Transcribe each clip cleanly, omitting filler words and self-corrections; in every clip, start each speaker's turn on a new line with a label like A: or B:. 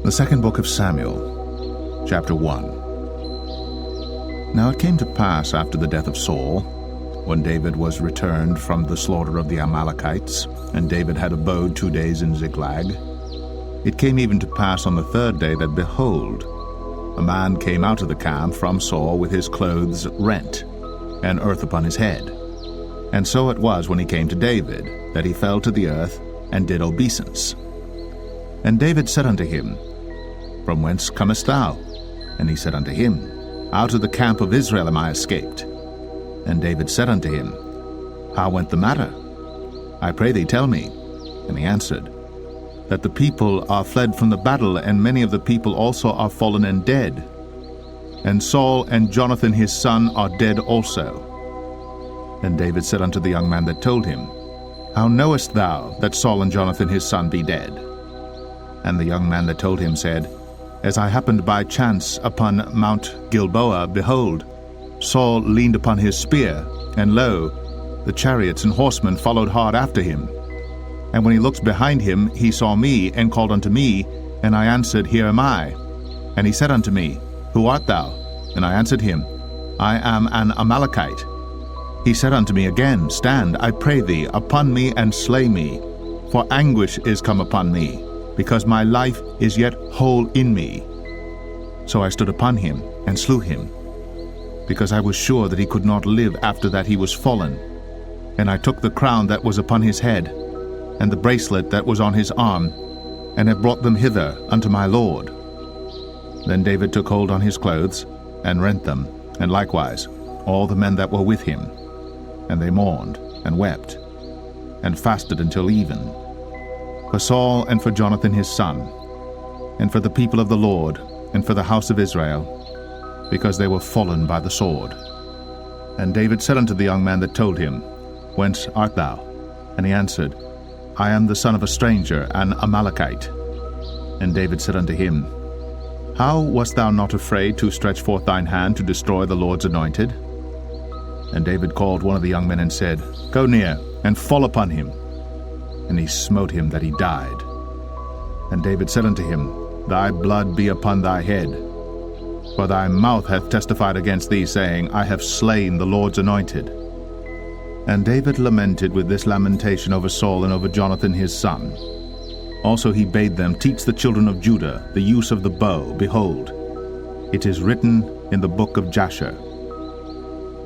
A: The second book of Samuel, chapter 1. Now it came to pass after the death of Saul, when David was returned from the slaughter of the Amalekites, and David had abode 2 days in Ziklag, it came even to pass on the third day that, behold, a man came out of the camp from Saul with his clothes rent, and earth upon his head. And so it was when he came to David, that he fell to the earth, and did obeisance. And David said unto him, From whence comest thou? And he said unto him, Out of the camp of Israel am I escaped. And David said unto him, How went the matter? I pray thee, tell me. And he answered, That the people are fled from the battle, and many of the people also are fallen and dead. And Saul and Jonathan his son are dead also. Then David said unto the young man that told him, How knowest thou that Saul and Jonathan his son be dead? And the young man that told him said, As I happened by chance upon Mount Gilboa, behold, Saul leaned upon his spear, and lo, the chariots and horsemen followed hard after him. And when he looked behind him, he saw me, and called unto me, and I answered, Here am I. And he said unto me, Who art thou? And I answered him, I am an Amalekite. He said unto me again, Stand, I pray thee, upon me, and slay me, for anguish is come upon me, because my life is yet whole in me. So I stood upon him, and slew him, because I was sure that he could not live after that he was fallen. And I took the crown that was upon his head, and the bracelet that was on his arm, and have brought them hither unto my lord. Then David took hold on his clothes, and rent them, and likewise all the men that were with him. And they mourned, and wept, and fasted until even, for Saul and for Jonathan his son, and for the people of the Lord, and for the house of Israel, because they were fallen by the sword. And David said unto the young man that told him, Whence art thou? And he answered, I am the son of a stranger, an Amalekite. And David said unto him, How wast thou not afraid to stretch forth thine hand to destroy the Lord's anointed? And David called one of the young men and said, Go near, and fall upon him. And he smote him that he died. And David said unto him, Thy blood be upon thy head. For thy mouth hath testified against thee, saying, I have slain the Lord's anointed. And David lamented with this lamentation over Saul and over Jonathan his son. Also he bade them teach the children of Judah the use of the bow. Behold, it is written in the book of Jasher,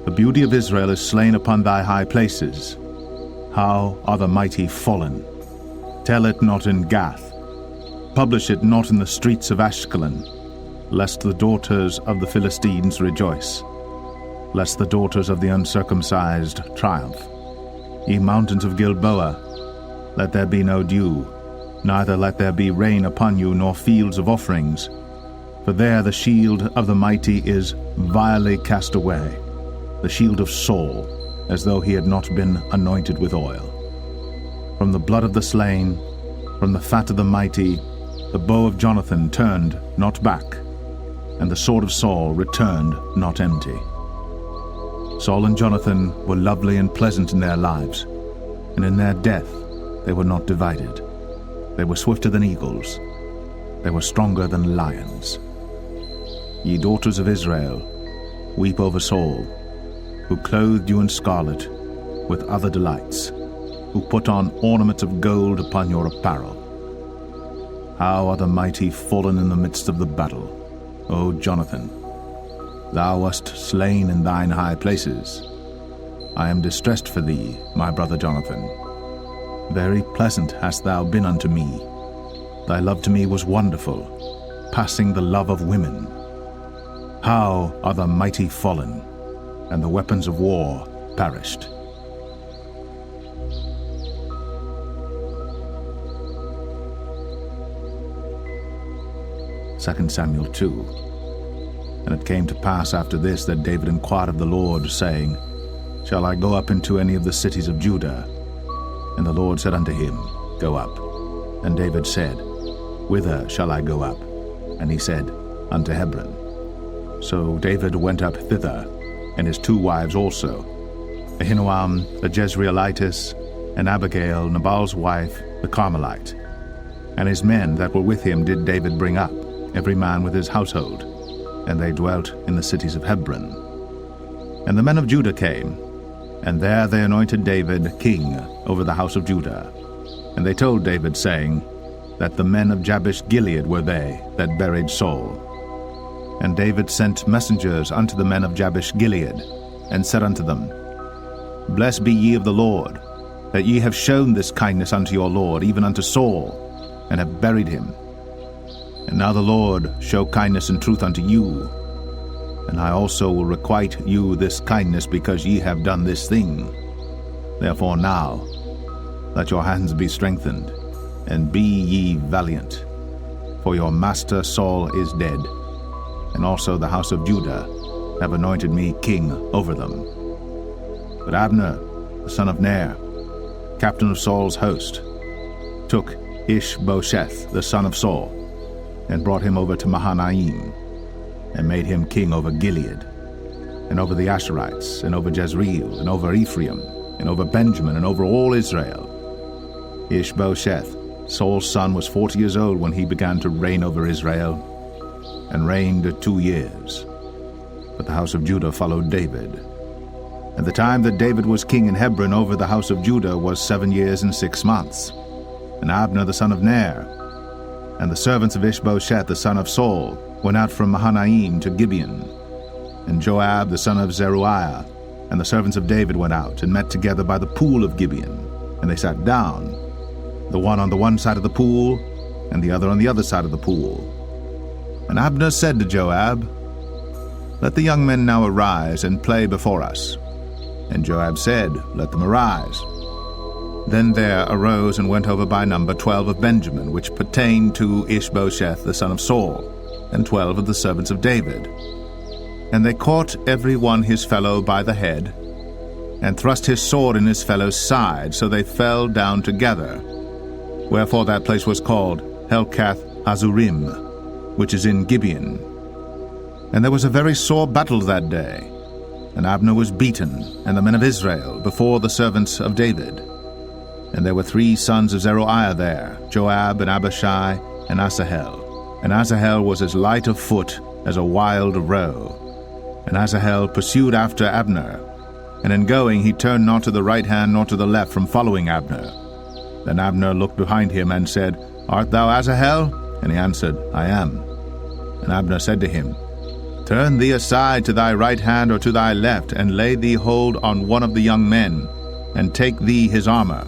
A: The beauty of Israel is slain upon thy high places. How are the mighty fallen? Tell it not in Gath. Publish it not in the streets of Ashkelon, lest the daughters of the Philistines rejoice, lest the daughters of the uncircumcised triumph. Ye mountains of Gilboa, let there be no dew, neither let there be rain upon you, nor fields of offerings. For there the shield of the mighty is vilely cast away, the shield of Saul, as though he had not been anointed with oil. From the blood of the slain, from the fat of the mighty, the bow of Jonathan turned not back, and the sword of Saul returned not empty. Saul and Jonathan were lovely and pleasant in their lives, and in their death they were not divided. They were swifter than eagles, they were stronger than lions. Ye daughters of Israel, weep over Saul, who clothed you in scarlet with other delights, who put on ornaments of gold upon your apparel. How are the mighty fallen in the midst of the battle, O Jonathan! Thou wast slain in thine high places. I am distressed for thee, my brother Jonathan. Very pleasant hast thou been unto me. Thy love to me was wonderful, passing the love of women. How are the mighty fallen, and the weapons of war perished. 2 Samuel 2. And it came to pass after this that David inquired of the Lord, saying, Shall I go up into any of the cities of Judah? And the Lord said unto him, Go up. And David said, Whither shall I go up? And he said, Unto Hebron. So David went up thither, and his 2 wives also, Ahinoam the Jezreelitess, and Abigail, Nabal's wife, the Carmelite. And his men that were with him did David bring up, every man with his household, and they dwelt in the cities of Hebron. And the men of Judah came, and there they anointed David king over the house of Judah. And they told David, saying, that the men of Jabesh Gilead were they that buried Saul. And David sent messengers unto the men of Jabesh Gilead, and said unto them, Blessed be ye of the Lord, that ye have shown this kindness unto your Lord, even unto Saul, and have buried him. And now the Lord show kindness and truth unto you, and I also will requite you this kindness, because ye have done this thing. Therefore now let your hands be strengthened, and be ye valiant, for your master Saul is dead, and also the house of Judah have anointed me king over them. But Abner, the son of Ner, captain of Saul's host, took Ishbosheth, the son of Saul, and brought him over to Mahanaim, and made him king over Gilead, and over the Asherites, and over Jezreel, and over Ephraim, and over Benjamin, and over all Israel. Ishbosheth, Saul's son, was 40 years old when he began to reign over Israel, and reigned 2 years. But the house of Judah followed David. And the time that David was king in Hebron over the house of Judah was 7 years and 6 months. And Abner the son of Ner, and the servants of Ishbosheth the son of Saul, went out from Mahanaim to Gibeon. And Joab the son of Zeruiah, and the servants of David went out, and met together by the pool of Gibeon. And they sat down, the one on the one side of the pool, and the other on the other side of the pool. And Abner said to Joab, Let the young men now arise, and play before us. And Joab said, Let them arise. Then there arose and went over by number 12 of Benjamin, which pertained to Ishbosheth the son of Saul, and 12 of the servants of David. And they caught every one his fellow by the head, and thrust his sword in his fellow's side, so they fell down together. Wherefore that place was called Helkath Hazurim, which is in Gibeon. And there was a very sore battle that day, and Abner was beaten, and the men of Israel, before the servants of David. And there were 3 sons of Zeruiah there, Joab, and Abishai, and Asahel. And Asahel was as light of foot as a wild roe. And Asahel pursued after Abner, and in going he turned not to the right hand nor to the left from following Abner. Then Abner looked behind him and said, Art thou Asahel? And he answered, I am. And Abner said to him, Turn thee aside to thy right hand or to thy left, and lay thee hold on one of the young men, and take thee his armor.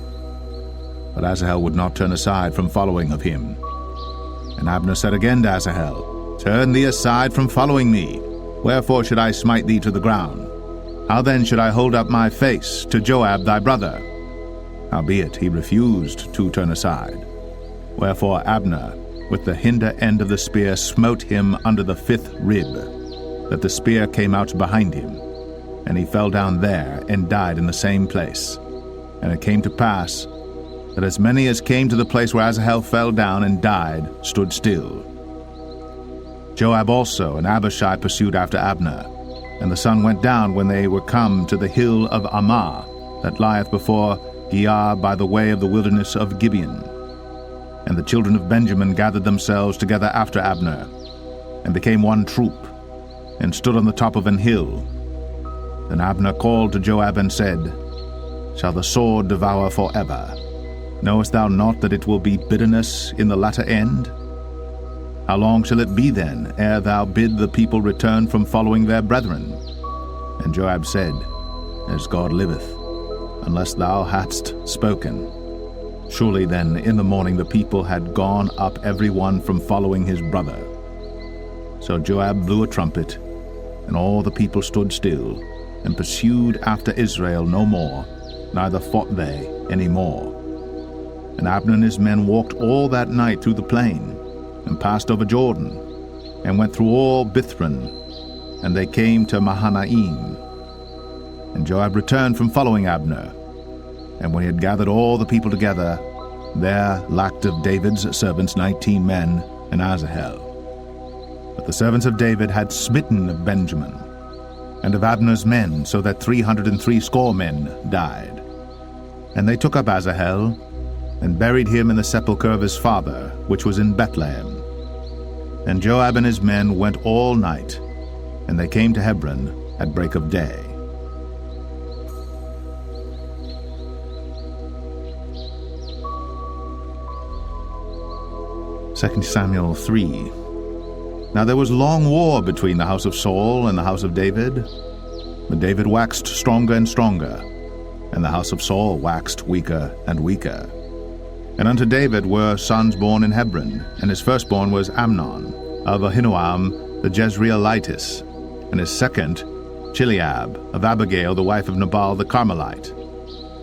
A: But Asahel would not turn aside from following of him. And Abner said again to Asahel, Turn thee aside from following me. Wherefore should I smite thee to the ground? How then should I hold up my face to Joab thy brother? Howbeit he refused to turn aside. Wherefore Abner, with the hinder end of the spear, smote him under the 5th rib, that the spear came out behind him. And he fell down there, and died in the same place. And it came to pass, that as many as came to the place where Asahel fell down and died stood still. Joab also and Abishai pursued after Abner, and the sun went down when they were come to the hill of Ammah, that lieth before Giah by the way of the wilderness of Gibeon. And the children of Benjamin gathered themselves together after Abner, and became one troop, and stood on the top of an hill. Then Abner called to Joab and said, Shall the sword devour forever? Knowest thou not that it will be bitterness in the latter end? How long shall it be then, ere thou bid the people return from following their brethren? And Joab said, As God liveth, unless thou hadst spoken. Surely then in the morning the people had gone up every one from following his brother. So Joab blew a trumpet, and all the people stood still, and pursued after Israel no more, neither fought they any more. And Abner and his men walked all that night through the plain, and passed over Jordan, and went through all Bithron, and they came to Mahanaim. And Joab returned from following Abner, and when he had gathered all the people together, there lacked of David's servants 19 men, and Asahel. But the servants of David had smitten of Benjamin, and of Abner's men, so that 360 men died. And they took up Asahel, and buried him in the sepulchre of his father, which was in Bethlehem. And Joab and his men went all night, and they came to Hebron at break of day. Second Samuel 3. Now there was long war between the house of Saul and the house of David. But David waxed stronger and stronger, and the house of Saul waxed weaker and weaker. And unto David were sons born in Hebron, and his firstborn was Amnon, of Ahinoam the Jezreelitess, and his second Chileab, of Abigail the wife of Nabal the Carmelite,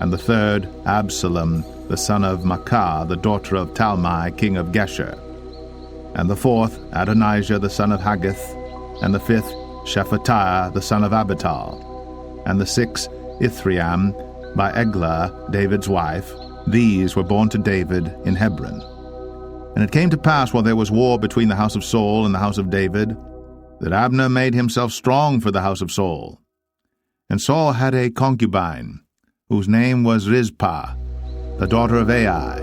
A: and the third Absalom the son of Maacah the daughter of Talmai king of Geshur, and the fourth Adonijah the son of Haggith, and the fifth Shephatiah the son of Abital, and the sixth Ithream by Eglah David's wife. These were born to David in Hebron. And it came to pass, while there was war between the house of Saul and the house of David, that Abner made himself strong for the house of Saul. And Saul had a concubine, whose name was Rizpah, the daughter of Ai.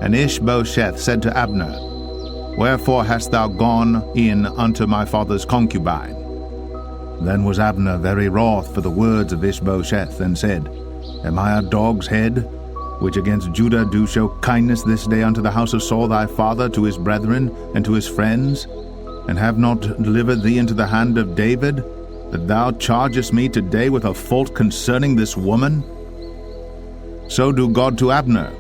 A: And Ishbosheth said to Abner, Wherefore hast thou gone in unto my father's concubine? Then was Abner very wroth for the words of Ishbosheth, and said, Am I a dog's head, which against Judah do show kindness this day unto the house of Saul thy father, to his brethren, and to his friends, and have not delivered thee into the hand of David, that thou chargest me today with a fault concerning this woman? So do God to Abner,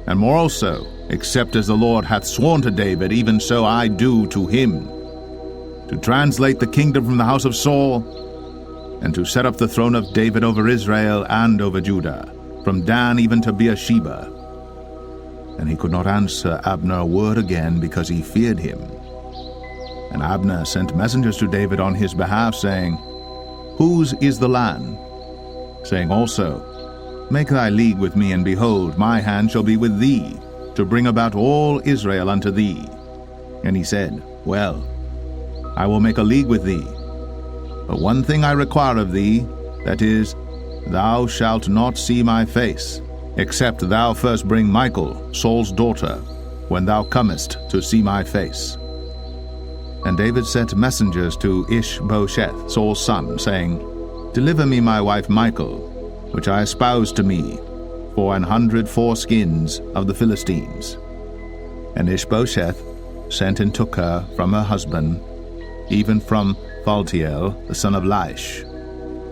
A: and more also, except as the Lord hath sworn to David, even so I do to him, to translate the kingdom from the house of Saul, and to set up the throne of David over Israel and over Judah, from Dan even to Beersheba. And he could not answer Abner a word again, because he feared him. And Abner sent messengers to David on his behalf, saying, Whose is the land? Saying also, Make thy league with me, and behold, my hand shall be with thee, to bring about all Israel unto thee. And he said, Well, I will make a league with thee. But one thing I require of thee, that is, thou shalt not see my face, except thou first bring Michal, Saul's daughter, when thou comest to see my face. And David sent messengers to Ishbosheth, Saul's son, saying, Deliver me my wife Michal, which I espoused to me, for 100 foreskins of the Philistines. And Ishbosheth sent and took her from her husband, even from Phaltiel, the son of Laish.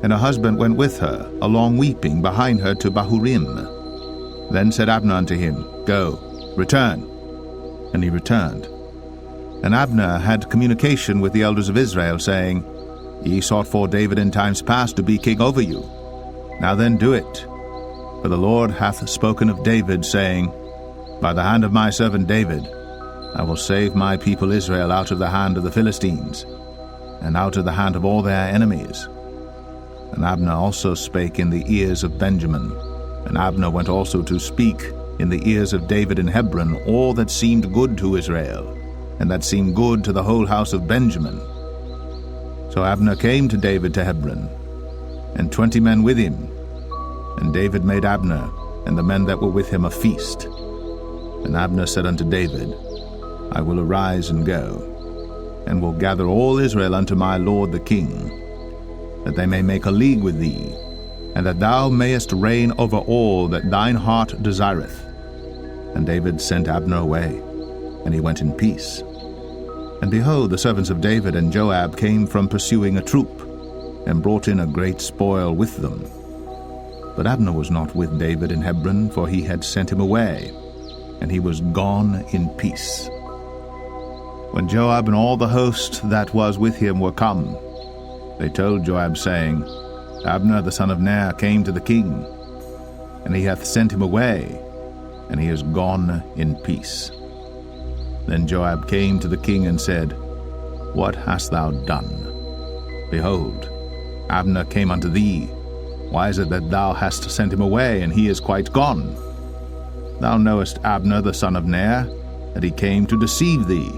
A: And her husband went with her, along weeping, behind her to Bahurim. Then said Abner unto him, Go, return. And he returned. And Abner had communication with the elders of Israel, saying, Ye sought for David in times past to be king over you. Now then do it. For the Lord hath spoken of David, saying, By the hand of my servant David, I will save my people Israel out of the hand of the Philistines, and out of the hand of all their enemies. And Abner also spake in the ears of Benjamin. And Abner went also to speak in the ears of David in Hebron all that seemed good to Israel, and that seemed good to the whole house of Benjamin. So Abner came to David to Hebron, and 20 men with him. And David made Abner and the men that were with him a feast. And Abner said unto David, I will arise and go, and will gather all Israel unto my lord the king, that they may make a league with thee, and that thou mayest reign over all that thine heart desireth. And David sent Abner away, and he went in peace. And behold, the servants of David and Joab came from pursuing a troop, and brought in a great spoil with them. But Abner was not with David in Hebron, for he had sent him away, and he was gone in peace. When Joab and all the host that was with him were come, they told Joab, saying, Abner the son of Ner came to the king, and he hath sent him away, and he is gone in peace. Then Joab came to the king and said, What hast thou done? Behold, Abner came unto thee. Why is it that thou hast sent him away, and he is quite gone? Thou knowest Abner the son of Ner, that he came to deceive thee,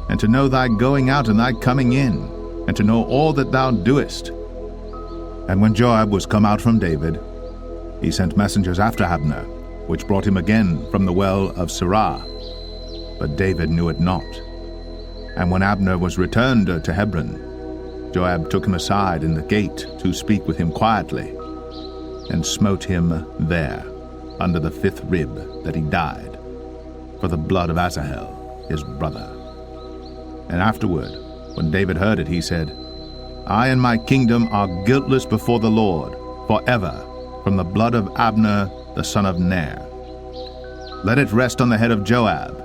A: and to know thy going out and thy coming in, and to know all that thou doest. And when Joab was come out from David, he sent messengers after Abner, which brought him again from the well of Sirah. But David knew it not. And when Abner was returned to Hebron, Joab took him aside in the gate to speak with him quietly, and smote him there, under the 5th rib, that he died, for the blood of Asahel, his brother. And afterward, when David heard it, he said, I and my kingdom are guiltless before the Lord, forever, from the blood of Abner the son of Ner. Let it rest on the head of Joab,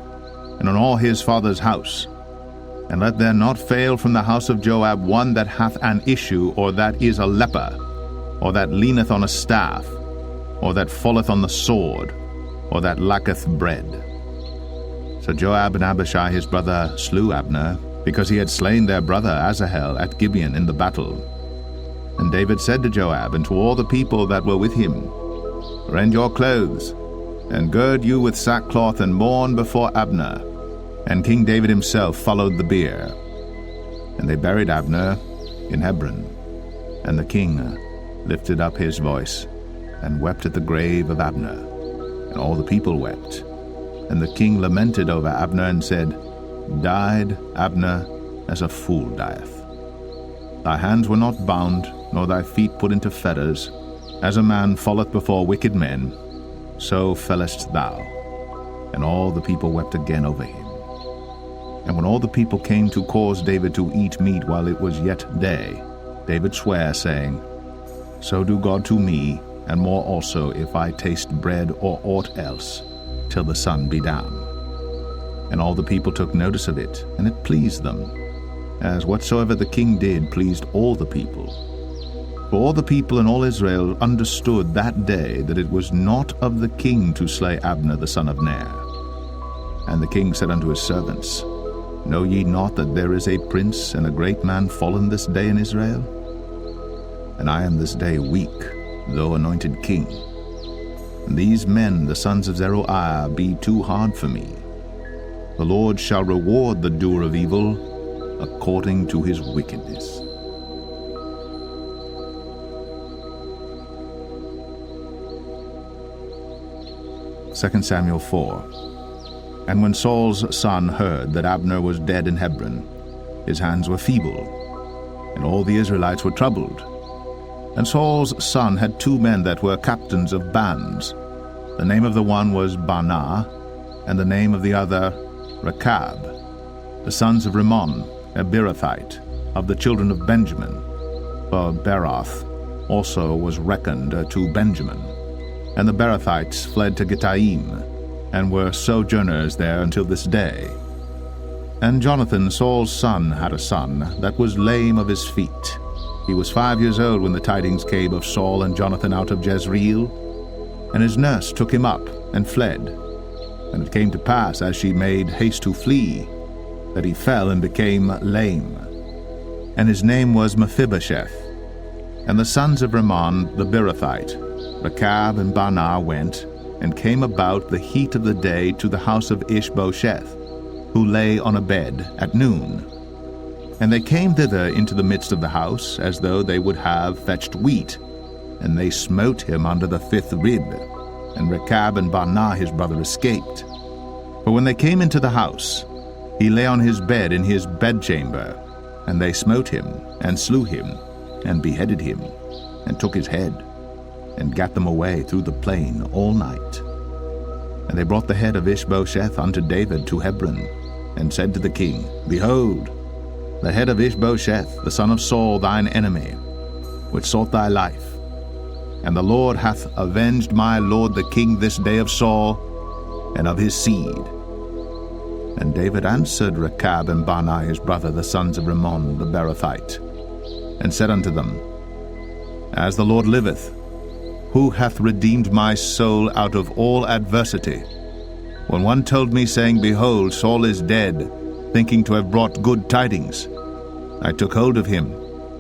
A: and on all his father's house. And let there not fail from the house of Joab one that hath an issue, or that is a leper, or that leaneth on a staff, or that falleth on the sword, or that lacketh bread. So Joab and Abishai his brother slew Abner, because he had slain their brother Asahel at Gibeon in the battle. And David said to Joab and to all the people that were with him, Rend your clothes, and gird you with sackcloth, and mourn before Abner. And King David himself followed the bier. And they buried Abner in Hebron. And the king lifted up his voice, and wept at the grave of Abner. And all the people wept. And the king lamented over Abner, and said, Died Abner as a fool dieth. Thy hands were not bound, nor thy feet put into fetters. As a man falleth before wicked men, so fellest thou. And all the people wept again over him. And when all the people came to cause David to eat meat while it was yet day, David sware, saying, So do God to me, and more also, if I taste bread or aught else, till the sun be down. And all the people took notice of it, and it pleased them, as whatsoever the king did pleased all the people. For all the people and all Israel understood that day that it was not of the king to slay Abner the son of Ner. And the king said unto his servants, Know ye not that there is a prince and a great man fallen this day in Israel? And I am this day weak, though anointed king. And these men, the sons of Zeruiah, be too hard for me. The Lord shall reward the doer of evil according to his wickedness. Second Samuel 4. And when Saul's son heard that Abner was dead in Hebron, his hands were feeble, and all the Israelites were troubled. And Saul's son had 2 men that were captains of bands. The name of the one was Baanah, and the name of the other Rechab, the sons of Rimmon, a Beerothite, of the children of Benjamin. For Beeroth also was reckoned to Benjamin. And the Beerothites fled to Gittaim, and were sojourners there until this day. And Jonathan, Saul's son, had a son that was lame of his feet. He was 5 years old when the tidings came of Saul and Jonathan out of Jezreel. And his nurse took him up and fled. And it came to pass, as she made haste to flee, that he fell and became lame. And his name was Mephibosheth. And the sons of Rimmon the Beerothite, Rechab and Baanah, went and came about the heat of the day to the house of Ishbosheth, who lay on a bed at noon. And they came thither into the midst of the house, as though they would have fetched wheat. And they smote him under the 5th rib. And Rechab and Baanah his brother escaped. For when they came into the house, he lay on his bed in his bedchamber. And they smote him, and slew him, and beheaded him, and took his head, and gat them away through the plain all night. And they brought the head of Ishbosheth unto David to Hebron, and said to the king, Behold, the head of Ishbosheth, the son of Saul, thine enemy, which sought thy life. And the Lord hath avenged my lord the king this day of Saul, and of his seed. And David answered Rechab and Baanah his brother, the sons of Rimmon the Beerothite, and said unto them, As the Lord liveth, who hath redeemed my soul out of all adversity? When one told me, saying, Behold, Saul is dead, thinking to have brought good tidings, I took hold of him,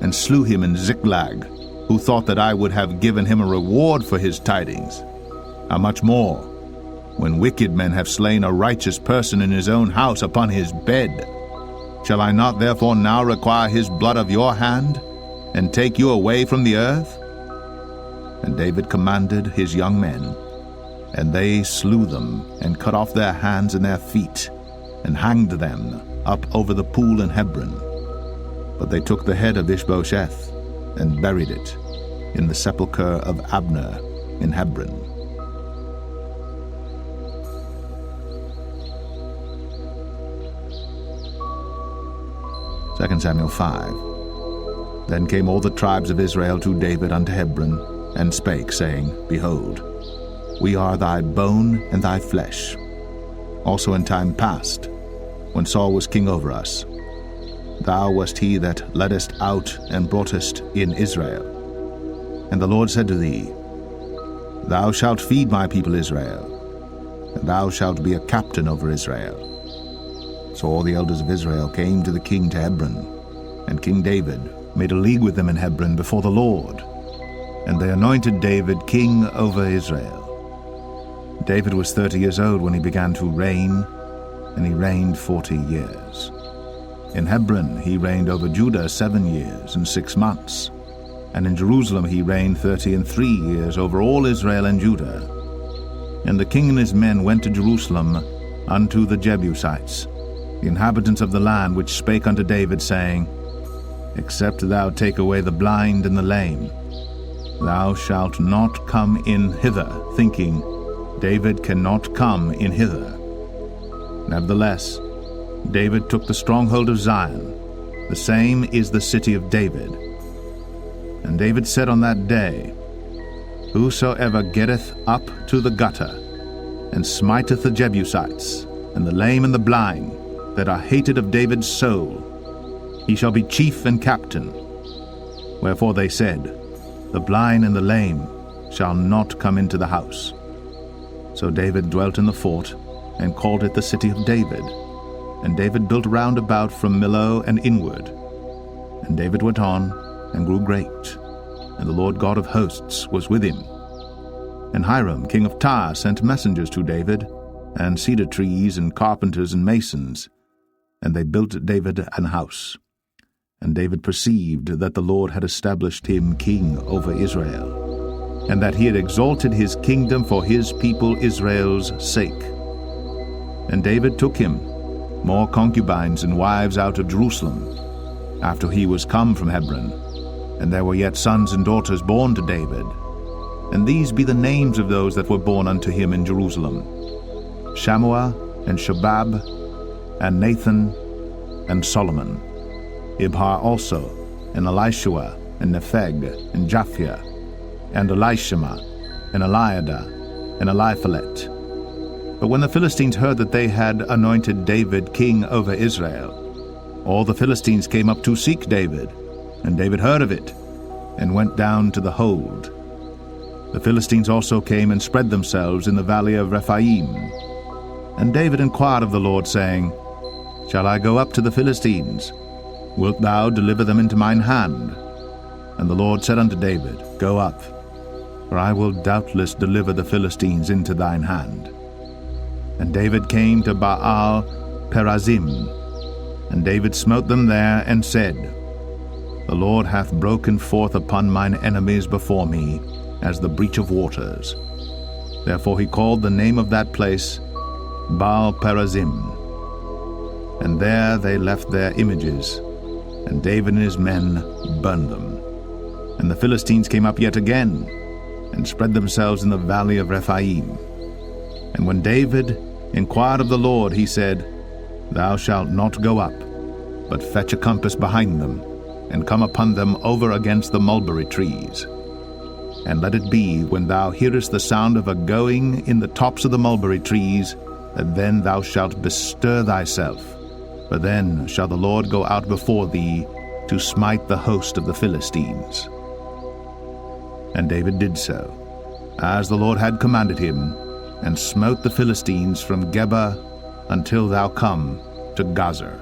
A: and slew him in Ziklag, who thought that I would have given him a reward for his tidings. How much more, when wicked men have slain a righteous person in his own house upon his bed? Shall I not therefore now require his blood of your hand, and take you away from the earth? And David commanded his young men, And they slew them, and cut off their hands and their feet, and hanged them up over the pool in Hebron. But they took the head of Ishbosheth, and buried it in the sepulchre of Abner in Hebron. Second Samuel 5. Then came all the tribes of Israel to David unto Hebron, and spake, saying, Behold, we are thy bone and thy flesh. Also in time past, when Saul was king over us, thou wast he that leddest out and broughtest in Israel. And the Lord said to thee, Thou shalt feed my people Israel, and thou shalt be a captain over Israel. So all the elders of Israel came to the king to Hebron, and King David made a league with them in Hebron before the Lord, and they anointed David king over Israel. David was 30 years old when he began to reign, and he reigned 40 years. In Hebron he reigned over Judah 7 years and 6 months, and in Jerusalem he reigned 33 years over all Israel and Judah. And the king and his men went to Jerusalem unto the Jebusites, the inhabitants of the land, which spake unto David, saying, Except thou take away the blind and the lame, thou shalt not come in hither, thinking, David cannot come in hither. Nevertheless, David took the stronghold of Zion, the same is the city of David. And David said on that day, Whosoever getteth up to the gutter, and smiteth the Jebusites, and the lame and the blind, that are hated of David's soul, he shall be chief and captain. Wherefore they said, The blind and the lame shall not come into the house. So David dwelt in the fort, and called it the city of David. And David built round about from Millo and inward. And David went on, and grew great, and the Lord God of hosts was with him. And Hiram king of Tyre sent messengers to David, and cedar trees, and carpenters, and masons, and they built David an house. And David perceived that the Lord had established him king over Israel, and that he had exalted his kingdom for his people Israel's sake. And David took him more concubines and wives out of Jerusalem, after he was come from Hebron, and there were yet sons and daughters born to David. And these be the names of those that were born unto him in Jerusalem: Shammua, and Shobab, and Nathan, and Solomon, Ibhar also, and Elishua, and Nepheg, and Japhia, and Elishama, and Eliada, and Eliphalet. But when the Philistines heard that they had anointed David king over Israel, all the Philistines came up to seek David, and David heard of it, and went down to the hold. The Philistines also came and spread themselves in the valley of Rephaim. And David inquired of the Lord, saying, Shall I go up to the Philistines? Wilt thou deliver them into mine hand? And the Lord said unto David, Go up, for I will doubtless deliver the Philistines into thine hand. And David came to Baal Perazim, and David smote them there, and said, The Lord hath broken forth upon mine enemies before me, as the breach of waters. Therefore he called the name of that place Baal Perazim. And there they left their images, and David and his men burned them. And the Philistines came up yet again, and spread themselves in the valley of Rephaim. And when David inquired of the Lord, he said, Thou shalt not go up, but fetch a compass behind them, and come upon them over against the mulberry trees. And let it be, when thou hearest the sound of a going in the tops of the mulberry trees, that then thou shalt bestir thyself, for then shall the Lord go out before thee to smite the host of the Philistines. And David did so, as the Lord had commanded him, and smote the Philistines from Geba until thou come to Gazer.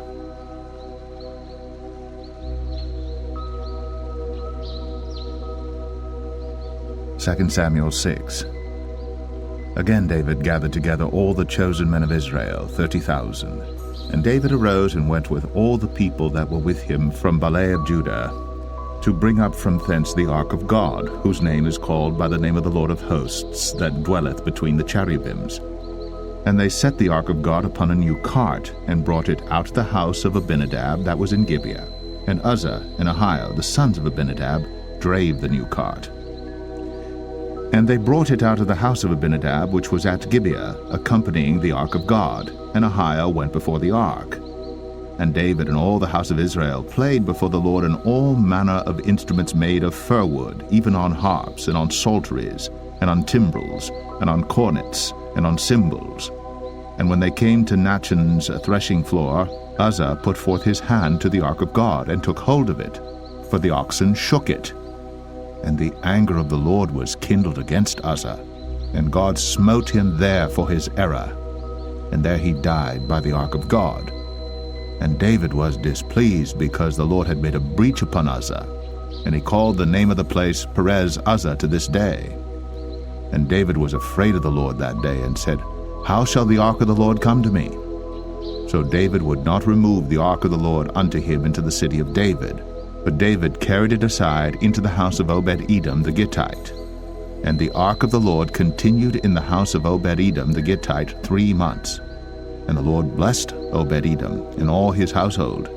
A: Second Samuel 6. Again David gathered together all the chosen men of Israel, 30,000. And David arose and went with all the people that were with him from Baalah of Judah to bring up from thence the ark of God, whose name is called by the name of the Lord of hosts, that dwelleth between the cherubims. And they set the ark of God upon a new cart, and brought it out of the house of Abinadab that was in Gibeah. And Uzzah and Ahio, the sons of Abinadab, drave the new cart. And they brought it out of the house of Abinadab, which was at Gibeah, accompanying the ark of God, and Ahio went before the ark. And David and all the house of Israel played before the Lord on all manner of instruments made of fir wood, even on harps, and on psalteries, and on timbrels, and on cornets, and on cymbals. And when they came to Nachon's threshing floor, Uzzah put forth his hand to the ark of God, and took hold of it, for the oxen shook it. And the anger of the Lord was kindled against Uzzah, and God smote him there for his error. And there he died by the ark of God. And David was displeased, because the Lord had made a breach upon Uzzah, and he called the name of the place Perez Uzzah to this day. And David was afraid of the Lord that day, and said, How shall the ark of the Lord come to me? So David would not remove the ark of the Lord unto him into the city of David, but David carried it aside into the house of Obed-Edom the Gittite. And the ark of the Lord continued in the house of Obed-Edom the Gittite 3 months. And the Lord blessed Obed-Edom and all his household.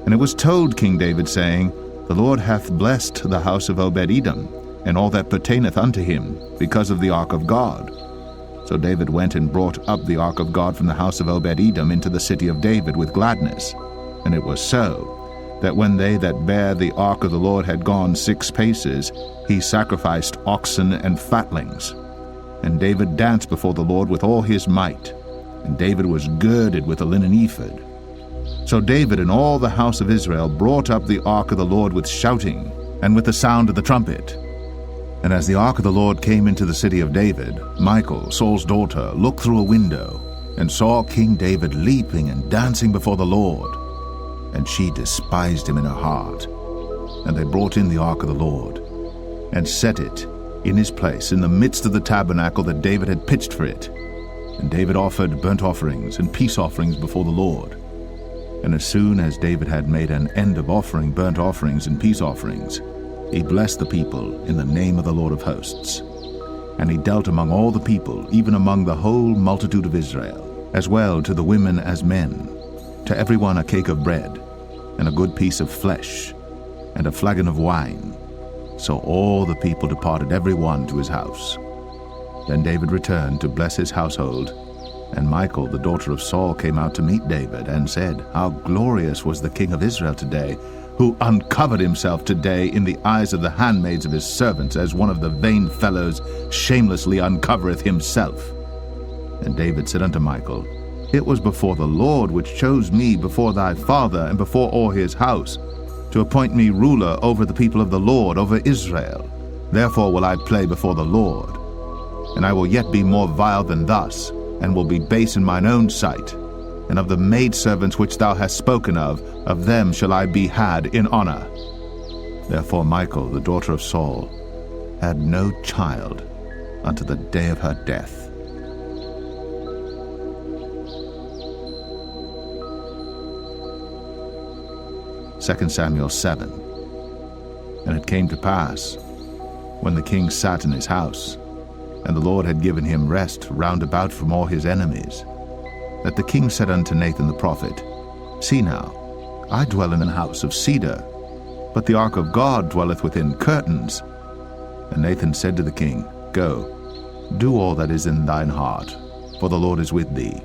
A: And it was told King David, saying, The Lord hath blessed the house of Obed-Edom, and all that pertaineth unto him, because of the ark of God. So David went and brought up the ark of God from the house of Obed-Edom into the city of David with gladness. And it was so, that when they that bare the ark of the Lord had gone 6 paces, he sacrificed oxen and fatlings. And David danced before the Lord with all his might. And David was girded with a linen ephod. So David and all the house of Israel brought up the ark of the Lord with shouting, and with the sound of the trumpet. And as the ark of the Lord came into the city of David, Michal, Saul's daughter, looked through a window, and saw King David leaping and dancing before the Lord. And she despised him in her heart. And they brought in the ark of the Lord, and set it in his place in the midst of the tabernacle that David had pitched for it. And David offered burnt offerings and peace offerings before the Lord. And as soon as David had made an end of offering burnt offerings and peace offerings, he blessed the people in the name of the Lord of hosts. And he dealt among all the people, even among the whole multitude of Israel, as well to the women as men, to every one a cake of bread, and a good piece of flesh, and a flagon of wine. So all the people departed every one to his house. Then David returned to bless his household, and Michal, the daughter of Saul, came out to meet David, and said, How glorious was the king of Israel today, who uncovered himself today in the eyes of the handmaids of his servants, as one of the vain fellows shamelessly uncovereth himself. And David said unto Michal, It was before the Lord which chose me before thy father and before all his house, to appoint me ruler over the people of the Lord, over Israel. Therefore will I play before the Lord. And I will yet be more vile than thus, and will be base in mine own sight. And of the maidservants which thou hast spoken of them shall I be had in honor. Therefore Michal, the daughter of Saul, had no child unto the day of her death. Second Samuel 7. And it came to pass, when the king sat in his house, and the Lord had given him rest round about from all his enemies, that the king said unto Nathan the prophet, See now, I dwell in an house of cedar, but the ark of God dwelleth within curtains. And Nathan said to the king, Go, do all that is in thine heart, for the Lord is with thee.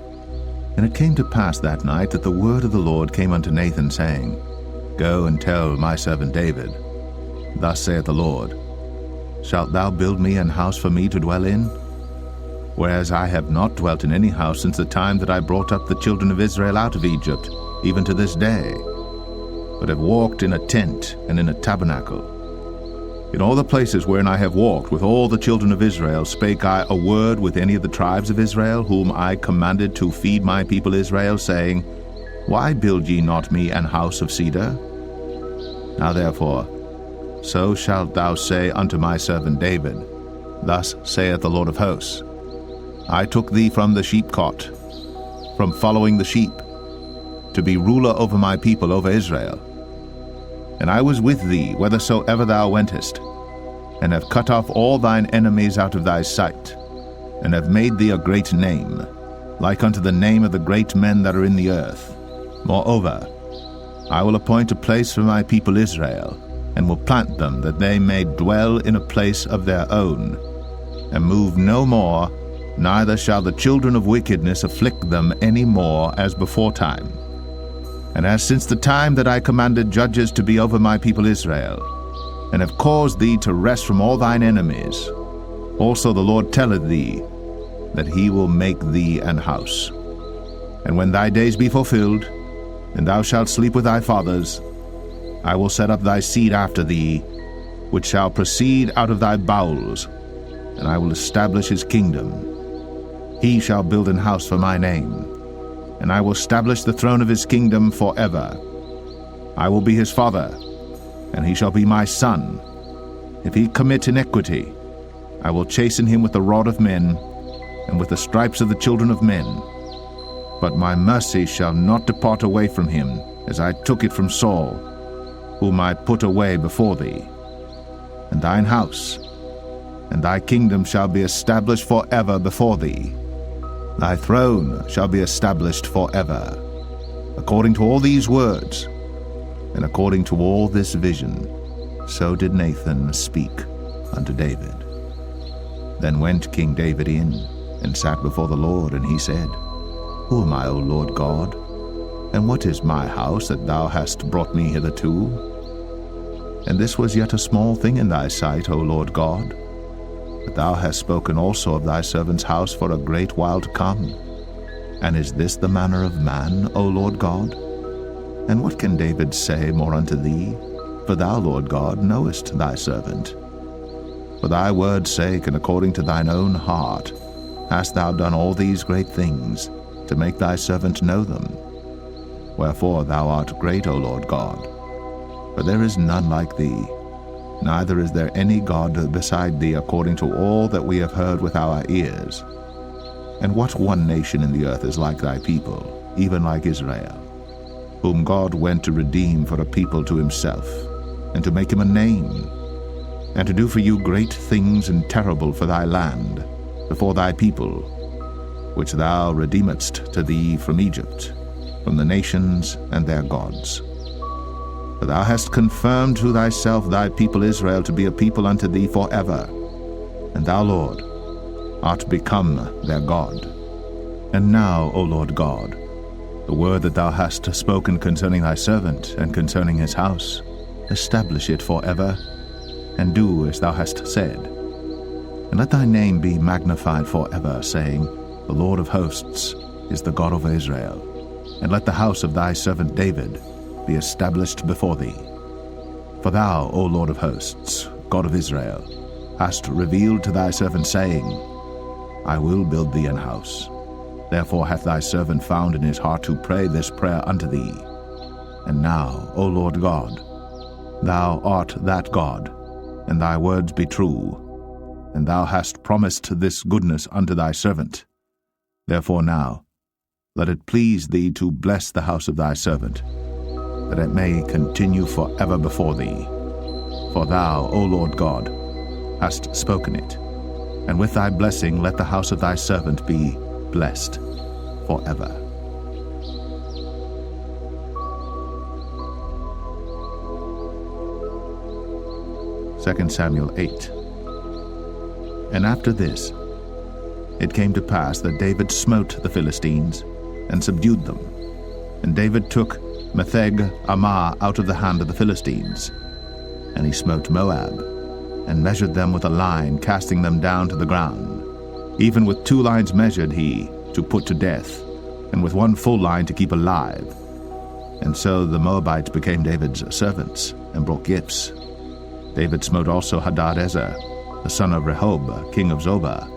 A: And it came to pass that night that the word of the Lord came unto Nathan, saying, Go and tell my servant David, Thus saith the Lord, Shalt thou build me an house for me to dwell in? Whereas I have not dwelt in any house since the time that I brought up the children of Israel out of Egypt, even to this day, but have walked in a tent and in a tabernacle. In all the places wherein I have walked with all the children of Israel spake I a word with any of the tribes of Israel, whom I commanded to feed my people Israel, saying, Why build ye not me an house of cedar? Now therefore, so shalt thou say unto my servant David, Thus saith the Lord of hosts, I took thee from the sheepcot, from following the sheep, to be ruler over my people, over Israel. And I was with thee whithersoever thou wentest, and have cut off all thine enemies out of thy sight, and have made thee a great name, like unto the name of the great men that are in the earth. Moreover, I will appoint a place for my people Israel, and will plant them, that they may dwell in a place of their own, and move no more, neither shall the children of wickedness afflict them any more as beforetime. And as since the time that I commanded judges to be over my people Israel, and have caused thee to rest from all thine enemies, also the Lord telleth thee that he will make thee an house. And when thy days be fulfilled, and thou shalt sleep with thy fathers, I will set up thy seed after thee, which shall proceed out of thy bowels, and I will establish his kingdom. He shall build an house for my name, and I will establish the throne of his kingdom forever. I will be his father, and he shall be my son. If he commit iniquity, I will chasten him with the rod of men, and with the stripes of the children of men. But my mercy shall not depart away from him, as I took it from Saul, whom I put away before thee. And thine house and thy kingdom shall be established forever before thee. Thy throne shall be established forever. According to all these words, and according to all this vision, so did Nathan speak unto David. Then went King David in, and sat before the Lord, and he said, Who am I, O Lord God? And what is my house that thou hast brought me hitherto? And this was yet a small thing in thy sight, O Lord God. But thou hast spoken also of thy servant's house for a great while to come. And is this the manner of man, O Lord God? And what can David say more unto thee? For thou, Lord God, knowest thy servant. For thy word's sake, and according to thine own heart, hast thou done all these great things, to make thy servant know them. Wherefore thou art great, O Lord God. For there is none like thee, neither is there any God beside thee, according to all that we have heard with our ears. And what one nation in the earth is like thy people, even like Israel, whom God went to redeem for a people to himself, and to make him a name, and to do for you great things and terrible for thy land, before thy people, which thou redeemedst to thee from Egypt, from the nations and their gods. For thou hast confirmed to thyself thy people Israel to be a people unto thee forever, and thou, Lord, art become their God. And now, O Lord God, the word that thou hast spoken concerning thy servant and concerning his house, establish it forever, and do as thou hast said. And let thy name be magnified forever, saying, The Lord of hosts is the God of Israel. And let the house of thy servant David be established before thee. For thou, O Lord of hosts, God of Israel, hast revealed to thy servant, saying, I will build thee an house. Therefore hath thy servant found in his heart to pray this prayer unto thee. And now, O Lord God, thou art that God, and thy words be true, and thou hast promised this goodness unto thy servant. Therefore now, let it please thee to bless the house of thy servant, that it may continue forever before thee. For thou, O Lord God, hast spoken it, and with thy blessing let the house of thy servant be blessed forever. Second Samuel 8. And after this, it came to pass that David smote the Philistines, and subdued them. And David took Metheg-Ammah out of the hand of the Philistines. And he smote Moab, and measured them with a line, casting them down to the ground. Even with 2 lines measured he, to put to death, and with 1 full line to keep alive. And so the Moabites became David's servants, and brought gifts. David smote also Hadadezer, the son of Rehob, king of Zobah,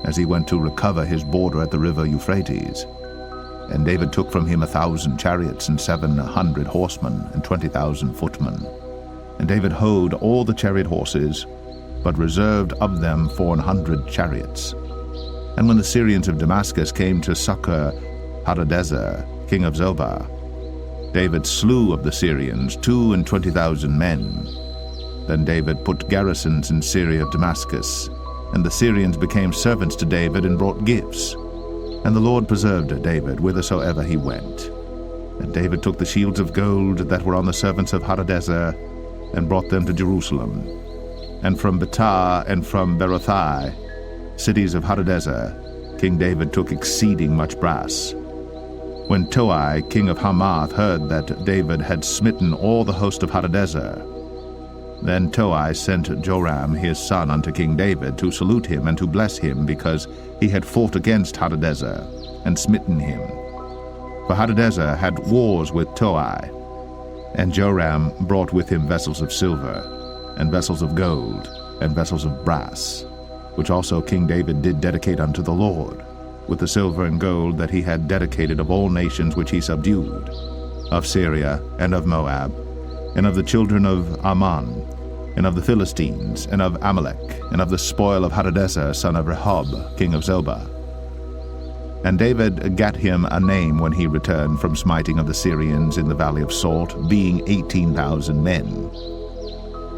A: as he went to recover his border at the river Euphrates. And David took from him 1,000 chariots, and 700 horsemen, and 20,000 footmen. And David houghed all the chariot horses, but reserved of them 400 chariots. And when the Syrians of Damascus came to succor Hadadezer, king of Zobah, David slew of the Syrians 22,000 men. Then David put garrisons in Syria of Damascus, and the Syrians became servants to David and brought gifts. And the Lord preserved David whithersoever he went. And David took the shields of gold that were on the servants of Hadadezer, and brought them to Jerusalem. And from Betah and from Berothai, cities of Hadadezer, King David took exceeding much brass. When Toi, king of Hamath, heard that David had smitten all the host of Hadadezer, then Toi sent Joram his son unto King David to salute him and to bless him, because he had fought against Hadadezer and smitten him. For Hadadezer had wars with Toi, and Joram brought with him vessels of silver, and vessels of gold, and vessels of brass, which also King David did dedicate unto the Lord, with the silver and gold that he had dedicated of all nations which he subdued, of Syria, and of Moab, and of the children of Ammon, and of the Philistines, and of Amalek, and of the spoil of Hadadezer son of Rehob, king of Zobah. And David gat him a name when he returned from smiting of the Syrians in the valley of Salt, being 18,000 men.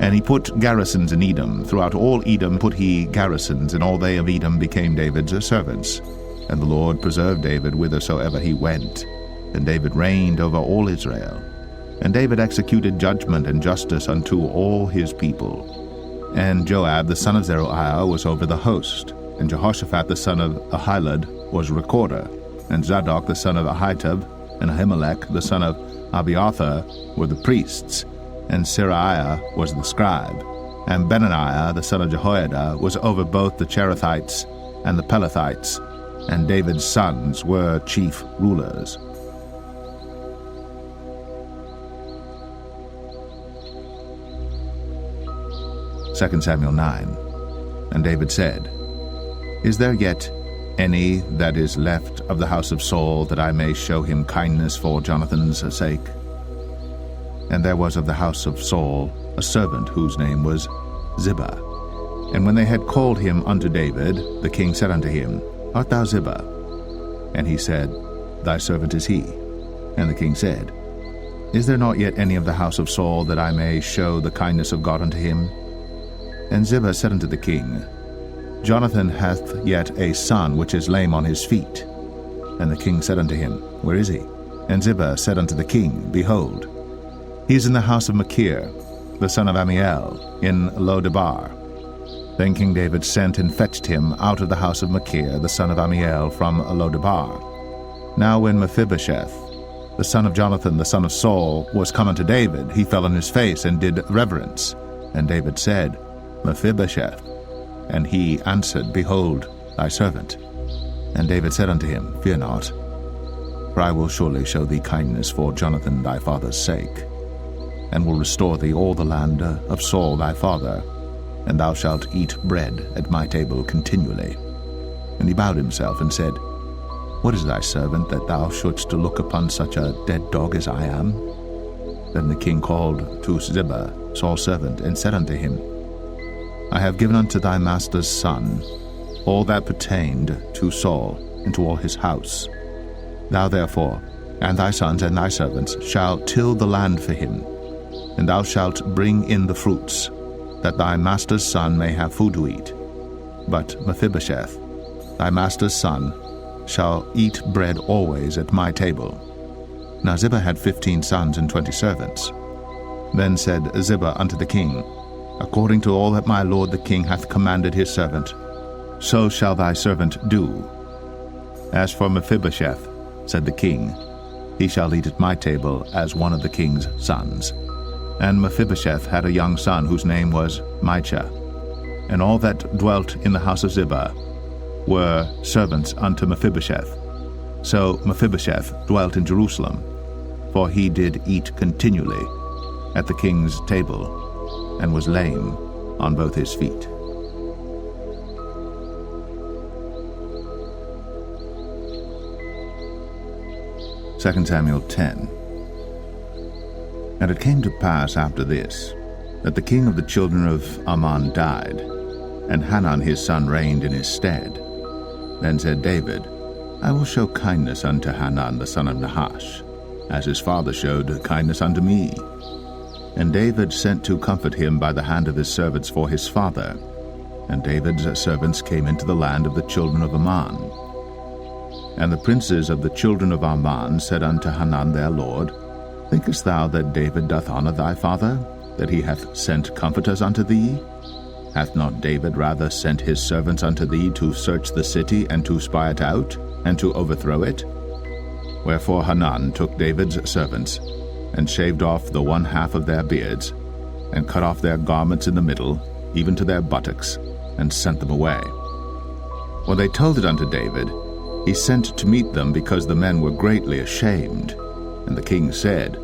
A: And he put garrisons in Edom. Throughout all Edom put he garrisons, and all they of Edom became David's servants. And the Lord preserved David whithersoever he went. And David reigned over all Israel. And David executed judgment and justice unto all his people. And Joab the son of Zeruiah was over the host. And Jehoshaphat the son of Ahilud was recorder. And Zadok the son of Ahitub, and Ahimelech the son of Abiathar were the priests. And Seraiah was the scribe. And Benaniah the son of Jehoiada was over both the Cherethites and the Pelethites. And David's sons were chief rulers. Second Samuel 9. And David said, Is there yet any that is left of the house of Saul, that I may show him kindness for Jonathan's sake? And there was of the house of Saul a servant whose name was Ziba. And when they had called him unto David, the king said unto him, Art thou Ziba? And he said, Thy servant is he. And the king said, Is there not yet any of the house of Saul, that I may show the kindness of God unto him? And Ziba said unto the king, Jonathan hath yet a son which is lame on his feet. And the king said unto him, Where is he? And Ziba said unto the king, Behold, he is in the house of Machir, the son of Ammiel, in Lo-debar. Then King David sent and fetched him out of the house of Machir, the son of Ammiel, from Lo-debar. Now when Mephibosheth, the son of Jonathan, the son of Saul, was come unto David, he fell on his face and did reverence. And David said, Mephibosheth. And he answered, Behold, thy servant. And David said unto him, Fear not, for I will surely show thee kindness for Jonathan thy father's sake, and will restore thee all the land of Saul thy father, and thou shalt eat bread at my table continually. And he bowed himself and said, What is thy servant, that thou shouldst look upon such a dead dog as I am? Then the king called to Ziba, Saul's servant, and said unto him, I have given unto thy master's son all that pertained to Saul, and to all his house. Thou therefore, and thy sons and thy servants, shall till the land for him, and thou shalt bring in the fruits, that thy master's son may have food to eat. But Mephibosheth, thy master's son, shall eat bread always at my table. Now Ziba had 15 sons and 20 servants. Then said Ziba unto the king, According to all that my lord the king hath commanded his servant, so shall thy servant do. As for Mephibosheth, said the king, he shall eat at my table as one of the king's sons. And Mephibosheth had a young son whose name was Micah. And all that dwelt in the house of Ziba were servants unto Mephibosheth. So Mephibosheth dwelt in Jerusalem, for he did eat continually at the king's table, and was lame on both his feet. Second Samuel 10. And it came to pass after this, that the king of the children of Ammon died, and Hanan his son reigned in his stead. Then said David, I will show kindness unto Hanan the son of Nahash, as his father showed kindness unto me. And David sent to comfort him by the hand of his servants for his father. And David's servants came into the land of the children of Ammon. And the princes of the children of Ammon said unto Hanun their lord, Thinkest thou that David doth honor thy father, that he hath sent comforters unto thee? Hath not David rather sent his servants unto thee to search the city, and to spy it out, and to overthrow it? Wherefore Hanun took David's servants, and shaved off the one half of their beards, and cut off their garments in the middle, even to their buttocks, and sent them away. When they told it unto David, he sent to meet them, because the men were greatly ashamed. And the king said,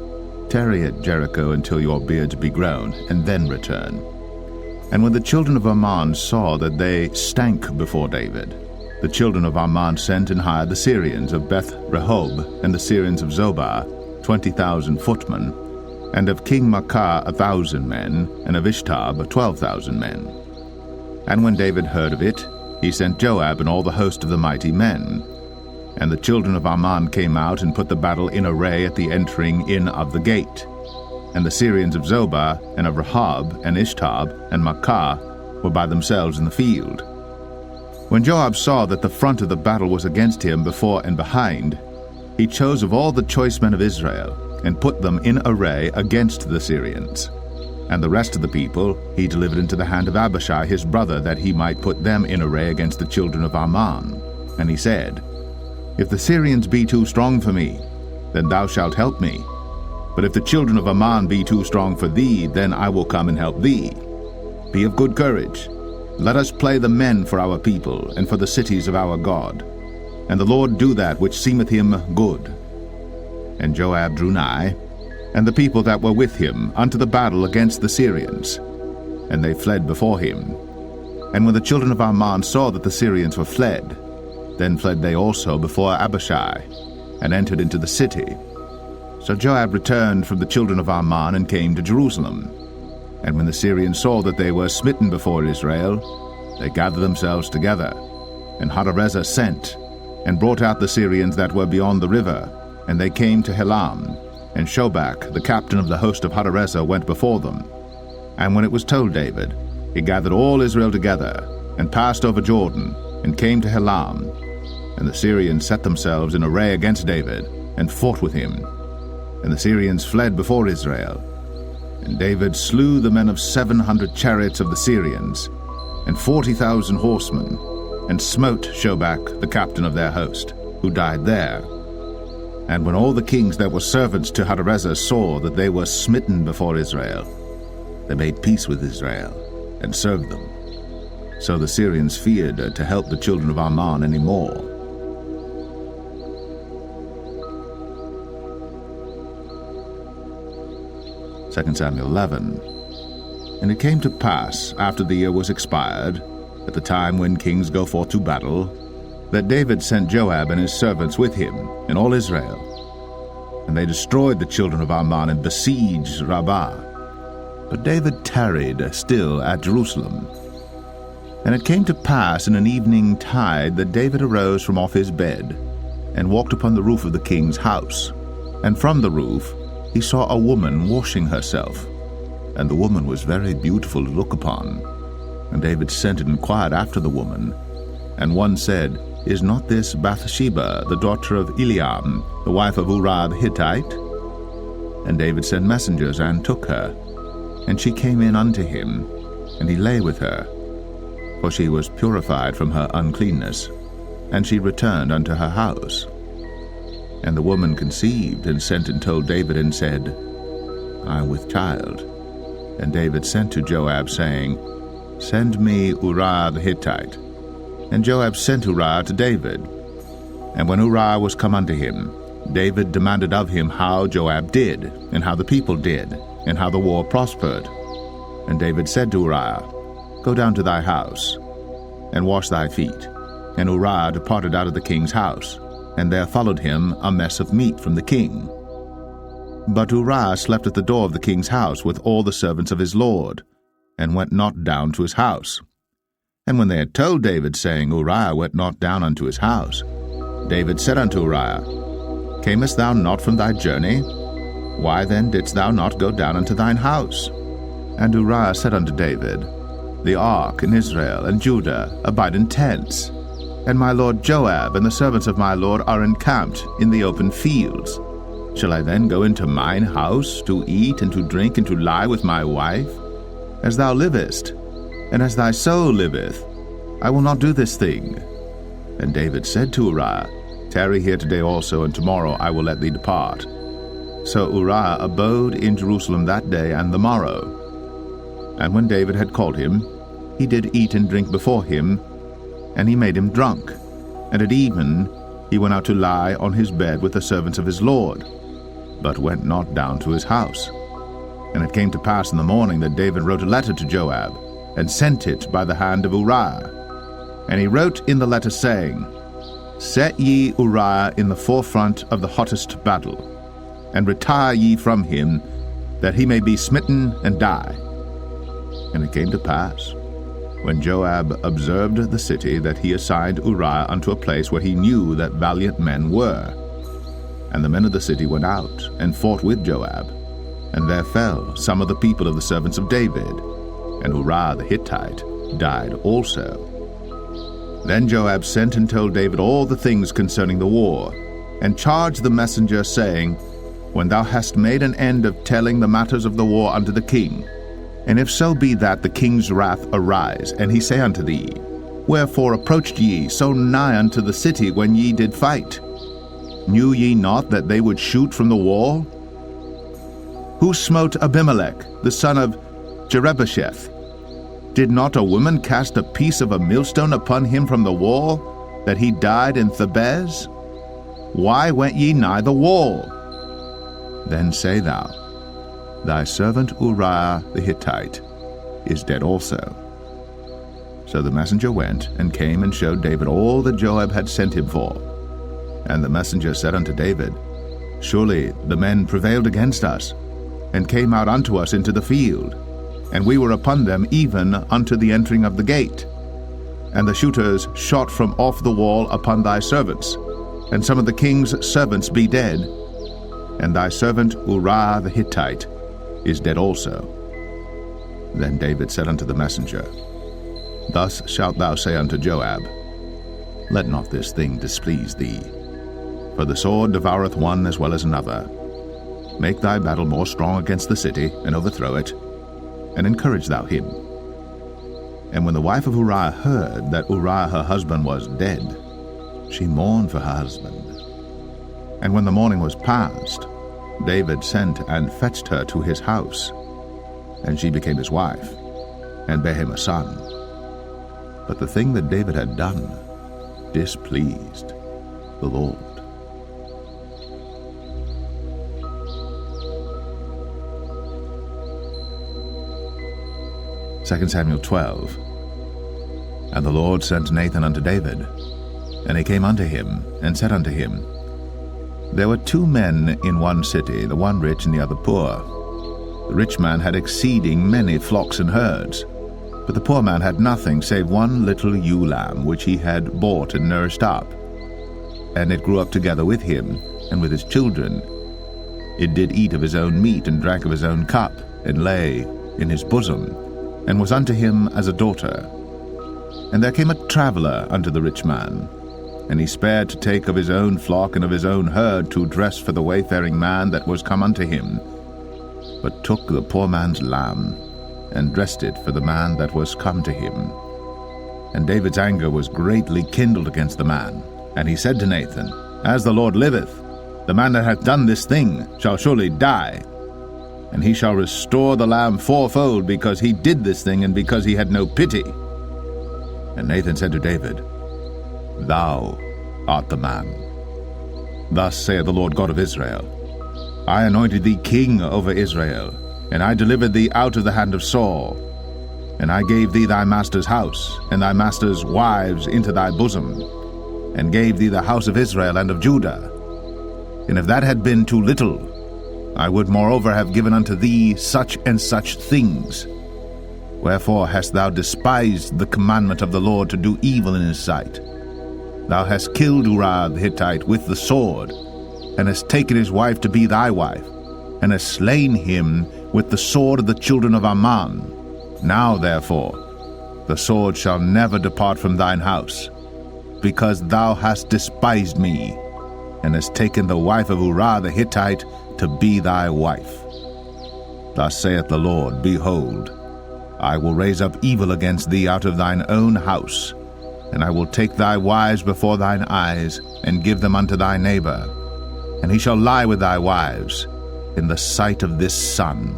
A: Tarry at Jericho until your beards be grown, and then return. And when the children of Ammon saw that they stank before David, the children of Ammon sent and hired the Syrians of Beth-rehob, and the Syrians of Zobah, 20,000 footmen, and of King Maacah 1,000 men, and of Ishtab 12,000 men. And when David heard of it, he sent Joab and all the host of the mighty men. And the children of Ammon came out and put the battle in array at the entering in of the gate. And the Syrians of Zobah, and of Rehob, and Ishtab, and Maacah were by themselves in the field. When Joab saw that the front of the battle was against him before and behind, he chose of all the choice men of Israel, and put them in array against the Syrians. And the rest of the people he delivered into the hand of Abishai his brother, that he might put them in array against the children of Ammon. And he said, If the Syrians be too strong for me, then thou shalt help me. But if the children of Ammon be too strong for thee, then I will come and help thee. Be of good courage. Let us play the men for our people, and for the cities of our God. And the Lord do that which seemeth him good. And Joab drew nigh, and the people that were with him, unto the battle against the Syrians. And they fled before him. And when the children of Ammon saw that the Syrians were fled, then fled they also before Abishai, and entered into the city. So Joab returned from the children of Ammon, and came to Jerusalem. And when the Syrians saw that they were smitten before Israel, they gathered themselves together. And Hadarezer sent, and brought out the Syrians that were beyond the river, and they came to Helam. And Shobach, the captain of the host of Hadarezer, went before them. And when it was told David, he gathered all Israel together, and passed over Jordan, and came to Helam. And the Syrians set themselves in array against David, and fought with him. And the Syrians fled before Israel. And David slew the men of 700 chariots of the Syrians, and 40,000 horsemen, and smote Shobach, the captain of their host, who died there. And when all the kings that were servants to Hadarezer saw that they were smitten before Israel, they made peace with Israel, and served them. So the Syrians feared to help the children of Ammon any more. 2 Samuel 11. And it came to pass, after the year was expired, at the time when kings go forth to battle, that David sent Joab and his servants with him, and all Israel. And they destroyed the children of Ammon, and besieged Rabbah. But David tarried still at Jerusalem. And it came to pass in an evening tide that David arose from off his bed, and walked upon the roof of the king's house. And from the roof he saw a woman washing herself, and the woman was very beautiful to look upon. And David sent and inquired after the woman. And one said, Is not this Bathsheba, the daughter of Eliam, the wife of Uriah the Hittite? And David sent messengers, and took her. And she came in unto him, and he lay with her, for she was purified from her uncleanness, and she returned unto her house. And the woman conceived, and sent and told David, and said, I am with child. And David sent to Joab, saying, Send me Uriah the Hittite. And Joab sent Uriah to David. And when Uriah was come unto him, David demanded of him how Joab did, and how the people did, and how the war prospered. And David said to Uriah, Go down to thy house, and wash thy feet. And Uriah departed out of the king's house, and there followed him a mess of meat from the king. But Uriah slept at the door of the king's house with all the servants of his lord, and went not down to his house. And when they had told David, saying, Uriah went not down unto his house, David said unto Uriah, Camest thou not from thy journey? Why then didst thou not go down unto thine house? And Uriah said unto David, The ark and Israel and Judah abide in tents, and my lord Joab and the servants of my lord are encamped in the open fields. Shall I then go into mine house to eat and to drink and to lie with my wife? As thou livest, and as thy soul liveth, I will not do this thing. And David said to Uriah, Tarry here today also, and tomorrow I will let thee depart. So Uriah abode in Jerusalem that day and the morrow. And when David had called him, he did eat and drink before him, and he made him drunk. And at even he went out to lie on his bed with the servants of his lord, but went not down to his house. And it came to pass in the morning that David wrote a letter to Joab, and sent it by the hand of Uriah. And he wrote in the letter, saying, Set ye Uriah in the forefront of the hottest battle, and retire ye from him, that he may be smitten and die. And it came to pass, when Joab observed the city, that he assigned Uriah unto a place where he knew that valiant men were. And the men of the city went out, and fought with Joab. And there fell some of the people of the servants of David, and Uriah the Hittite died also. Then Joab sent and told David all the things concerning the war, and charged the messenger, saying, When thou hast made an end of telling the matters of the war unto the king, and if so be that the king's wrath arise, and he say unto thee, Wherefore approached ye so nigh unto the city when ye did fight? Knew ye not that they would shoot from the wall? Who smote Abimelech, the son of Jerubbesheth? Did not a woman cast a piece of a millstone upon him from the wall, that he died in Thebez? Why went ye nigh the wall? Then say thou, Thy servant Uriah the Hittite is dead also. So the messenger went, and came and showed David all that Joab had sent him for. And the messenger said unto David, Surely the men prevailed against us, and came out unto us into the field, and we were upon them even unto the entering of the gate. And the shooters shot from off the wall upon thy servants, and some of the king's servants be dead, and thy servant Uriah the Hittite is dead also. Then David said unto the messenger, Thus shalt thou say unto Joab, Let not this thing displease thee, for the sword devoureth one as well as another. Make thy battle more strong against the city, and overthrow it, and encourage thou him. And when the wife of Uriah heard that Uriah her husband was dead, she mourned for her husband. And when the morning was past, David sent and fetched her to his house, and she became his wife, and bare him a son. But the thing that David had done displeased the Lord. 2 Samuel 12. And the Lord sent Nathan unto David, and he came unto him, and said unto him, There were two men in one city, the one rich and the other poor. The rich man had exceeding many flocks and herds, but the poor man had nothing save one little ewe lamb, which he had bought and nourished up. And it grew up together with him, and with his children. It did eat of his own meat, and drank of his own cup, and lay in his bosom, and was unto him as a daughter. And there came a traveller unto the rich man, and he spared to take of his own flock and of his own herd to dress for the wayfaring man that was come unto him, but took the poor man's lamb, and dressed it for the man that was come to him. And David's anger was greatly kindled against the man, and he said to Nathan, As the Lord liveth, the man that hath done this thing shall surely die, and he shall restore the lamb fourfold, because he did this thing, and because he had no pity. And Nathan said to David, Thou art the man. Thus saith the Lord God of Israel, I anointed thee king over Israel, and I delivered thee out of the hand of Saul. And I gave thee thy master's house, and thy master's wives into thy bosom, and gave thee the house of Israel and of Judah. And if that had been too little, I would moreover have given unto thee such and such things. Wherefore hast thou despised the commandment of the Lord to do evil in his sight? Thou hast killed Uriah the Hittite with the sword, and hast taken his wife to be thy wife, and hast slain him with the sword of the children of Ammon. Now therefore the sword shall never depart from thine house, because thou hast despised me, and hast taken the wife of Uriah the Hittite to be thy wife. Thus saith the Lord, Behold, I will raise up evil against thee out of thine own house, and I will take thy wives before thine eyes, and give them unto thy neighbor, and he shall lie with thy wives in the sight of this sun.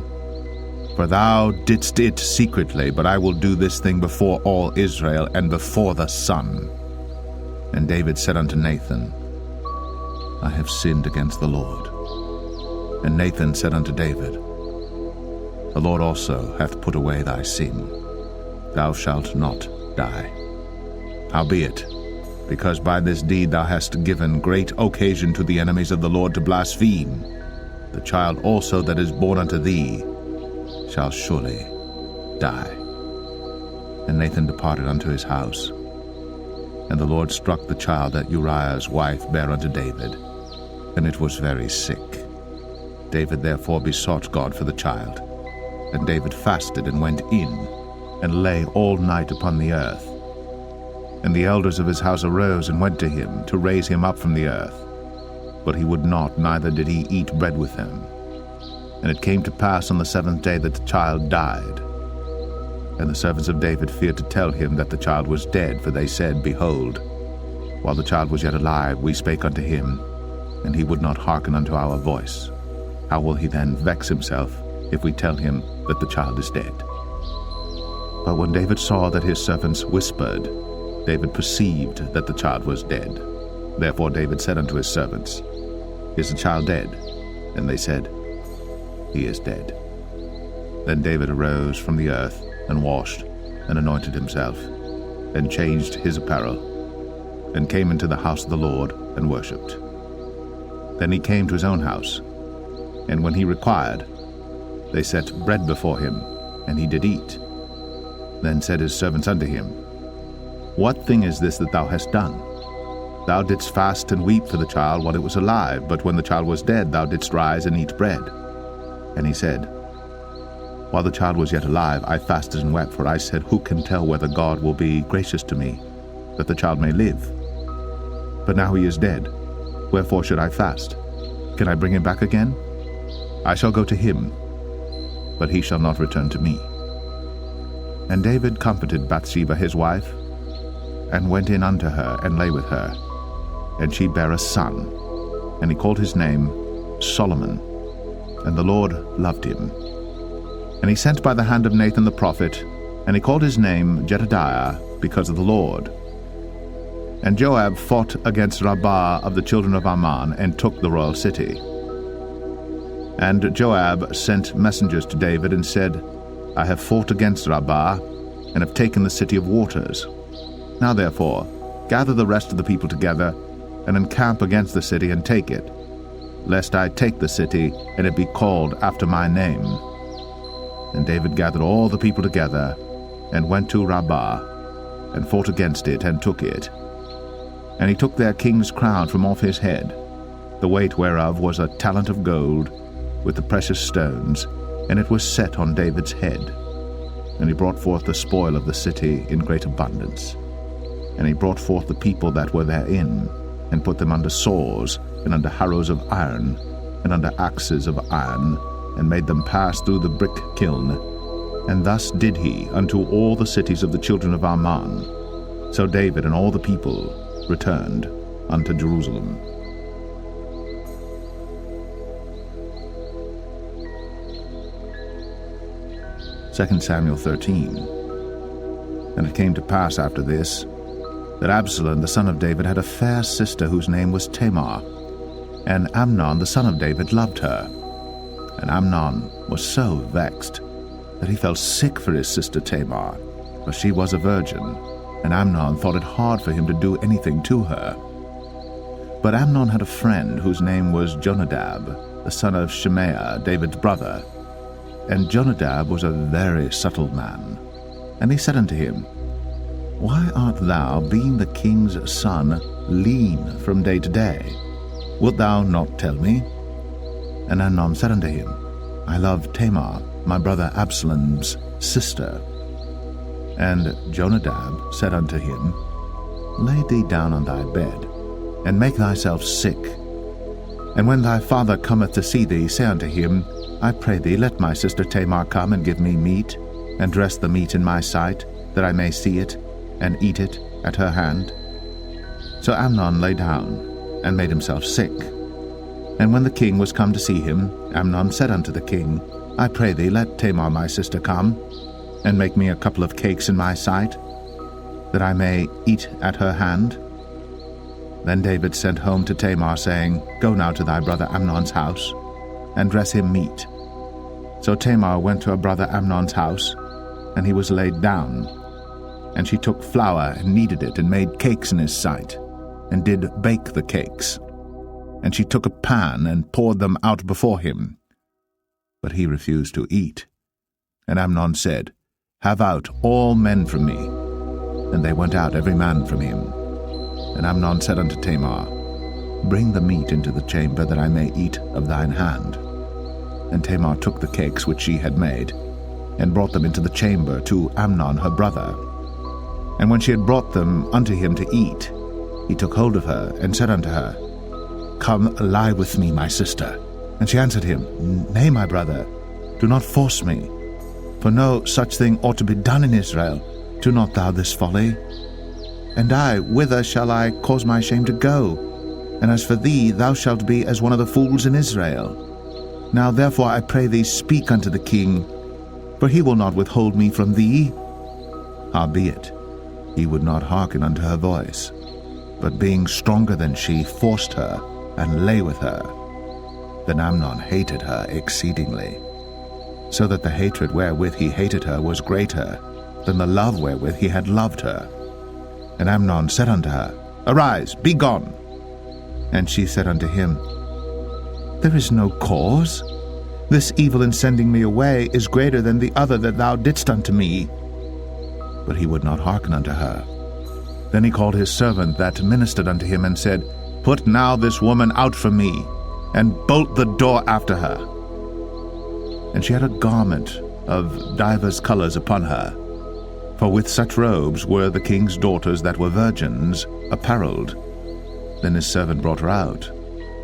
A: For thou didst it secretly, but I will do this thing before all Israel, and before the sun. And David said unto Nathan, I have sinned against the Lord. And Nathan said unto David, The Lord also hath put away thy sin. Thou shalt not die. Howbeit, because by this deed thou hast given great occasion to the enemies of the Lord to blaspheme, the child also that is born unto thee shall surely die. And Nathan departed unto his house. And the Lord struck the child that Uriah's wife bare unto David, and it was very sick. David therefore besought God for the child. And David fasted and went in, and lay all night upon the earth. And the elders of his house arose and went to him, to raise him up from the earth. But he would not, neither did he eat bread with them. And it came to pass on the 7th day that the child died. And the servants of David feared to tell him that the child was dead, for they said, Behold, while the child was yet alive, we spake unto him, and he would not hearken unto our voice. How will he then vex himself, if we tell him that the child is dead? But when David saw that his servants whispered, David perceived that the child was dead. Therefore David said unto his servants, Is the child dead? And they said, He is dead. Then David arose from the earth, and washed, and anointed himself, and changed his apparel, and came into the house of the Lord, and worshipped. Then he came to his own house, and when he required, they set bread before him, and he did eat. Then said his servants unto him, What thing is this that thou hast done? Thou didst fast and weep for the child while it was alive, but when the child was dead, thou didst rise and eat bread. And he said, While the child was yet alive, I fasted and wept, for I said, Who can tell whether God will be gracious to me, that the child may live? But now he is dead. Wherefore should I fast? Can I bring him back again? I shall go to him, but he shall not return to me. And David comforted Bathsheba his wife, and went in unto her, and lay with her. And she bare a son, and he called his name Solomon. And the Lord loved him. And he sent by the hand of Nathan the prophet, and he called his name Jedediah, because of the Lord. And Joab fought against Rabbah of the children of Ammon, and took the royal city. And Joab sent messengers to David, and said, I have fought against Rabbah, and have taken the city of waters. Now therefore, gather the rest of the people together, and encamp against the city, and take it, lest I take the city, and it be called after my name. And David gathered all the people together, and went to Rabbah, and fought against it, and took it. And he took their king's crown from off his head, the weight whereof was a talent of gold, with the precious stones, and it was set on David's head. And he brought forth the spoil of the city in great abundance. And he brought forth the people that were therein, and put them under saws, and under harrows of iron, and under axes of iron, and made them pass through the brick kiln. And thus did he unto all the cities of the children of Ammon. So David and all the people returned unto Jerusalem. Second Samuel 13. And it came to pass after this, that Absalom the son of David had a fair sister whose name was Tamar. And Amnon the son of David loved her. And Amnon was so vexed that he fell sick for his sister Tamar, for she was a virgin, and Amnon thought it hard for him to do anything to her. But Amnon had a friend whose name was Jonadab, the son of Shimea, David's brother. And Jonadab was a very subtle man. And he said unto him, Why art thou, being the king's son, lean from day to day? Wilt thou not tell me? And Amnon said unto him, I love Tamar, my brother Absalom's sister. And Jonadab said unto him, Lay thee down on thy bed, and make thyself sick. And when thy father cometh to see thee, say unto him, I pray thee, let my sister Tamar come and give me meat, and dress the meat in my sight, that I may see it, and eat it at her hand. So Amnon lay down, and made himself sick. And when the king was come to see him, Amnon said unto the king, I pray thee, let Tamar my sister come, and make me a couple of cakes in my sight, that I may eat at her hand. Then David sent home to Tamar, saying, Go now to thy brother Amnon's house, and dress him meat. So Tamar went to her brother Amnon's house, and he was laid down. And she took flour, and kneaded it, and made cakes in his sight, and did bake the cakes. And she took a pan, and poured them out before him. But he refused to eat. And Amnon said, Have out all men from me. And they went out every man from him. And Amnon said unto Tamar, Bring the meat into the chamber, that I may eat of thine hand. And Tamar took the cakes which she had made, and brought them into the chamber to Amnon her brother. And when she had brought them unto him to eat, he took hold of her, and said unto her, Come lie with me, my sister. And she answered him, Nay, my brother, do not force me. For no such thing ought to be done in Israel. Do not thou this folly. And I, whither shall I cause my shame to go? And as for thee, thou shalt be as one of the fools in Israel. Now therefore I pray thee, speak unto the king, for he will not withhold me from thee. Howbeit, he would not hearken unto her voice, but being stronger than she, forced her, and lay with her. Then Amnon hated her exceedingly, so that the hatred wherewith he hated her was greater than the love wherewith he had loved her. And Amnon said unto her, Arise, be gone. And she said unto him, There is no cause. This evil in sending me away is greater than the other that thou didst unto me. But he would not hearken unto her. Then he called his servant that ministered unto him, and said, Put now this woman out from me, and bolt the door after her. And she had a garment of divers colors upon her, for with such robes were the king's daughters that were virgins apparelled. Then his servant brought her out,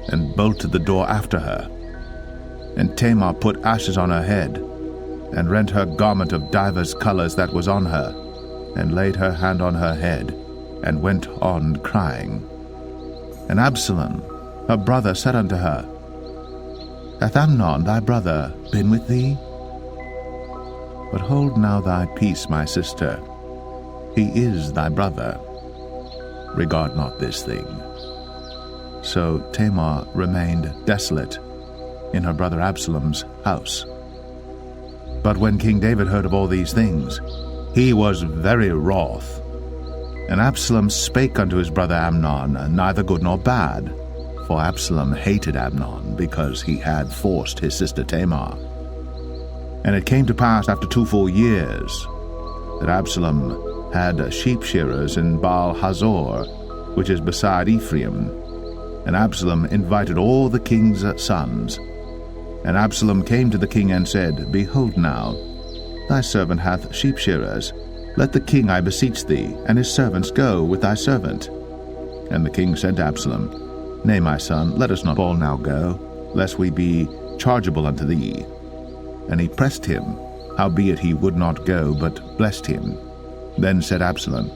A: and bolted the door after her. And Tamar put ashes on her head, and rent her garment of divers colors that was on her, and laid her hand on her head, and went on crying. And Absalom, her brother, said unto her, Hath Amnon thy brother been with thee? But hold now thy peace, my sister. He is thy brother. Regard not this thing. So Tamar remained desolate in her brother Absalom's house. But when King David heard of all these things, he was very wroth. And Absalom spake unto his brother Amnon, neither good nor bad, for Absalom hated Amnon, because he had forced his sister Tamar. And it came to pass after 2 full years that Absalom had sheep shearers in Baal Hazor, which is beside Ephraim. And Absalom invited all the king's sons. And Absalom came to the king and said, Behold now, thy servant hath sheep shearers. Let the king, I beseech thee, and his servants go with thy servant. And the king said to Absalom, Nay, my son, let us not all now go, lest we be chargeable unto thee. And he pressed him, howbeit he would not go, but blessed him. Then said Absalom,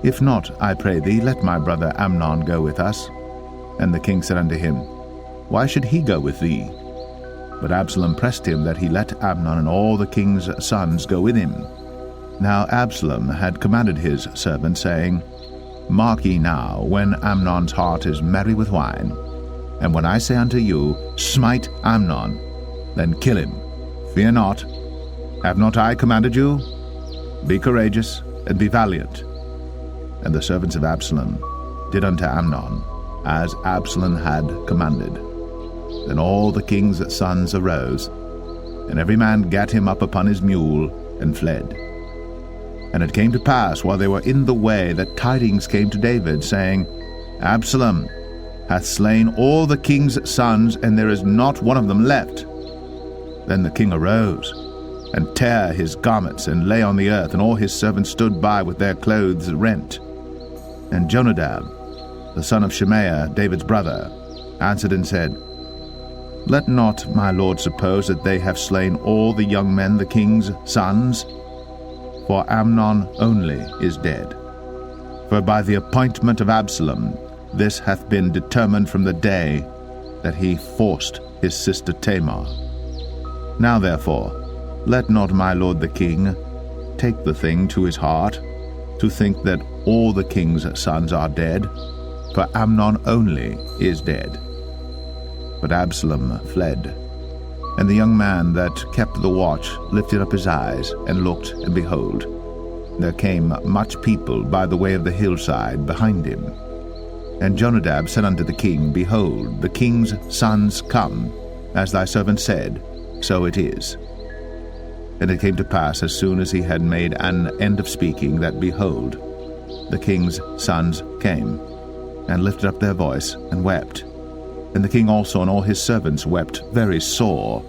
A: If not, I pray thee, let my brother Amnon go with us. And the king said unto him, Why should he go with thee? But Absalom pressed him that he let Amnon and all the king's sons go with him. Now Absalom had commanded his servant, saying, Mark ye now, when Amnon's heart is merry with wine, and when I say unto you, Smite Amnon, then kill him. Fear not. Have not I commanded you? Be courageous, and be valiant. And the servants of Absalom did unto Amnon as Absalom had commanded. Then all the king's sons arose, and every man gat him up upon his mule, and fled. And it came to pass, while they were in the way, that tidings came to David, saying, Absalom hath slain all the king's sons, and there is not one of them left. Then the king arose, and tare his garments, and lay on the earth, and all his servants stood by with their clothes rent. And Jonadab, the son of Shemaiah, David's brother, answered and said, Let not my lord suppose that they have slain all the young men, the king's sons, for Amnon only is dead. For by the appointment of Absalom this hath been determined from the day that he forced his sister Tamar. Now therefore, let not my lord the king take the thing to his heart, to think that all the king's sons are dead, for Amnon only is dead. But Absalom fled. And the young man that kept the watch lifted up his eyes, and looked, and behold, there came much people by the way of the hillside behind him. And Jonadab said unto the king, Behold, the king's sons come, as thy servant said, so it is. And it came to pass, as soon as he had made an end of speaking, that, behold, the king's sons came, and lifted up their voice, and wept. And the king also and all his servants wept very sore.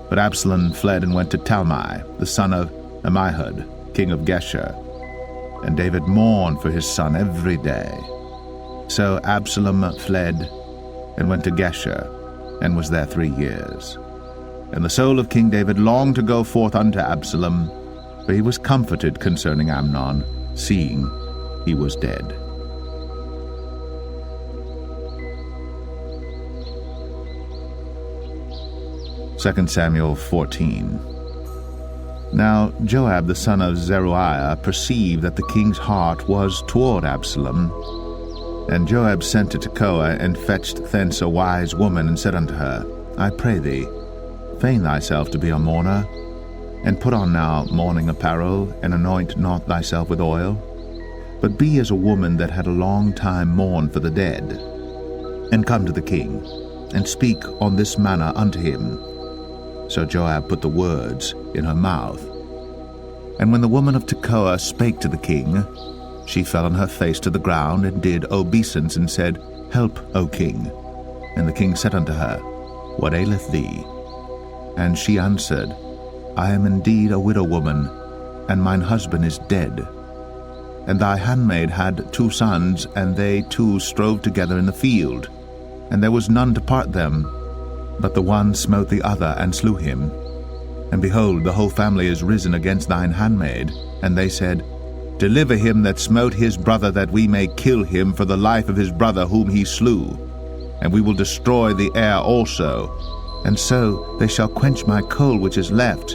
A: But Absalom fled and went to Talmai, the son of Ammihud, king of Geshur. And David mourned for his son every day. So Absalom fled and went to Geshur, and was there 3 years. And the soul of King David longed to go forth unto Absalom, for he was comforted concerning Amnon, seeing he was dead. 2 Samuel 14. Now Joab the son of Zeruiah perceived that the king's heart was toward Absalom. And Joab sent to Tekoa, and fetched thence a wise woman, and said unto her, I pray thee, feign thyself to be a mourner, and put on now mourning apparel, and anoint not thyself with oil, but be as a woman that had a long time mourned for the dead, and come to the king, and speak on this manner unto him. So Joab put the words in her mouth. And when the woman of Tekoa spake to the king, she fell on her face to the ground, and did obeisance, and said, Help, O king. And the king said unto her, What aileth thee? And she answered, I am indeed a widow woman, and mine husband is dead. And thy handmaid had 2 sons, and they 2 strove together in the field, and there was none to part them. But the one smote the other, and slew him. And behold, the whole family is risen against thine handmaid. And they said, Deliver him that smote his brother, that we may kill him for the life of his brother whom he slew. And we will destroy the heir also. And so they shall quench my coal which is left,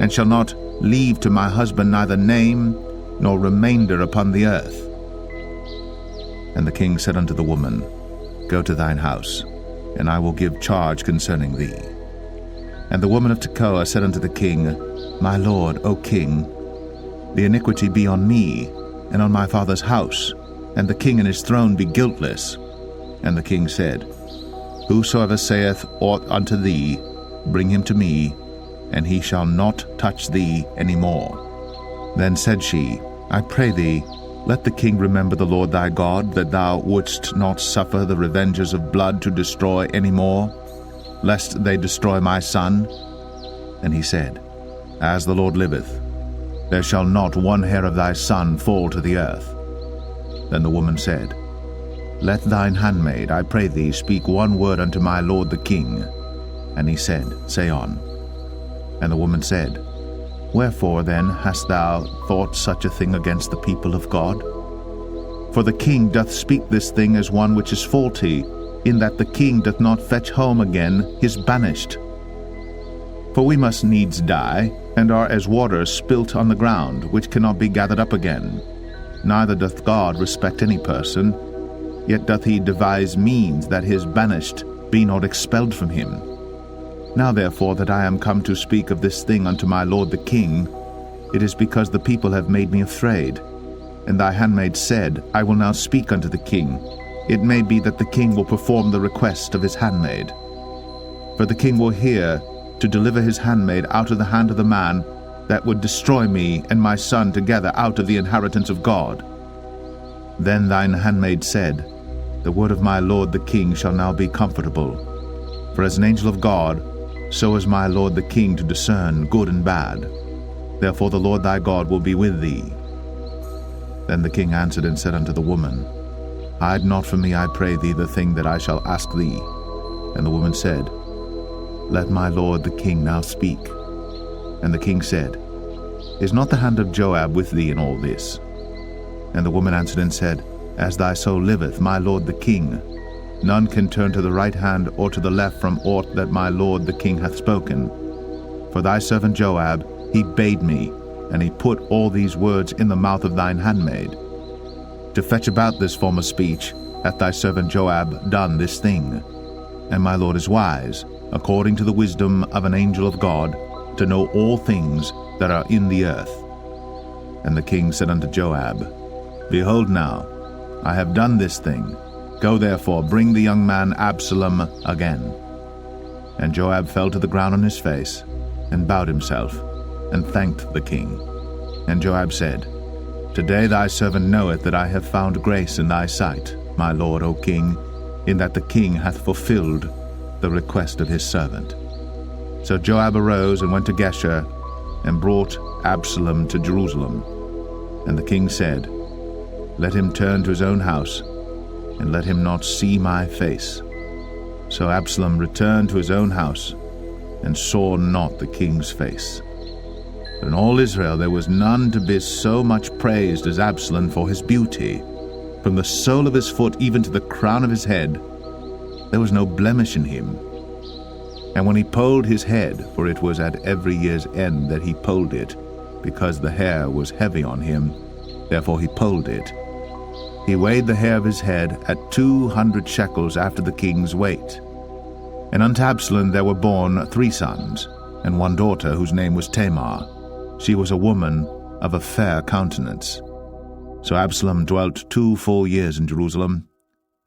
A: and shall not leave to my husband neither name nor remainder upon the earth. And the king said unto the woman, Go to thine house, and I will give charge concerning thee. And the woman of Tekoa said unto the king, My lord, O king, the iniquity be on me, and on my father's house, and the king and his throne be guiltless. And the king said, Whosoever saith aught unto thee, bring him to me, and he shall not touch thee any more. Then said she, I pray thee, let the king remember the Lord thy God, that thou wouldst not suffer the revengers of blood to destroy any more, lest they destroy my son. And he said, As the Lord liveth, there shall not one hair of thy son fall to the earth. Then the woman said, Let thine handmaid, I pray thee, speak one word unto my lord the king. And he said, Say on. And the woman said, Wherefore then hast thou thought such a thing against the people of God? For the king doth speak this thing as one which is faulty, in that the king doth not fetch home again his banished. For we must needs die, and are as water spilt on the ground, which cannot be gathered up again. Neither doth God respect any person, yet doth he devise means that his banished be not expelled from him. Now therefore that I am come to speak of this thing unto my lord the king, it is because the people have made me afraid. And thy handmaid said, I will now speak unto the king. It may be that the king will perform the request of his handmaid. For the king will hear to deliver his handmaid out of the hand of the man that would destroy me and my son together out of the inheritance of God. Then thine handmaid said, the word of my lord the king shall now be comfortable. For as an angel of God, so is my lord the king to discern good and bad. Therefore the Lord thy God will be with thee. Then the king answered and said unto the woman, Hide not from me, I pray thee, the thing that I shall ask thee. And the woman said, Let my lord the king now speak. And the king said, Is not the hand of Joab with thee in all this? And the woman answered and said, As thy soul liveth, my lord the king, none can turn to the right hand or to the left from aught that my lord the king hath spoken. For thy servant Joab, he bade me, and he put all these words in the mouth of thine handmaid. To fetch about this former speech hath thy servant Joab done this thing. And my lord is wise, according to the wisdom of an angel of God, to know all things that are in the earth. And the king said unto Joab, Behold now, I have done this thing. Go therefore, bring the young man Absalom again. And Joab fell to the ground on his face, and bowed himself, and thanked the king. And Joab said, Today thy servant knoweth that I have found grace in thy sight, my lord, O king, in that the king hath fulfilled the request of his servant. So Joab arose and went to Geshur, and brought Absalom to Jerusalem. And the king said, Let him turn to his own house, and let him not see my face. So Absalom returned to his own house, and saw not the king's face. But in all Israel there was none to be so much praised as Absalom for his beauty. From the sole of his foot even to the crown of his head, there was no blemish in him. And when he polled his head, for it was at every year's end that he polled it, because the hair was heavy on him, therefore he polled it, he weighed the hair of his head at 200 shekels after the king's weight. And unto Absalom there were born 3 sons, and 1 daughter, whose name was Tamar. She was a woman of a fair countenance. So Absalom dwelt 2 full years in Jerusalem,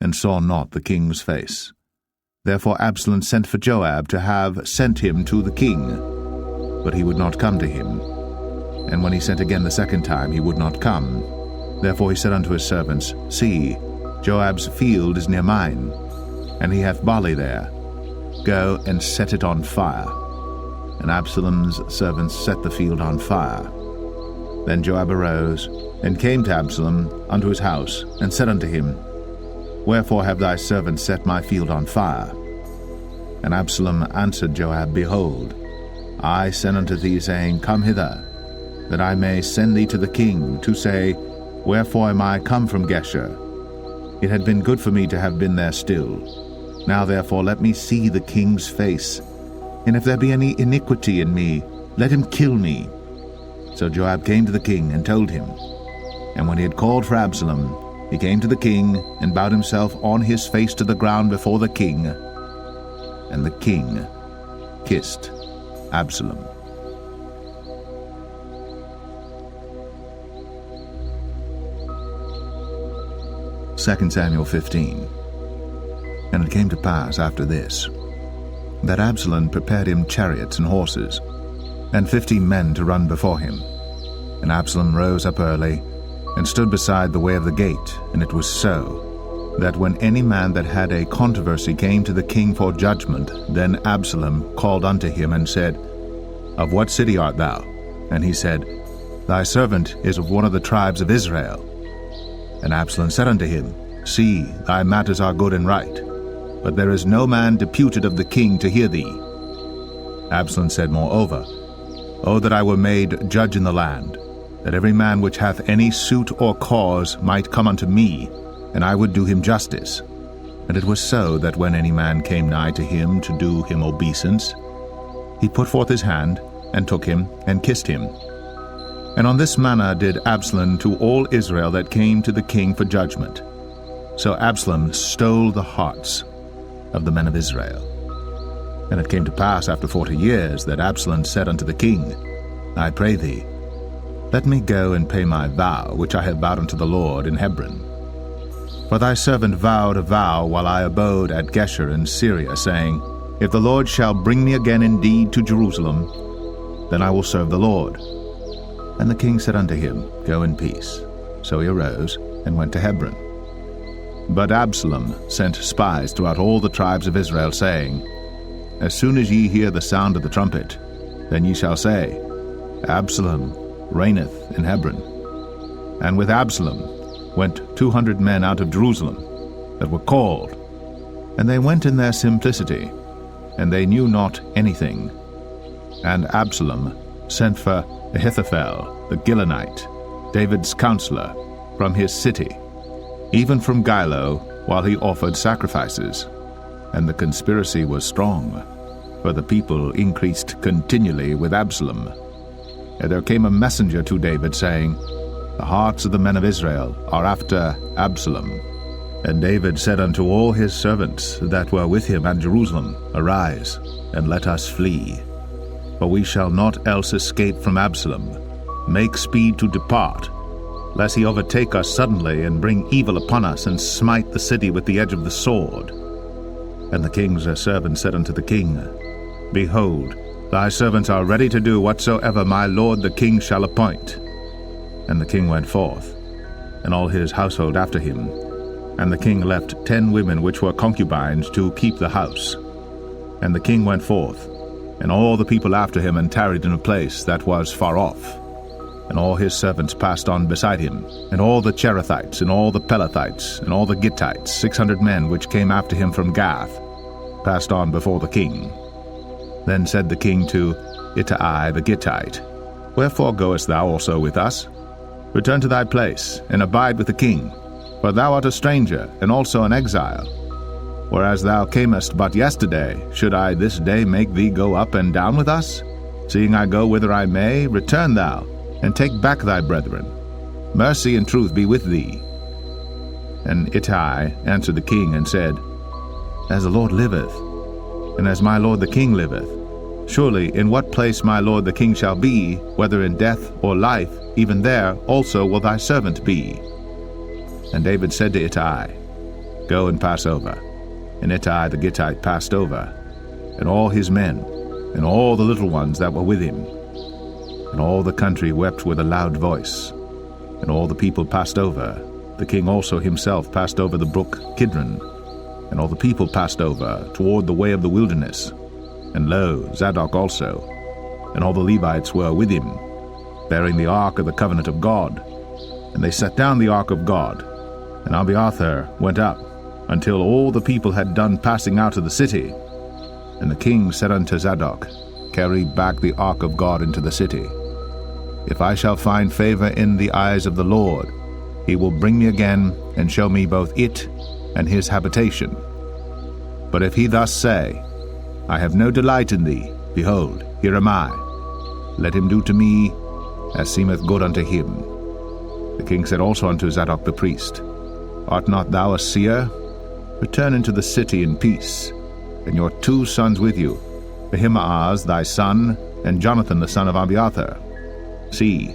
A: and saw not the king's face. Therefore Absalom sent for Joab to have sent him to the king, but he would not come to him. And when he sent again the second time, he would not come. Therefore he said unto his servants, See, Joab's field is near mine, and he hath barley there. Go and set it on fire. And Absalom's servants set the field on fire. Then Joab arose, and came to Absalom unto his house, and said unto him, Wherefore have thy servants set my field on fire? And Absalom answered Joab, Behold, I sent unto thee, saying, Come hither, that I may send thee to the king, to say, Wherefore am I come from Geshur? It had been good for me to have been there still. Now therefore let me see the king's face, and if there be any iniquity in me, let him kill me. So Joab came to the king, and told him. And when he had called for Absalom, he came to the king, and bowed himself on his face to the ground before the king. And the king kissed Absalom. 2 Samuel 15. And it came to pass after this, that Absalom prepared him chariots and horses, and 15 men to run before him. And Absalom rose up early, and stood beside the way of the gate. And it was so, that when any man that had a controversy came to the king for judgment, then Absalom called unto him, and said, Of what city art thou? And he said, Thy servant is of one of the tribes of Israel. And Absalom said unto him, See, thy matters are good and right, but there is no man deputed of the king to hear thee. Absalom said moreover, O that I were made judge in the land, that every man which hath any suit or cause might come unto me, and I would do him justice. And it was so, that when any man came nigh to him to do him obeisance, he put forth his hand, and took him, and kissed him. And on this manner did Absalom to all Israel that came to the king for judgment. So Absalom stole the hearts of the men of Israel. And it came to pass after 40 years, that Absalom said unto the king, I pray thee, let me go and pay my vow, which I have vowed unto the Lord in Hebron. For thy servant vowed a vow while I abode at Geshur in Syria, saying, If the Lord shall bring me again indeed to Jerusalem, then I will serve the Lord. And the king said unto him, Go in peace. So he arose and went to Hebron. But Absalom sent spies throughout all the tribes of Israel, saying, As soon as ye hear the sound of the trumpet, then ye shall say, Absalom reigneth in Hebron. And with Absalom went 200 men out of Jerusalem that were called, and they went in their simplicity, and they knew not anything. And Absalom sent for Ahithophel the Gilonite, David's counselor, from his city, even from Gilo, while he offered sacrifices. And the conspiracy was strong, for the people increased continually with Absalom. And there came a messenger to David, saying, The hearts of the men of Israel are after Absalom. And David said unto all his servants that were with him at Jerusalem, Arise, and let us flee. For we shall not else escape from Absalom. Make speed to depart, lest he overtake us suddenly, and bring evil upon us, and smite the city with the edge of the sword. And the king's servants said unto the king, Behold, thy servants are ready to do whatsoever my lord the king shall appoint. And the king went forth, and all his household after him. And the king left 10 women which were concubines to keep the house. And the king went forth, and all the people after him, and tarried in a place that was far off. And all his servants passed on beside him, and all the Cherethites, and all the Pelethites, and all the Gittites, 600 men which came after him from Gath, passed on before the king. Then said the king to Ittai the Gittite, Wherefore goest thou also with us? Return to thy place, and abide with the king, for thou art a stranger, and also an exile. Whereas thou camest but yesterday, should I this day make thee go up and down with us? Seeing I go whither I may, return thou, and take back thy brethren. Mercy and truth be with thee. And Ittai answered the king, and said, As the Lord liveth, and as my lord the king liveth, surely in what place my lord the king shall be, whether in death or life, even there also will thy servant be. And David said to Ittai, Go and pass over. And Ittai the Gittite passed over, and all his men, and all the little ones that were with him. And all the country wept with a loud voice. And all the people passed over. The king also himself passed over the brook Kidron. And all the people passed over toward the way of the wilderness. And lo, Zadok also, and all the Levites were with him, bearing the ark of the covenant of God. And they set down the ark of God. And Abiathar went up, until all the people had done passing out of the city. And the king said unto Zadok, Carry back the ark of God into the city. If I shall find favor in the eyes of the Lord, he will bring me again, and show me both it and his habitation. But if he thus say, I have no delight in thee, behold, here am I. Let him do to me as seemeth good unto him. The king said also unto Zadok the priest, Art not thou a seer? Return into the city in peace, and your 2 sons with you, Ahimaaz thy son, and Jonathan the son of Abiathar. See,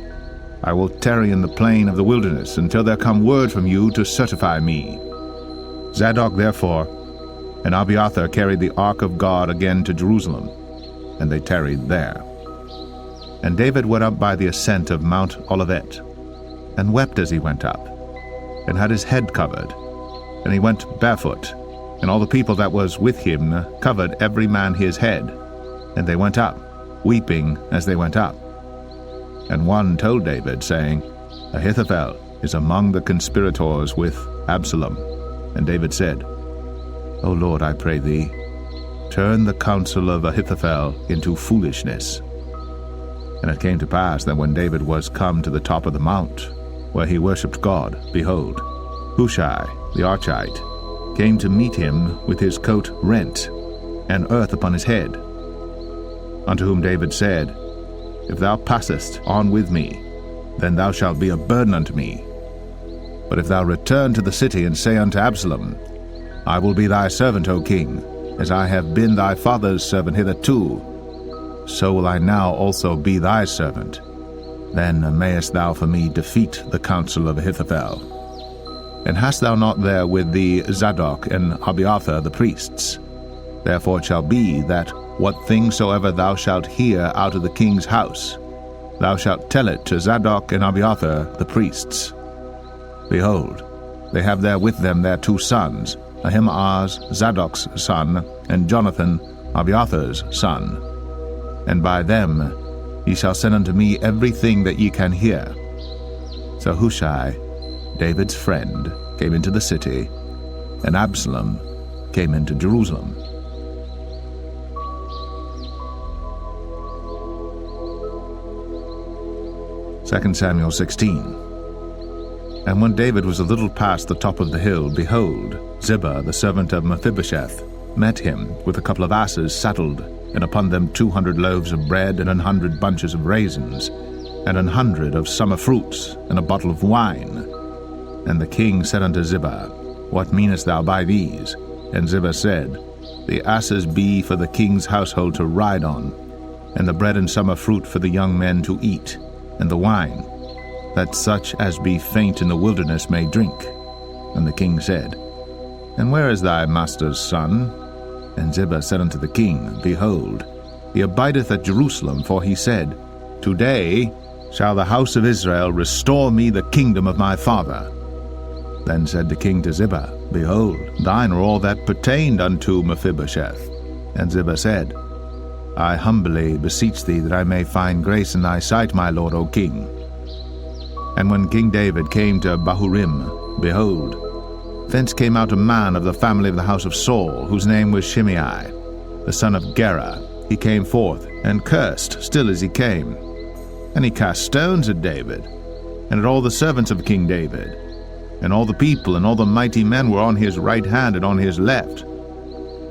A: I will tarry in the plain of the wilderness until there come word from you to certify me. Zadok therefore and Abiathar carried the ark of God again to Jerusalem, and they tarried there. And David went up by the ascent of Mount Olivet, and wept as he went up, and had his head covered. And he went barefoot, and all the people that was with him covered every man his head. And they went up, weeping as they went up. And one told David, saying, Ahithophel is among the conspirators with Absalom. And David said, O Lord, I pray thee, turn the counsel of Ahithophel into foolishness. And it came to pass that when David was come to the top of the mount, where he worshipped God, behold, Hushai the Archite came to meet him with his coat rent, and earth upon his head. Unto whom David said, If thou passest on with me, then thou shalt be a burden unto me. But if thou return to the city, and say unto Absalom, I will be thy servant, O king, as I have been thy father's servant hitherto, so will I now also be thy servant. Then mayest thou for me defeat the counsel of Ahithophel. And hast thou not there with thee Zadok and Abiathar the priests? Therefore it shall be that what thing soever thou shalt hear out of the king's house, thou shalt tell it to Zadok and Abiathar the priests. Behold, They have there with them their 2 sons, Ahimaaz, Zadok's son, and Jonathan, Abiathar's son. And by them ye shall send unto me everything that ye can hear. So Hushai, David's friend, came into the city, and Absalom came into Jerusalem. Second Samuel 16. And when David was a little past the top of the hill, behold, Ziba, the servant of Mephibosheth, met him with a couple of asses saddled, and upon them 200 loaves of bread, and 100 bunches of raisins, and 100 of summer fruits, and a bottle of wine. And the king said unto Ziba, What meanest thou by these? And Ziba said, The asses be for the king's household to ride on, and the bread and summer fruit for the young men to eat, and the wine, that such as be faint in the wilderness may drink. And the king said, And where is thy master's son? And Ziba said unto the king, Behold, he abideth at Jerusalem, for he said, Today shall the house of Israel restore me the kingdom of my father. Then said the king to Ziba, Behold, thine are all that pertained unto Mephibosheth. And Ziba said, I humbly beseech thee that I may find grace in thy sight, my lord, O king. And when King David came to Bahurim, behold, thence came out a man of the family of the house of Saul, whose name was Shimei, the son of Gera. He came forth, and cursed still as he came. And he cast stones at David, and at all the servants of King David. And all the people and all the mighty men were on his right hand and on his left.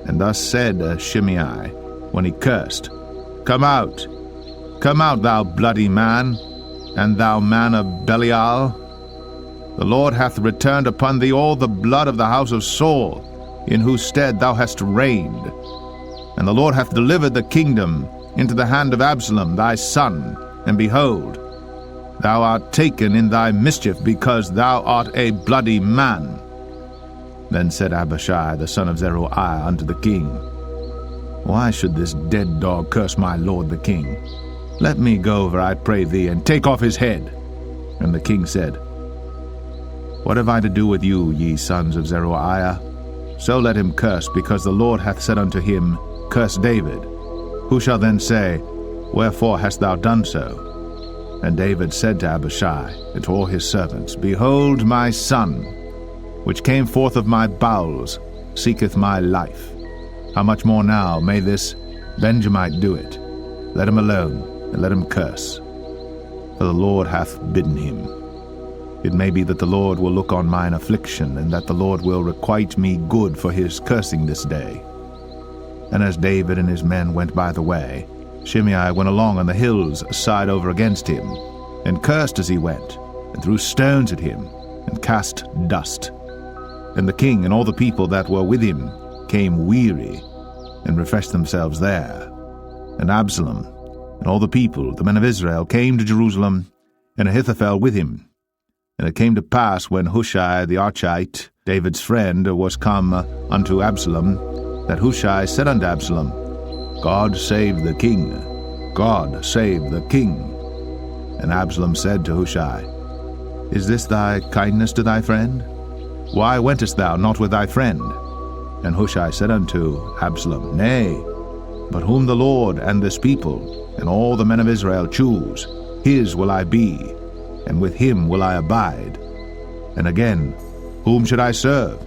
A: And thus said Shimei, when he cursed, Come out, thou bloody man, and thou man of Belial. The Lord hath returned upon thee all the blood of the house of Saul, in whose stead thou hast reigned. And the Lord hath delivered the kingdom into the hand of Absalom thy son, and behold, thou art taken in thy mischief, because thou art a bloody man. Then said Abishai the son of Zeruiah unto the king, Why should this dead dog curse my lord the king? Let me go over, I pray thee, and take off his head. And the king said, What have I to do with you, ye sons of Zeruiah? So let him curse, because the Lord hath said unto him, Curse David. Who shall then say, Wherefore hast thou done so? And David said to Abishai and to all his servants, Behold, my son, which came forth of my bowels, seeketh my life. How much more now may this Benjamite do it? Let him alone, and let him curse. For the Lord hath bidden him. It may be that the Lord will look on mine affliction, and that the Lord will requite me good for his cursing this day. And as David and his men went by the way, Shimei went along on the hills side over against him, and cursed as he went, and threw stones at him, and cast dust. And the king and all the people that were with him came weary, and refreshed themselves there. And Absalom and all the people, the men of Israel, came to Jerusalem, and Ahithophel with him. And it came to pass, when Hushai the Archite, David's friend, was come unto Absalom, that Hushai said unto Absalom, God save the king, God save the king. And Absalom said to Hushai, Is this thy kindness to thy friend? Why wentest thou not with thy friend? And Hushai said unto Absalom, Nay, but whom the Lord and this people and all the men of Israel choose, his will I be, and with him will I abide. And again, whom should I serve?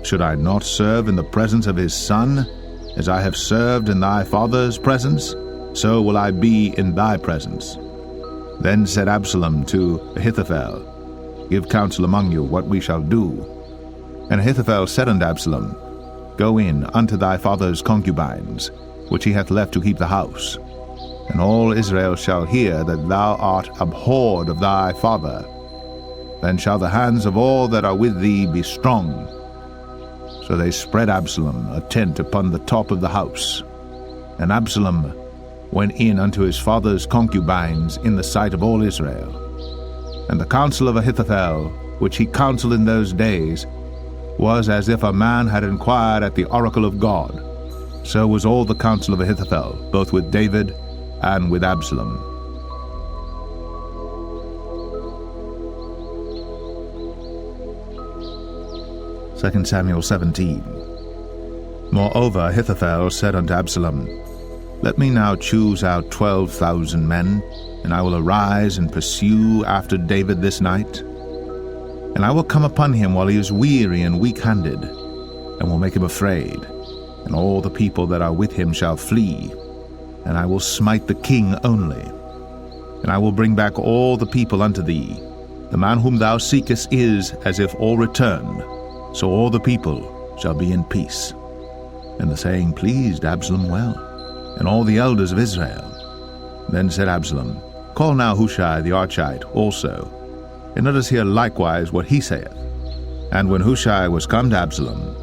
A: Should I not serve in the presence of his son? As I have served in thy father's presence, so will I be in thy presence. Then said Absalom to Ahithophel, Give counsel among you what we shall do. And Ahithophel said unto Absalom, Go in unto thy father's concubines, which he hath left to keep the house. And all Israel shall hear that thou art abhorred of thy father. Then shall the hands of all that are with thee be strong. So they spread Absalom a tent upon the top of the house. And Absalom went in unto his father's concubines in the sight of all Israel. And the counsel of Ahithophel, which he counselled in those days, was as if a man had inquired at the oracle of God. So was all the counsel of Ahithophel, both with David and with Absalom. 2 Samuel 17. Moreover, Ahithophel said unto Absalom, Let me now choose out 12,000 men, and I will arise and pursue after David this night. And I will come upon him while he is weary and weak-handed, and will make him afraid, and all the people that are with him shall flee, and I will smite the king only. And I will bring back all the people unto thee. The man whom thou seekest is as if all returned, so all the people shall be in peace. And the saying pleased Absalom well, and all the elders of Israel. Then said Absalom, Call now Hushai the Archite also, and let us hear likewise what he saith. And when Hushai was come to Absalom,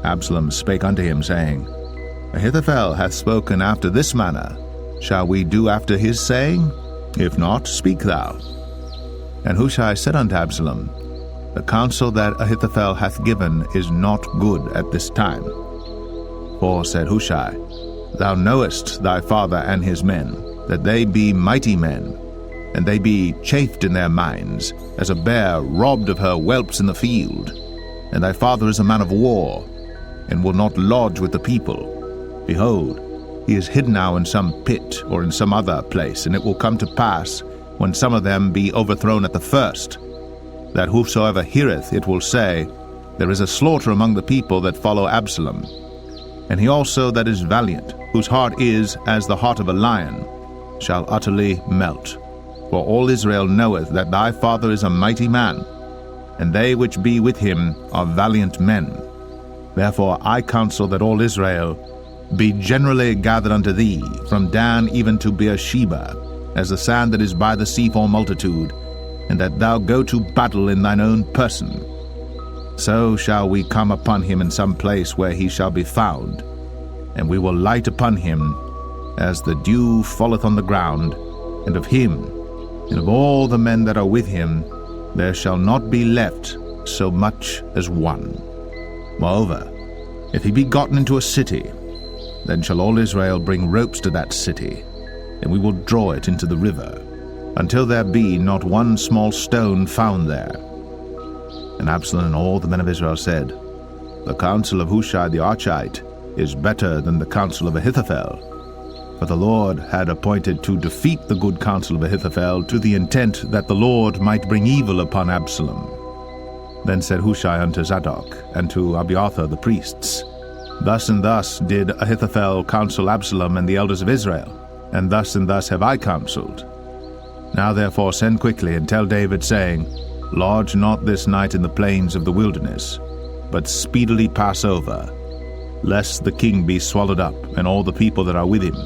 A: Absalom spake unto him, saying, Ahithophel hath spoken after this manner. Shall we do after his saying? If not, speak thou. And Hushai said unto Absalom, The counsel that Ahithophel hath given is not good at this time. For, said Hushai, Thou knowest thy father and his men, that they be mighty men, and they be chafed in their minds, as a bear robbed of her whelps in the field. And thy father is a man of war, and will not lodge with the people. Behold, he is hid now in some pit or in some other place, and it will come to pass, when some of them be overthrown at the first, that whosoever heareth it will say, There is a slaughter among the people that follow Absalom. And he also that is valiant, whose heart is as the heart of a lion, shall utterly melt. For all Israel knoweth that thy father is a mighty man, and they which be with him are valiant men. Therefore I counsel that all Israel be generally gathered unto thee, from Dan even to Beersheba, as the sand that is by the sea for multitude, and that thou go to battle in thine own person. So shall we come upon him in some place where he shall be found, and we will light upon him as the dew falleth on the ground, and of him, and of all the men that are with him, there shall not be left so much as one. Moreover, if he be gotten into a city, then shall all Israel bring ropes to that city, and we will draw it into the river, until there be not one small stone found there. And Absalom and all the men of Israel said, The counsel of Hushai the Archite is better than the counsel of Ahithophel. For the Lord had appointed to defeat the good counsel of Ahithophel, to the intent that the Lord might bring evil upon Absalom. Then said Hushai unto Zadok and to Abiathar the priests, Thus and thus did Ahithophel counsel Absalom and the elders of Israel, and thus have I counseled. Now therefore send quickly and tell David, saying, Lodge not this night in the plains of the wilderness, but speedily pass over, lest the king be swallowed up, and all the people that are with him.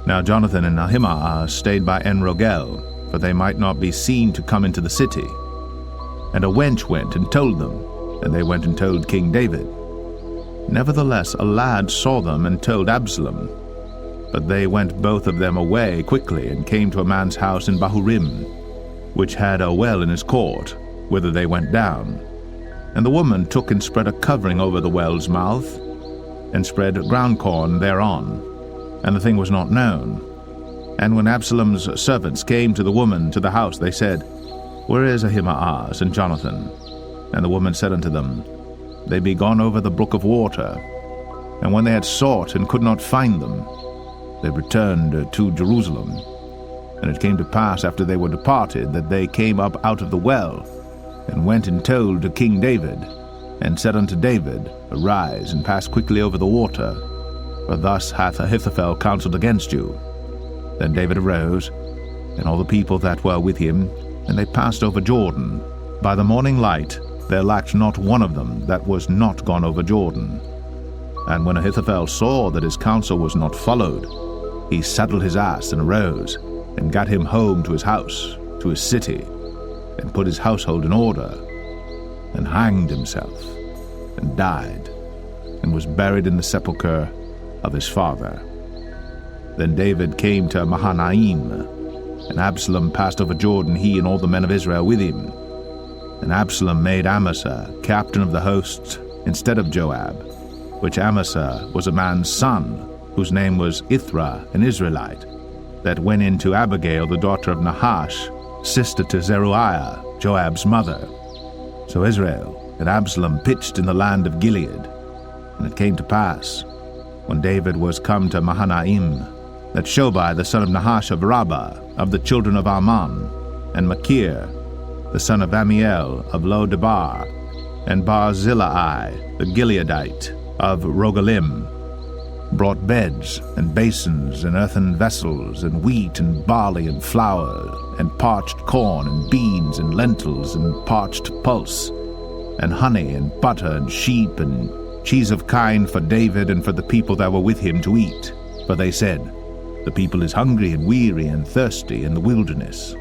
A: Now Jonathan and Ahimaaz stayed by En-Rogel, for they might not be seen to come into the city. And a wench went and told them, and they went and told King David. Nevertheless a lad saw them and told Absalom. But they went both of them away quickly, and came to a man's house in Bahurim, which had a well in his court, whither they went down. And the woman took and spread a covering over the well's mouth, and spread ground corn thereon, and the thing was not known. And when Absalom's servants came to the woman to the house, they said, Where is Ahimaaz and Jonathan? And the woman said unto them, They be gone over the brook of water. And when they had sought and could not find them, they returned to Jerusalem. And it came to pass after they were departed, that they came up out of the well, and went and told to King David, and said unto David, Arise, and pass quickly over the water, for thus hath Ahithophel counseled against you. Then David arose, and all the people that were with him, and they passed over Jordan. By the morning light there lacked not one of them that was not gone over Jordan. And when Ahithophel saw that his counsel was not followed, he saddled his ass and arose, and gat him home to his house, to his city, and put his household in order, and hanged himself, and died, and was buried in the sepulchre of his father. Then David came to Mahanaim, and Absalom passed over Jordan, he and all the men of Israel with him. And Absalom made Amasa captain of the hosts instead of Joab, which Amasa was a man's son, whose name was Ithra, an Israelite, that went in to Abigail the daughter of Nahash, sister to Zeruiah, Joab's mother. So Israel and Absalom pitched in the land of Gilead. And it came to pass, when David was come to Mahanaim, that Shobai the son of Nahash of Rabbah, of the children of Ammon, and Machir the son of Amiel of Lo-debar, and Barzillai the Gileadite of Rogelim, brought beds and basins and earthen vessels, and wheat and barley and flour, and parched corn and beans and lentils and parched pulse, and honey and butter and sheep and cheese of kine for David and for the people that were with him to eat. For they said, The people is hungry and weary and thirsty in the wilderness.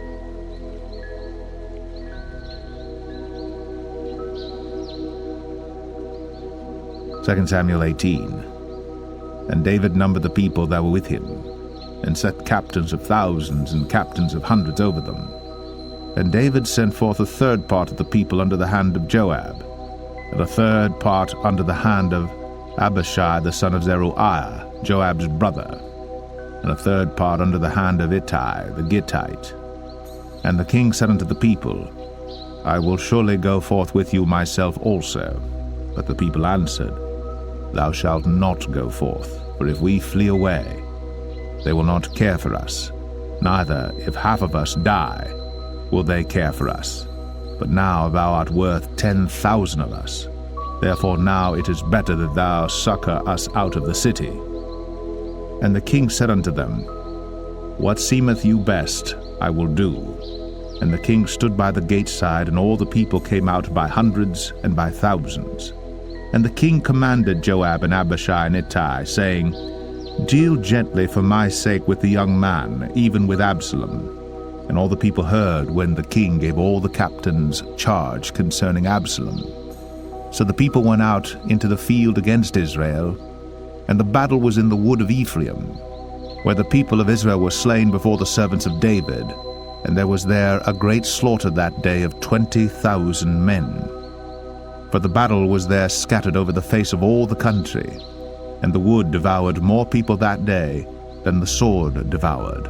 A: Second Samuel 18. And David numbered the people that were with him, and set captains of thousands and captains of hundreds over them. And David sent forth a third part of the people under the hand of Joab, and a third part under the hand of Abishai the son of Zeruiah, Joab's brother, and a third part under the hand of Ittai the Gittite. And the king said unto the people, I will surely go forth with you myself also. But the people answered, Thou shalt not go forth, for if we flee away, they will not care for us, neither, if half of us die, will they care for us. But now thou art worth 10,000 of us. Therefore now it is better that thou succor us out of the city. And the king said unto them, What seemeth you best, I will do. And the king stood by the gate side, and all the people came out by hundreds and by thousands. And the king commanded Joab and Abishai and Ittai, saying, Deal gently for my sake with the young man, even with Absalom. And all the people heard when the king gave all the captains charge concerning Absalom. So the people went out into the field against Israel, and the battle was in the wood of Ephraim, where the people of Israel were slain before the servants of David, and there was there a great slaughter that day of 20,000 men. For the battle was there scattered over the face of all the country, and the wood devoured more people that day than the sword devoured.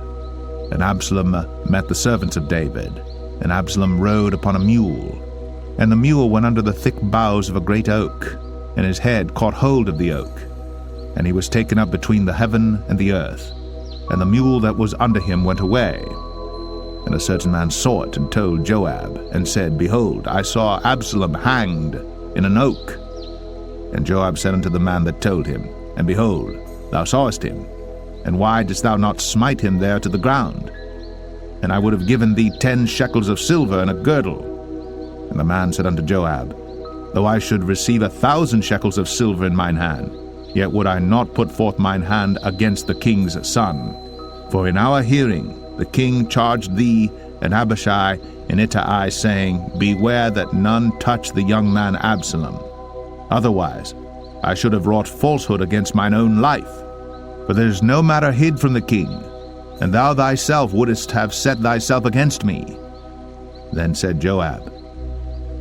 A: And Absalom met the servants of David, and Absalom rode upon a mule. And the mule went under the thick boughs of a great oak, and his head caught hold of the oak. And he was taken up between the heaven and the earth, and the mule that was under him went away. And a certain man saw it, and told Joab, and said, Behold, I saw Absalom hanged in an oak. And Joab said unto the man that told him, And behold, thou sawest him, and why didst thou not smite him there to the ground? And I would have given thee 10 shekels of silver and a girdle. And the man said unto Joab, Though I should receive 1,000 shekels of silver in mine hand, yet would I not put forth mine hand against the king's son. For in our hearing the king charged thee and Abishai and Ittai, saying, Beware that none touch the young man Absalom. Otherwise I should have wrought falsehood against mine own life. For there is no matter hid from the king, and thou thyself wouldest have set thyself against me. Then said Joab,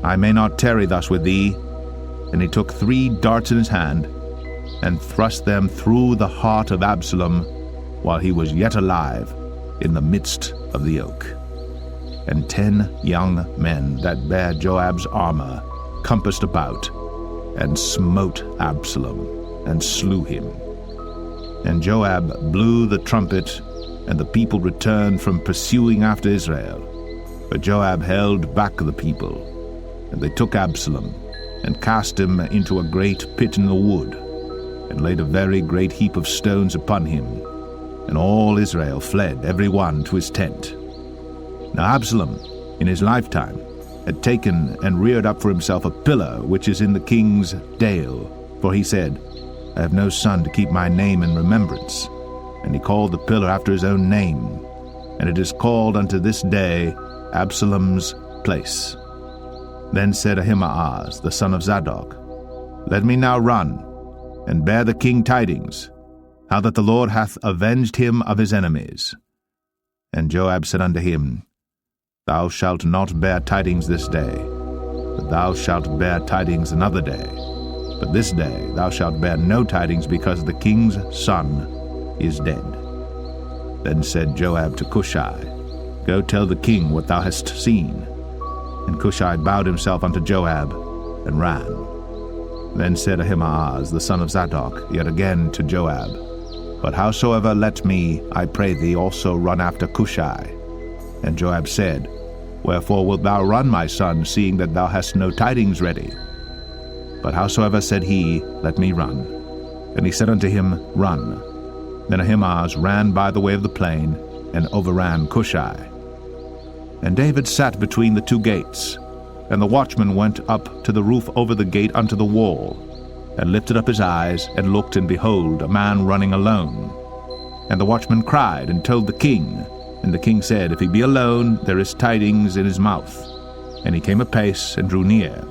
A: I may not tarry thus with thee. And he took 3 darts in his hand, and thrust them through the heart of Absalom, while he was yet alive, in the midst of the oak. And 10 young men that bare Joab's armor compassed about, and smote Absalom, and slew him. And Joab blew the trumpet, and the people returned from pursuing after Israel. But Joab held back the people, and they took Absalom, and cast him into a great pit in the wood, and laid a very great heap of stones upon him. And all Israel fled, every one to his tent. Now Absalom, in his lifetime, had taken and reared up for himself a pillar which is in the king's dale, for he said, I have no son to keep my name in remembrance. And he called the pillar after his own name, and it is called unto this day Absalom's place. Then said Ahimaaz, the son of Zadok, Let me now run, and bear the king tidings, how that the Lord hath avenged him of his enemies. And Joab said unto him, Thou shalt not bear tidings this day, but thou shalt bear tidings another day. But this day thou shalt bear no tidings, because the king's son is dead. Then said Joab to Cushai, Go tell the king what thou hast seen. And Cushai bowed himself unto Joab, and ran. Then said Ahimaaz the son of Zadok yet again to Joab, But howsoever let me, I pray thee, also run after Cushai. And Joab said, Wherefore wilt thou run, my son, seeing that thou hast no tidings ready? But howsoever said he, Let me run. And he said unto him, Run. Then Ahimaaz ran by the way of the plain, and overran Cushai. And David sat between the two gates, and the watchman went up to the roof over the gate unto the wall, and lifted up his eyes, and looked, and behold, a man running alone. And the watchman cried, and told the king. And the king said, If he be alone, there is tidings in his mouth. And he came apace, and drew near.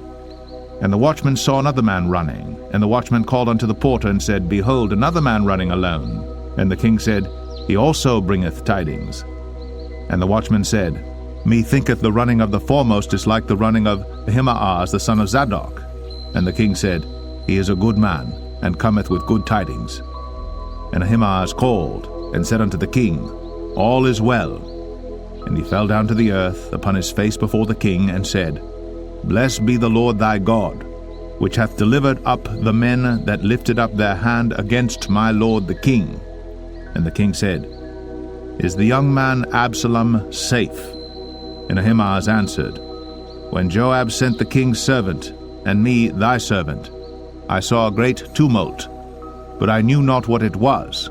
A: And the watchman saw another man running. And the watchman called unto the porter, and said, Behold, another man running alone. And the king said, He also bringeth tidings. And the watchman said, Methinketh the running of the foremost is like the running of Ahimaaz the son of Zadok. And the king said, He is a good man, and cometh with good tidings. And Ahimaaz called, and said unto the king, All is well. And he fell down to the earth upon his face before the king, and said, Blessed be the Lord thy God, which hath delivered up the men that lifted up their hand against my lord the king. And the king said, Is the young man Absalom safe? And Ahimaaz answered, When Joab sent the king's servant, and me thy servant, I saw a great tumult, but I knew not what it was.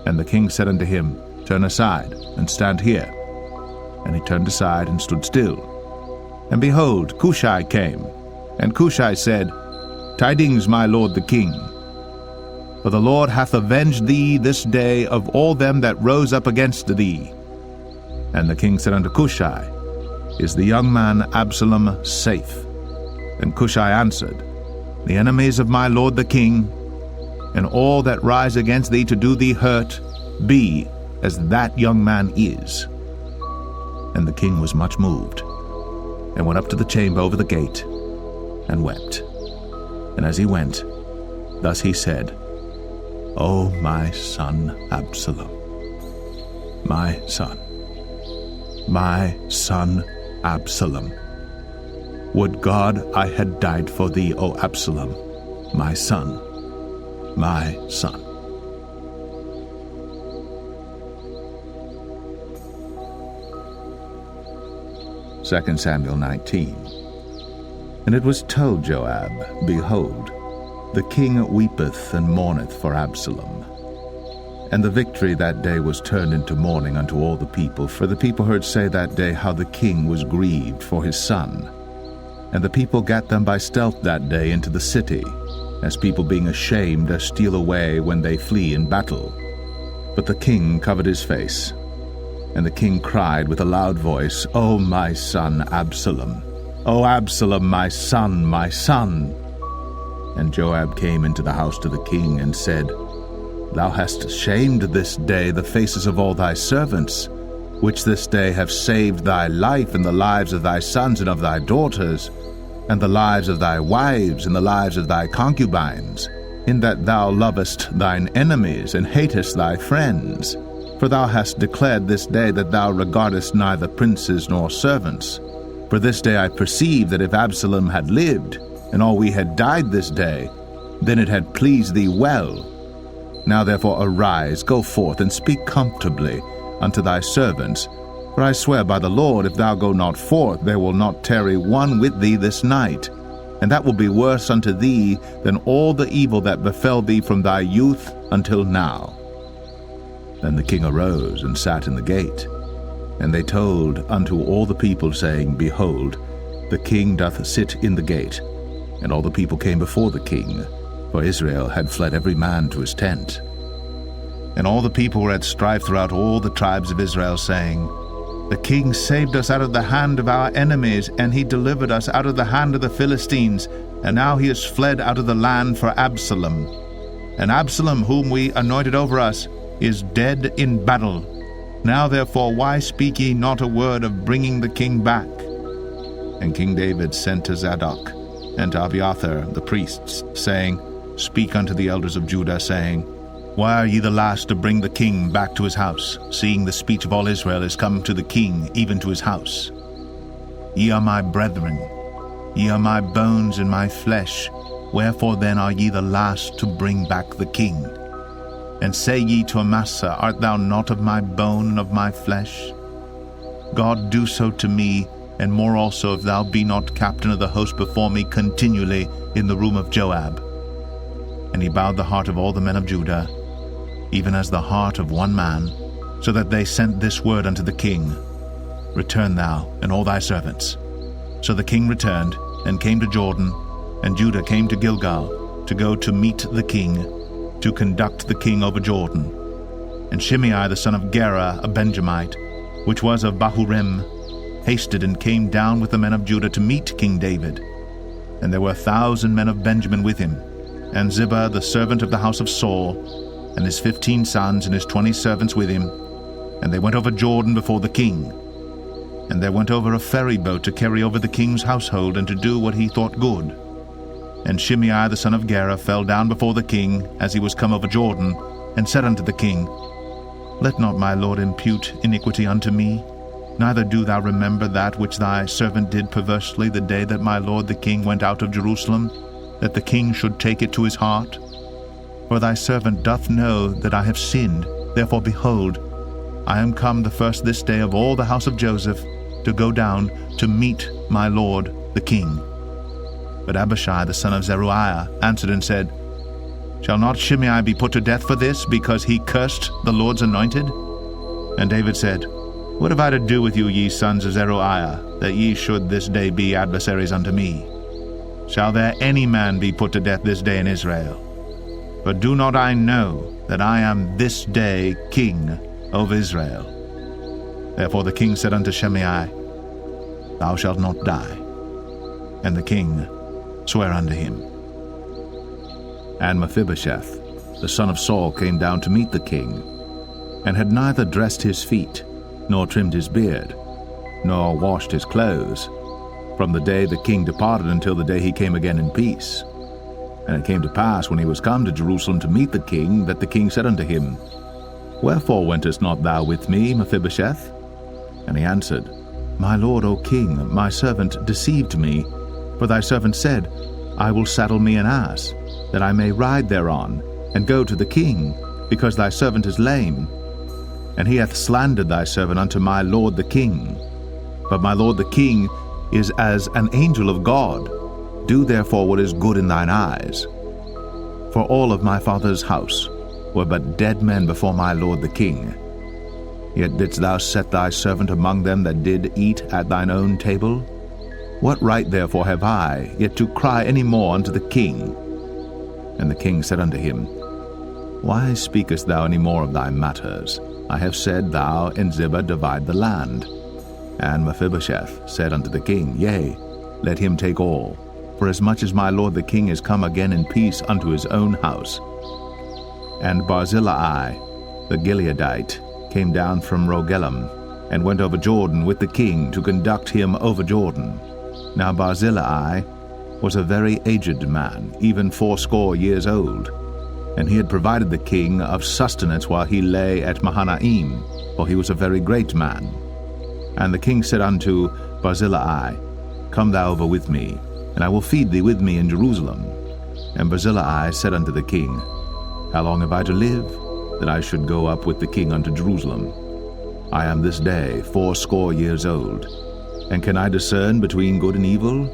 A: And the king said unto him, Turn aside, and stand here. And he turned aside, and stood still. And behold, Cushai came. And Cushai said, Tidings, my lord the king. For the Lord hath avenged thee this day of all them that rose up against thee. And the king said unto Cushai, Is the young man Absalom safe? And Cushai answered, The enemies of my lord the king, and all that rise against thee to do thee hurt, be as that young man is. And the king was much moved, and went up to the chamber over the gate, and wept. And as he went, thus he said, O my son Absalom, my son Absalom, would God I had died for thee, O Absalom, my son, my son. 2 Samuel 19. And it was told Joab, Behold, the king weepeth and mourneth for Absalom. And the victory that day was turned into mourning unto all the people, for the people heard say that day how the king was grieved for his son. And the people gat them by stealth that day into the city, as people being ashamed steal away when they flee in battle. But the king covered his face. And the king cried with a loud voice, O my son Absalom, O Absalom, my son, my son. And Joab came into the house to the king, and said, Thou hast shamed this day the faces of all thy servants, which this day have saved thy life and the lives of thy sons and of thy daughters, and the lives of thy wives and the lives of thy concubines, in that thou lovest thine enemies and hatest thy friends. For thou hast declared this day that thou regardest neither princes nor servants. For this day I perceive that if Absalom had lived, and all we had died this day, then it had pleased thee well. Now therefore arise, go forth, and speak comfortably unto thy servants. For I swear by the Lord, if thou go not forth, there will not tarry one with thee this night. And that will be worse unto thee than all the evil that befell thee from thy youth until now. Then the king arose and sat in the gate. And they told unto all the people, saying, Behold, the king doth sit in the gate. And all the people came before the king, for Israel had fled every man to his tent. And all the people were at strife throughout all the tribes of Israel, saying, The king saved us out of the hand of our enemies, and he delivered us out of the hand of the Philistines, and now he is fled out of the land for Absalom. And Absalom, whom we anointed over us, is dead in battle. Now therefore why speak ye not a word of bringing the king back? And King David sent to Zadok and to Abiathar the priests, saying, Speak unto the elders of Judah, saying, Why are ye the last to bring the king back to his house, seeing the speech of all Israel is come to the king, even to his house? Ye are my brethren, ye are my bones and my flesh. Wherefore then are ye the last to bring back the king? And say ye to Amasa, Art thou not of my bone and of my flesh? God do so to me, and more also, if thou be not captain of the host before me continually in the room of Joab. And he bowed the heart of all the men of Judah, even as the heart of one man, so that they sent this word unto the king, Return thou, and all thy servants. So the king returned, and came to Jordan, and Judah came to Gilgal, to go to meet the king, to conduct the king over Jordan. And Shimei the son of Gera, a Benjamite, which was of Bahurim, hasted and came down with the men of Judah to meet King David. And there were 1,000 men of Benjamin with him, and Ziba the servant of the house of Saul, and his 15 sons and his 20 servants with him. And they went over Jordan before the king. And there went over a ferry boat to carry over the king's household, and to do what he thought good. And Shimei the son of Gera fell down before the king as he was come over Jordan, and said unto the king, Let not my lord impute iniquity unto me, neither do thou remember that which thy servant did perversely the day that my lord the king went out of Jerusalem, that the king should take it to his heart. For thy servant doth know that I have sinned. Therefore, behold, I am come the first this day of all the house of Joseph, to go down to meet my lord the king. But Abishai the son of Zeruiah answered and said, Shall not Shimei be put to death for this, because he cursed the Lord's anointed? And David said, What have I to do with you, ye sons of Zeruiah, that ye should this day be adversaries unto me? Shall there any man be put to death this day in Israel? But do not I know that I am this day king over Israel? Therefore the king said unto Shimei, Thou shalt not die. And the king sware unto him. And Mephibosheth, the son of Saul, came down to meet the king, and had neither dressed his feet, nor trimmed his beard, nor washed his clothes, from the day the king departed until the day he came again in peace. And it came to pass, when he was come to Jerusalem to meet the king, that the king said unto him, Wherefore wentest not thou with me, Mephibosheth? And he answered, My lord, O king, my servant deceived me. For thy servant said, I will saddle me an ass, that I may ride thereon, and go to the king, because thy servant is lame. And he hath slandered thy servant unto my lord the king. But my lord the king is as an angel of God. Do therefore what is good in thine eyes. For all of my father's house were but dead men before my lord the king. Yet didst thou set thy servant among them that did eat at thine own table? What right therefore have I yet to cry any more unto the king? And the king said unto him, Why speakest thou any more of thy matters? I have said, Thou and Ziba divide the land. And Mephibosheth said unto the king, Yea, let him take all, for as much as my lord the king is come again in peace unto his own house. And Barzillai the Gileadite came down from Rogelim, and went over Jordan with the king to conduct him over Jordan. Now Barzillai was a very aged man, even 80 years old, and he had provided the king of sustenance while he lay at Mahanaim, for he was a very great man. And the king said unto Barzillai, Come thou over with me, and I will feed thee with me in Jerusalem. And Barzillai said unto the king, How long have I to live, that I should go up with the king unto Jerusalem? I am this day 80 years old, and can I discern between good and evil?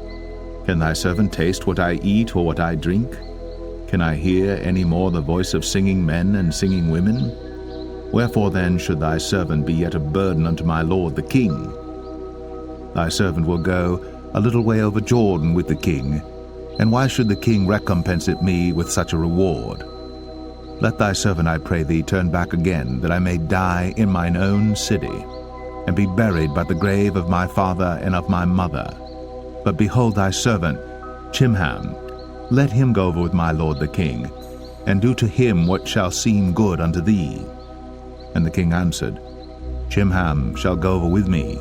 A: Can thy servant taste what I eat or what I drink? Can I hear any more the voice of singing men and singing women? Wherefore then should thy servant be yet a burden unto my lord the king? Thy servant will go a little way over Jordan with the king, and why should the king recompense it me with such a reward? Let thy servant, I pray thee, turn back again, that I may die in mine own city, and be buried by the grave of my father and of my mother. But behold thy servant, Chimham, let him go over with my lord the king, and do to him what shall seem good unto thee. And the king answered, Chimham shall go over with me,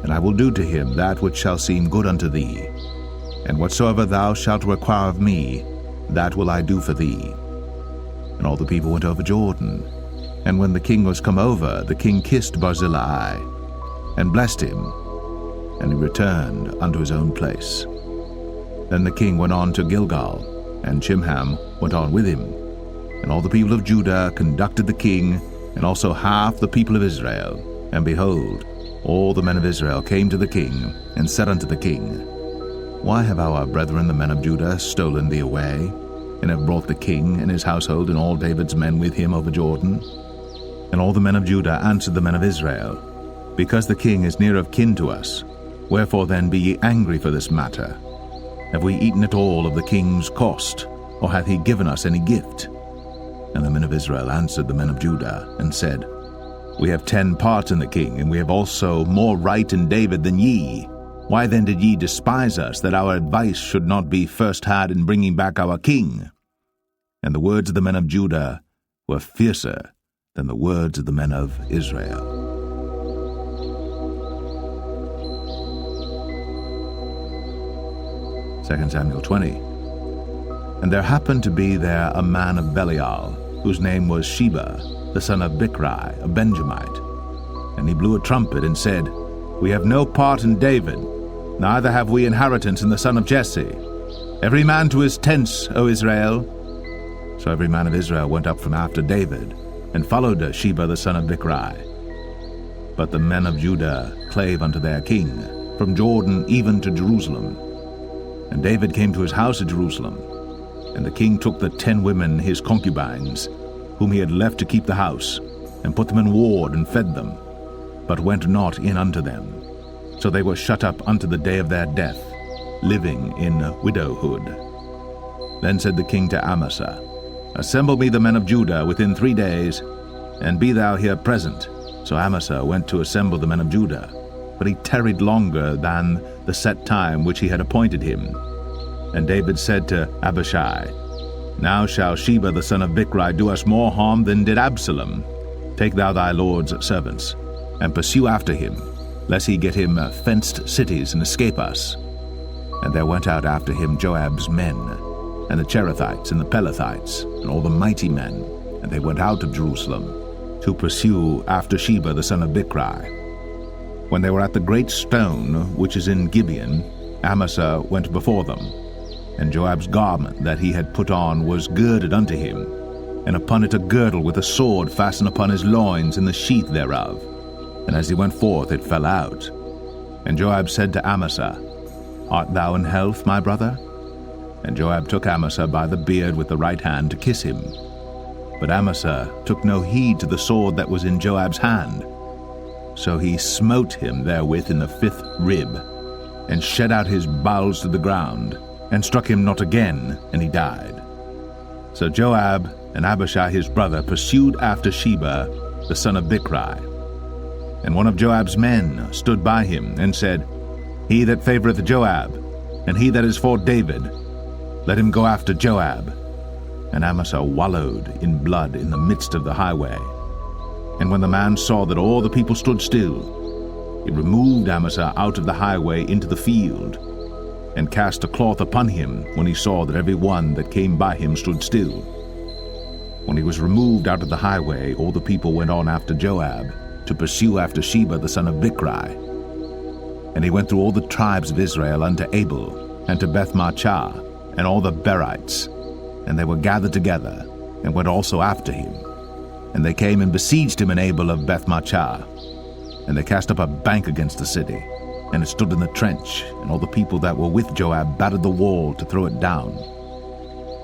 A: and I will do to him that which shall seem good unto thee. And whatsoever thou shalt require of me, that will I do for thee. And all the people went over Jordan. And when the king was come over, the king kissed Barzillai, and blessed him. and he returned unto his own place. Then the king went on to Gilgal, and Chimham went on with him. And all the people of Judah conducted the king, and also half the people of Israel. And behold, all the men of Israel came to the king, and said unto the king, Why have our brethren the men of Judah stolen thee away, and have brought the king and his household and all David's men with him over Jordan? And all the men of Judah answered the men of Israel, Because the king is near of kin to us, wherefore then be ye angry for this matter? Have we eaten at all of the king's cost, or hath he given us any gift? And the men of Israel answered the men of Judah, and said, We have 10 parts in the king, and we have also more right in David than ye. Why then did ye despise us, that our advice should not be first had in bringing back our king? And the words of the men of Judah were fiercer than the words of the men of Israel. 2 Samuel 20. And there happened to be there a man of Belial, whose name was Sheba, the son of Bichri, a Benjamite. And he blew a trumpet and said, We have no part in David, neither have we inheritance in the son of Jesse. Every man to his tents, O Israel. So every man of Israel went up from after David, and followed Sheba the son of Bichri. But the men of Judah clave unto their king, from Jordan even to Jerusalem. And David came to his house at Jerusalem. And the king took the 10 women his concubines, whom he had left to keep the house, and put them in ward, and fed them, but went not in unto them. So they were shut up unto the day of their death, living in widowhood. Then said the king to Amasa, Assemble me the men of Judah within 3 days, and be thou here present. So Amasa went to assemble the men of Judah, but he tarried longer than the set time which he had appointed him. And David said to Abishai, Now shall Sheba the son of Bichri do us more harm than did Absalom. Take thou thy lord's servants, and pursue after him, lest he get him fenced cities and escape us. And there went out after him Joab's men, and the Cherethites and the Pelethites, and all the mighty men, and they went out of Jerusalem to pursue after Sheba the son of Bichri. When they were at the great stone which is in Gibeon, Amasa went before them, and Joab's garment that he had put on was girded unto him, and upon it a girdle with a sword fastened upon his loins in the sheath thereof. And as he went forth it fell out. And Joab said to Amasa, Art thou in health, my brother? And Joab took Amasa by the beard with the right hand to kiss him. But Amasa took no heed to the sword that was in Joab's hand. So he smote him therewith in the 5th rib, and shed out his bowels to the ground, and struck him not again, and he died. So Joab and Abishai his brother pursued after Sheba the son of Bichri. And one of Joab's men stood by him, and said, He that favoureth Joab, and he that is for David, let him go after Joab. And Amasa wallowed in blood in the midst of the highway. And when the man saw that all the people stood still, he removed Amasa out of the highway into the field, and cast a cloth upon him when he saw that every one that came by him stood still. When he was removed out of the highway, all the people went on after Joab, to pursue after Sheba the son of Bichri. And he went through all the tribes of Israel unto Abel, and to Bethmachah, and all the Berites, and they were gathered together, and went also after him. And they came and besieged him in Abel of Bethmachah. And they cast up a bank against the city, and it stood in the trench, and all the people that were with Joab battered the wall to throw it down.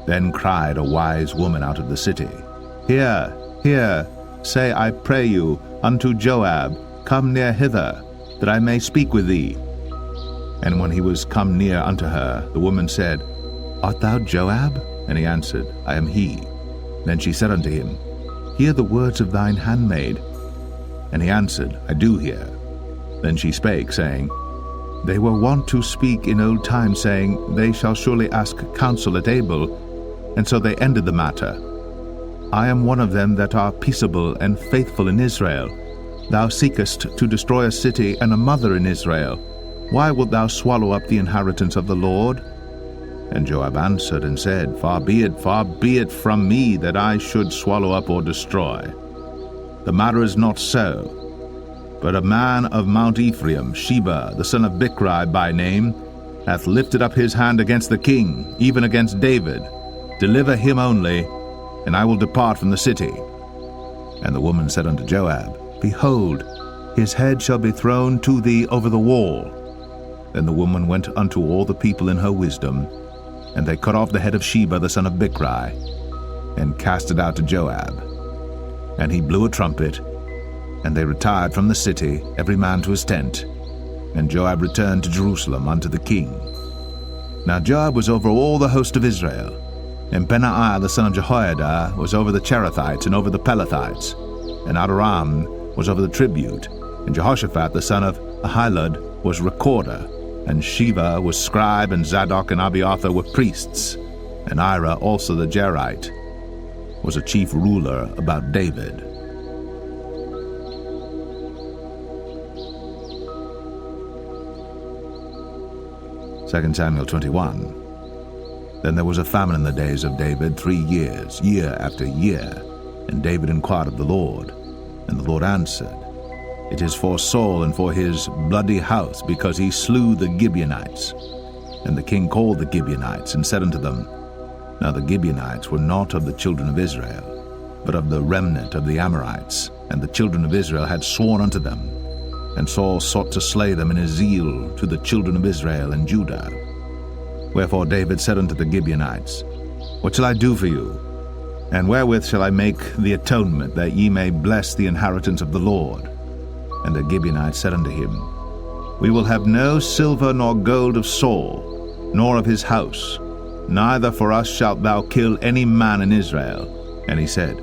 A: Then cried a wise woman out of the city, Hear, hear, say, I pray you, unto Joab, Come near hither, that I may speak with thee. And when he was come near unto her, the woman said, Art thou Joab? And he answered, I am he. Then she said unto him, Hear the words of thine handmaid. And he answered, I do hear. Then she spake, saying, They were wont to speak in old time, saying, They shall surely ask counsel at Abel. And so they ended the matter. I am one of them that are peaceable and faithful in Israel. Thou seekest to destroy a city and a mother in Israel. Why wilt thou swallow up the inheritance of the Lord? And Joab answered and said, far be it from me that I should swallow up or destroy. The matter is not so. But a man of Mount Ephraim, Sheba, the son of Bichri by name, hath lifted up his hand against the king, even against David. Deliver him only, and I will depart from the city. And the woman said unto Joab, Behold, his head shall be thrown to thee over the wall. Then the woman went unto all the people in her wisdom, and they cut off the head of Sheba the son of Bichri, and cast it out to Joab. And he blew a trumpet, and they retired from the city, every man to his tent. And Joab returned to Jerusalem unto the king. Now Joab was over all the host of Israel, and Benaiah the son of Jehoiada was over the Cherethites and over the Pelethites, and Adoram was over the tribute, and Jehoshaphat the son of Ahilud was recorder, and Sheva was scribe, and Zadok and Abiathar were priests, and Ira also the Jerite was a chief ruler about David. 2 Samuel 21. Then there was a famine in the days of David 3 years, year after year. And David inquired of the Lord. And the Lord answered, It is for Saul and for his bloody house, because he slew the Gibeonites. And the king called the Gibeonites, and said unto them, Now the Gibeonites were not of the children of Israel, but of the remnant of the Amorites. And the children of Israel had sworn unto them. And Saul sought to slay them in his zeal to the children of Israel and Judah. Wherefore David said unto the Gibeonites, What shall I do for you? And wherewith shall I make the atonement, that ye may bless the inheritance of the Lord? And the Gibeonites said unto him, We will have no silver nor gold of Saul, nor of his house, neither for us shalt thou kill any man in Israel. And he said,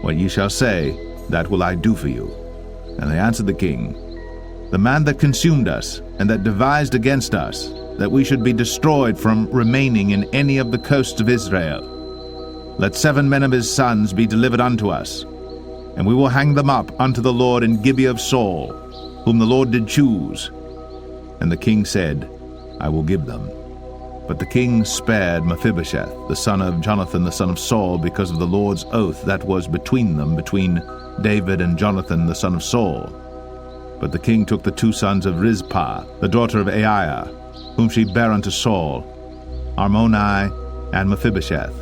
A: What ye shall say, that will I do for you. And they answered the king, The man that consumed us, and that devised against us, that we should be destroyed from remaining in any of the coasts of Israel. Let 7 men of his sons be delivered unto us, and we will hang them up unto the Lord in Gibeah of Saul, whom the Lord did choose. And the king said, I will give them. But the king spared Mephibosheth, the son of Jonathan the son of Saul, because of the Lord's oath that was between them, between David and Jonathan the son of Saul. But the king took the 2 sons of Rizpah, the daughter of Aiah, whom she bare unto Saul, Armoni and Mephibosheth,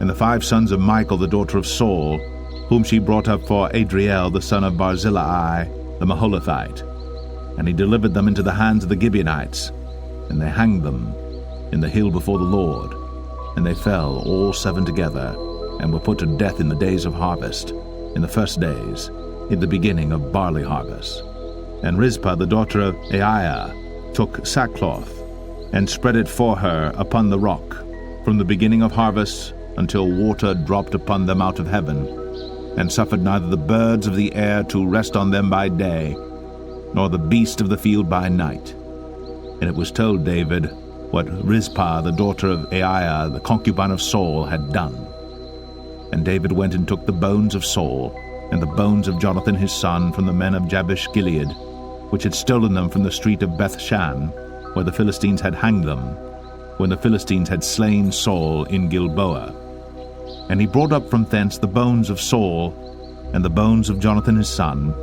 A: and the 5 sons of Michal the daughter of Saul, whom she brought up for Adriel the son of Barzillai the Maholathite. And he delivered them into the hands of the Gibeonites, and they hanged them in the hill before the Lord. And they fell all 7 together, and were put to death in the days of harvest, in the first days, in the beginning of barley harvest. And Rizpah the daughter of Aiah took sackcloth, and spread it for her upon the rock, from the beginning of harvest until water dropped upon them out of heaven, and suffered neither the birds of the air to rest on them by day, nor the beast of the field by night. And it was told David what Rizpah the daughter of Aiah, the concubine of Saul, had done. And David went and took the bones of Saul, and the bones of Jonathan his son, from the men of Jabesh Gilead, which had stolen them from the street of Bethshan, where the Philistines had hanged them, when the Philistines had slain Saul in Gilboa. And he brought up from thence the bones of Saul, and the bones of Jonathan his son,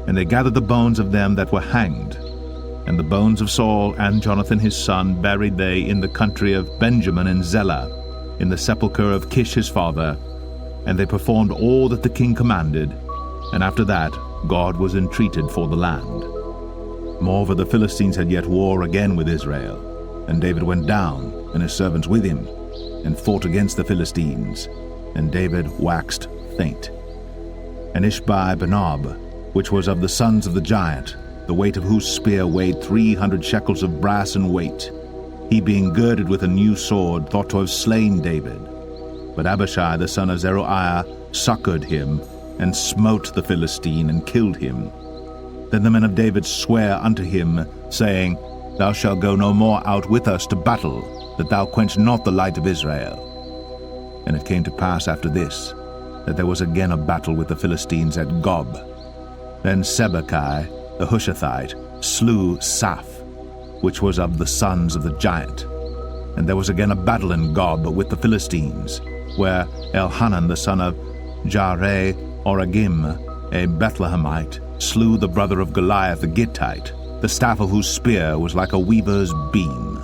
A: and they gathered the bones of them that were hanged. And the bones of Saul and Jonathan his son buried they in the country of Benjamin in Zelah, in the sepulchre of Kish his father. And they performed all that the king commanded, and after that God was entreated for the land. Moreover, the Philistines had yet war again with Israel, and David went down, and his servants with him, and fought against the Philistines, and David waxed faint. And Ishbi-Benob, which was of the sons of the giant, the weight of whose spear weighed 300 shekels of brass in weight, he being girded with a new sword, thought to have slain David. But Abishai the son of Zeruiah succored him, and smote the Philistine, and killed him. Then the men of David sware unto him, saying, Thou shalt go no more out with us to battle, that thou quench not the light of Israel. And it came to pass after this, that there was again a battle with the Philistines at Gob. Then Sibbechai the Hushathite slew Saph, which was of the sons of the giant. And there was again a battle in Gob with the Philistines, where Elhanan the son of Jaare-Oregim, a Bethlehemite, slew the brother of Goliath the Gittite, the staff of whose spear was like a weaver's beam.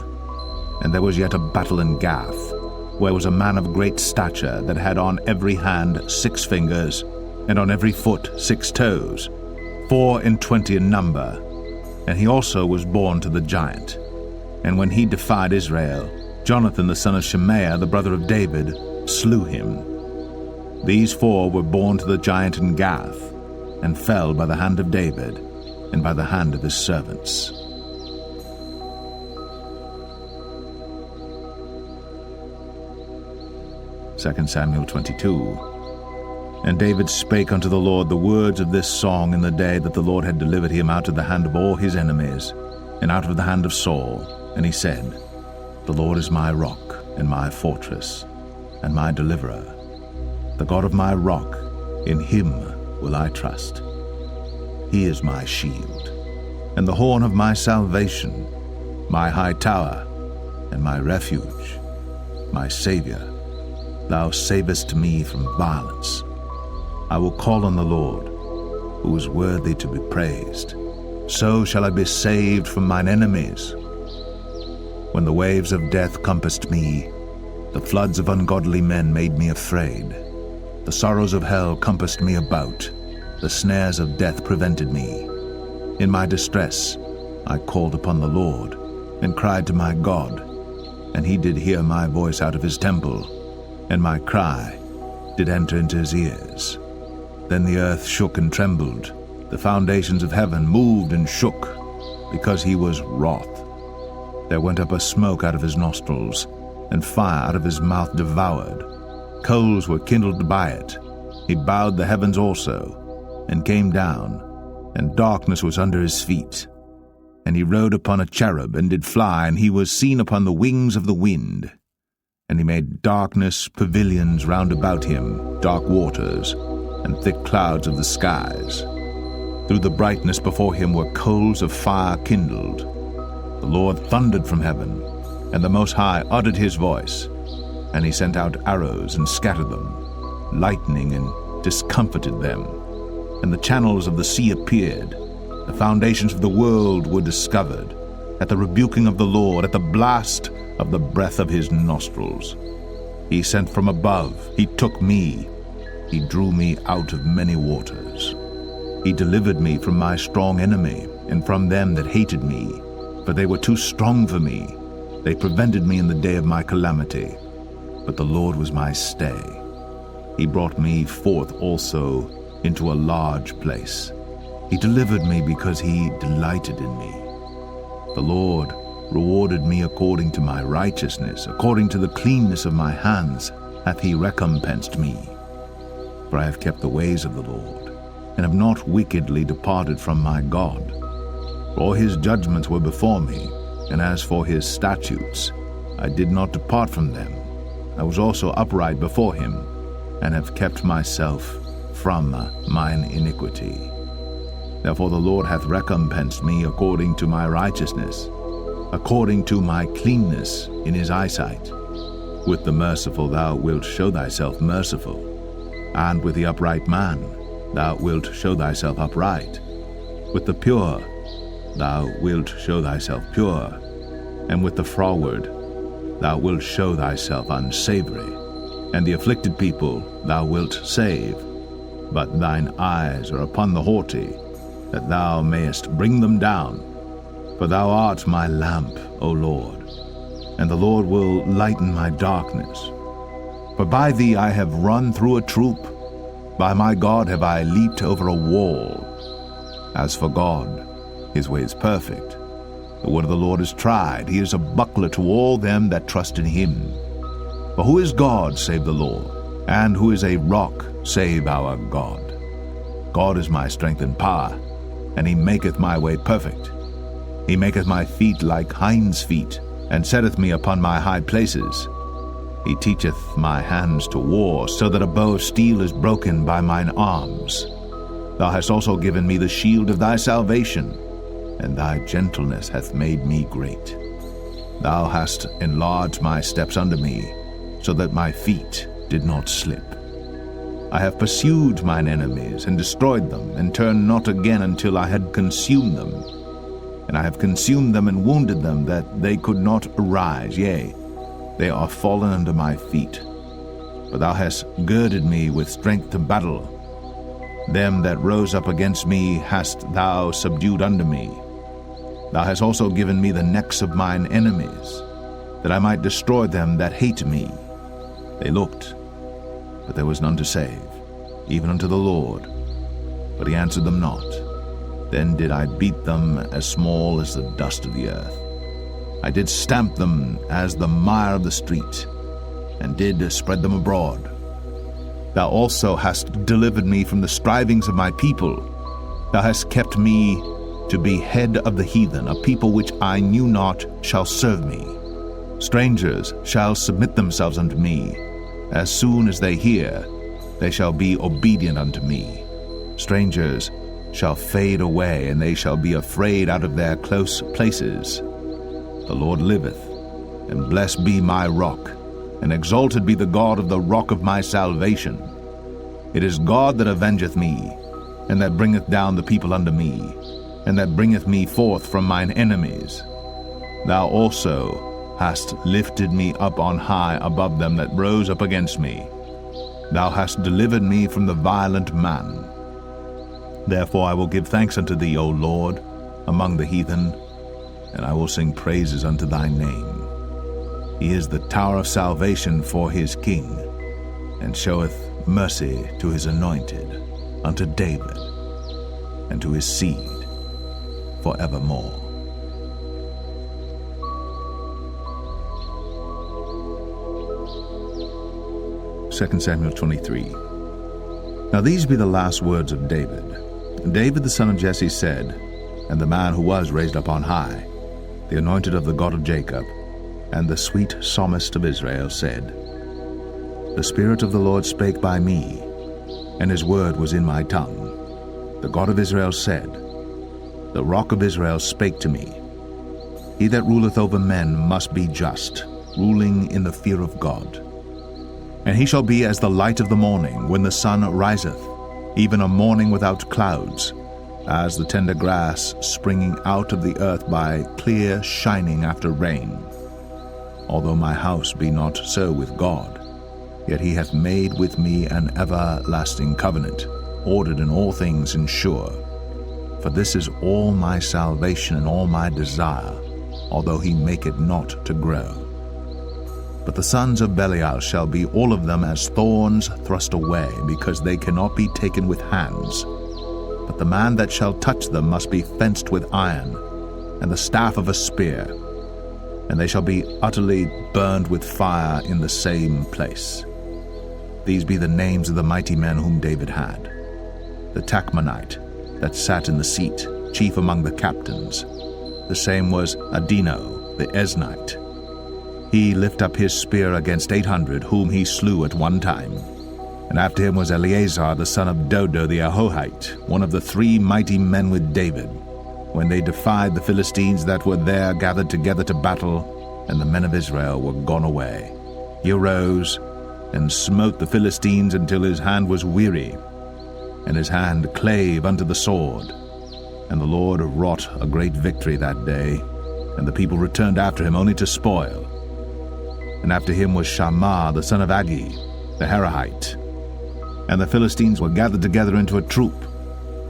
A: And there was yet a battle in Gath, where was a man of great stature that had on every hand 6 fingers, and on every foot 6 toes, 24 in number. And he also was born to the giant. And when he defied Israel, Jonathan the son of Shemaiah, the brother of David, slew him. These 4 were born to the giant in Gath, and fell by the hand of David, and by the hand of his servants. 2 Samuel 22. And David spake unto the Lord the words of this song in the day that the Lord had delivered him out of the hand of all his enemies, and out of the hand of Saul. And he said, The Lord is my rock, and my fortress, and my deliverer. The God of my rock, in him will I trust. He is my shield, and the horn of my salvation, my high tower, and my refuge, my Saviour. Thou savest me from violence. I will call on the Lord, who is worthy to be praised. So shall I be saved from mine enemies. When the waves of death compassed me, the floods of ungodly men made me afraid. The sorrows of hell compassed me about. The snares of death prevented me. In my distress I called upon the Lord, and cried to my God, and he did hear my voice out of his temple, and my cry did enter into his ears. Then the earth shook and trembled, the foundations of heaven moved and shook, because he was wroth. There went up a smoke out of his nostrils, and fire out of his mouth devoured. Coals were kindled by it. He bowed the heavens also, and came down, and darkness was under his feet. And he rode upon a cherub, and did fly, and he was seen upon the wings of the wind. And he made darkness pavilions round about him, dark waters, and thick clouds of the skies. Through the brightness before him were coals of fire kindled. The Lord thundered from heaven, and the Most High uttered his voice. And he sent out arrows and scattered them, lightning and discomfited them. And the channels of the sea appeared. The foundations of the world were discovered. At the rebuking of the Lord, at the blast of the breath of his nostrils. He sent from above, he took me. He drew me out of many waters. He delivered me from my strong enemy, and from them that hated me, for they were too strong for me. They prevented me in the day of my calamity. But the Lord was my stay. He brought me forth also into a large place. He delivered me because he delighted in me. The Lord rewarded me according to my righteousness, according to the cleanness of my hands hath he recompensed me. For I have kept the ways of the Lord, and have not wickedly departed from my God. For his judgments were before me, and as for his statutes, I did not depart from them. I was also upright before him, and have kept myself from mine iniquity. Therefore the Lord hath recompensed me according to my righteousness, according to my cleanness in his eyesight. With the merciful thou wilt show thyself merciful, and with the upright man thou wilt show thyself upright. With the pure thou wilt show thyself pure, and with the froward thou wilt show thyself unsavory, and the afflicted people thou wilt save. But thine eyes are upon the haughty, that thou mayest bring them down. For thou art my lamp, O Lord, and the Lord will lighten my darkness. For by thee I have run through a troop, by my God have I leaped over a wall. As for God, his way is perfect. The word of the Lord is tried. He is a buckler to all them that trust in him. For who is God save the Lord? And who is a rock save our God? God is my strength and power, and he maketh my way perfect. He maketh my feet like hinds' feet, and setteth me upon my high places. He teacheth my hands to war, so that a bow of steel is broken by mine arms. Thou hast also given me the shield of thy salvation, and thy gentleness hath made me great. Thou hast enlarged my steps under me, so that my feet did not slip. I have pursued mine enemies, and destroyed them, and turned not again until I had consumed them. And I have consumed them and wounded them, that they could not arise. Yea, they are fallen under my feet. For thou hast girded me with strength to battle. Them that rose up against me hast thou subdued under me. Thou hast also given me the necks of mine enemies, that I might destroy them that hate me. They looked, but there was none to save, even unto the Lord. But he answered them not. Then did I beat them as small as the dust of the earth. I did stamp them as the mire of the street, and did spread them abroad. Thou also hast delivered me from the strivings of my people. Thou hast kept me to be head of the heathen. A people which I knew not shall serve me. Strangers shall submit themselves unto me. As soon as they hear, they shall be obedient unto me. Strangers shall fade away, and they shall be afraid out of their close places. The Lord liveth, and blessed be my rock, and exalted be the God of the rock of my salvation. It is God that avengeth me, and that bringeth down the people unto me, and that bringeth me forth from mine enemies. Thou also hast lifted me up on high above them that rose up against me. Thou hast delivered me from the violent man. Therefore I will give thanks unto thee, O Lord, among the heathen, and I will sing praises unto thy name. He is the tower of salvation for his king, and showeth mercy to his anointed, unto David, and to his seed forevermore. 2 Samuel 23. Now these be the last words of David. David the son of Jesse said, and the man who was raised up on high, the anointed of the God of Jacob, and the sweet psalmist of Israel, said, The Spirit of the Lord spake by me, and his word was in my tongue. The God of Israel said, The rock of Israel spake to me. He that ruleth over men must be just, ruling in the fear of God. And he shall be as the light of the morning, when the sun riseth, even a morning without clouds, as the tender grass springing out of the earth by clear shining after rain. Although my house be not so with God, yet he hath made with me an everlasting covenant, ordered in all things and sure. For this is all my salvation and all my desire, although he make it not to grow. But the sons of Belial shall be all of them as thorns thrust away, because they cannot be taken with hands. But the man that shall touch them must be fenced with iron, and the staff of a spear, and they shall be utterly burned with fire in the same place. These be the names of the mighty men whom David had. The Tachmonite, that sat in the seat, chief among the captains. The same was Adino, the Eznite. He lift up his spear against 800, whom he slew at one time. And after him was Eleazar the son of Dodo the Ahohite, one of the 3 mighty men with David, when they defied the Philistines that were there gathered together to battle, and the men of Israel were gone away. He arose and smote the Philistines until his hand was weary, and his hand clave unto the sword. And the Lord wrought a great victory that day, and the people returned after him only to spoil. And after him was Shammah the son of Agi, the Harahite. And the Philistines were gathered together into a troop,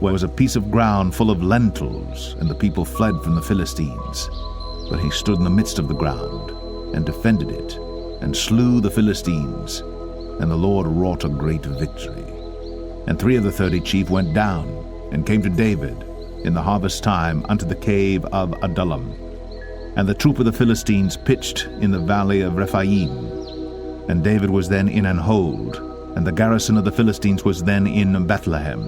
A: where was a piece of ground full of lentils, and the people fled from the Philistines. But he stood in the midst of the ground, and defended it, and slew the Philistines, and the Lord wrought a great victory. And 3 of the 30 chief went down, and came to David in the harvest time unto the cave of Adullam. And the troop of the Philistines pitched in the valley of Rephaim. And David was then in an hold, and the garrison of the Philistines was then in Bethlehem.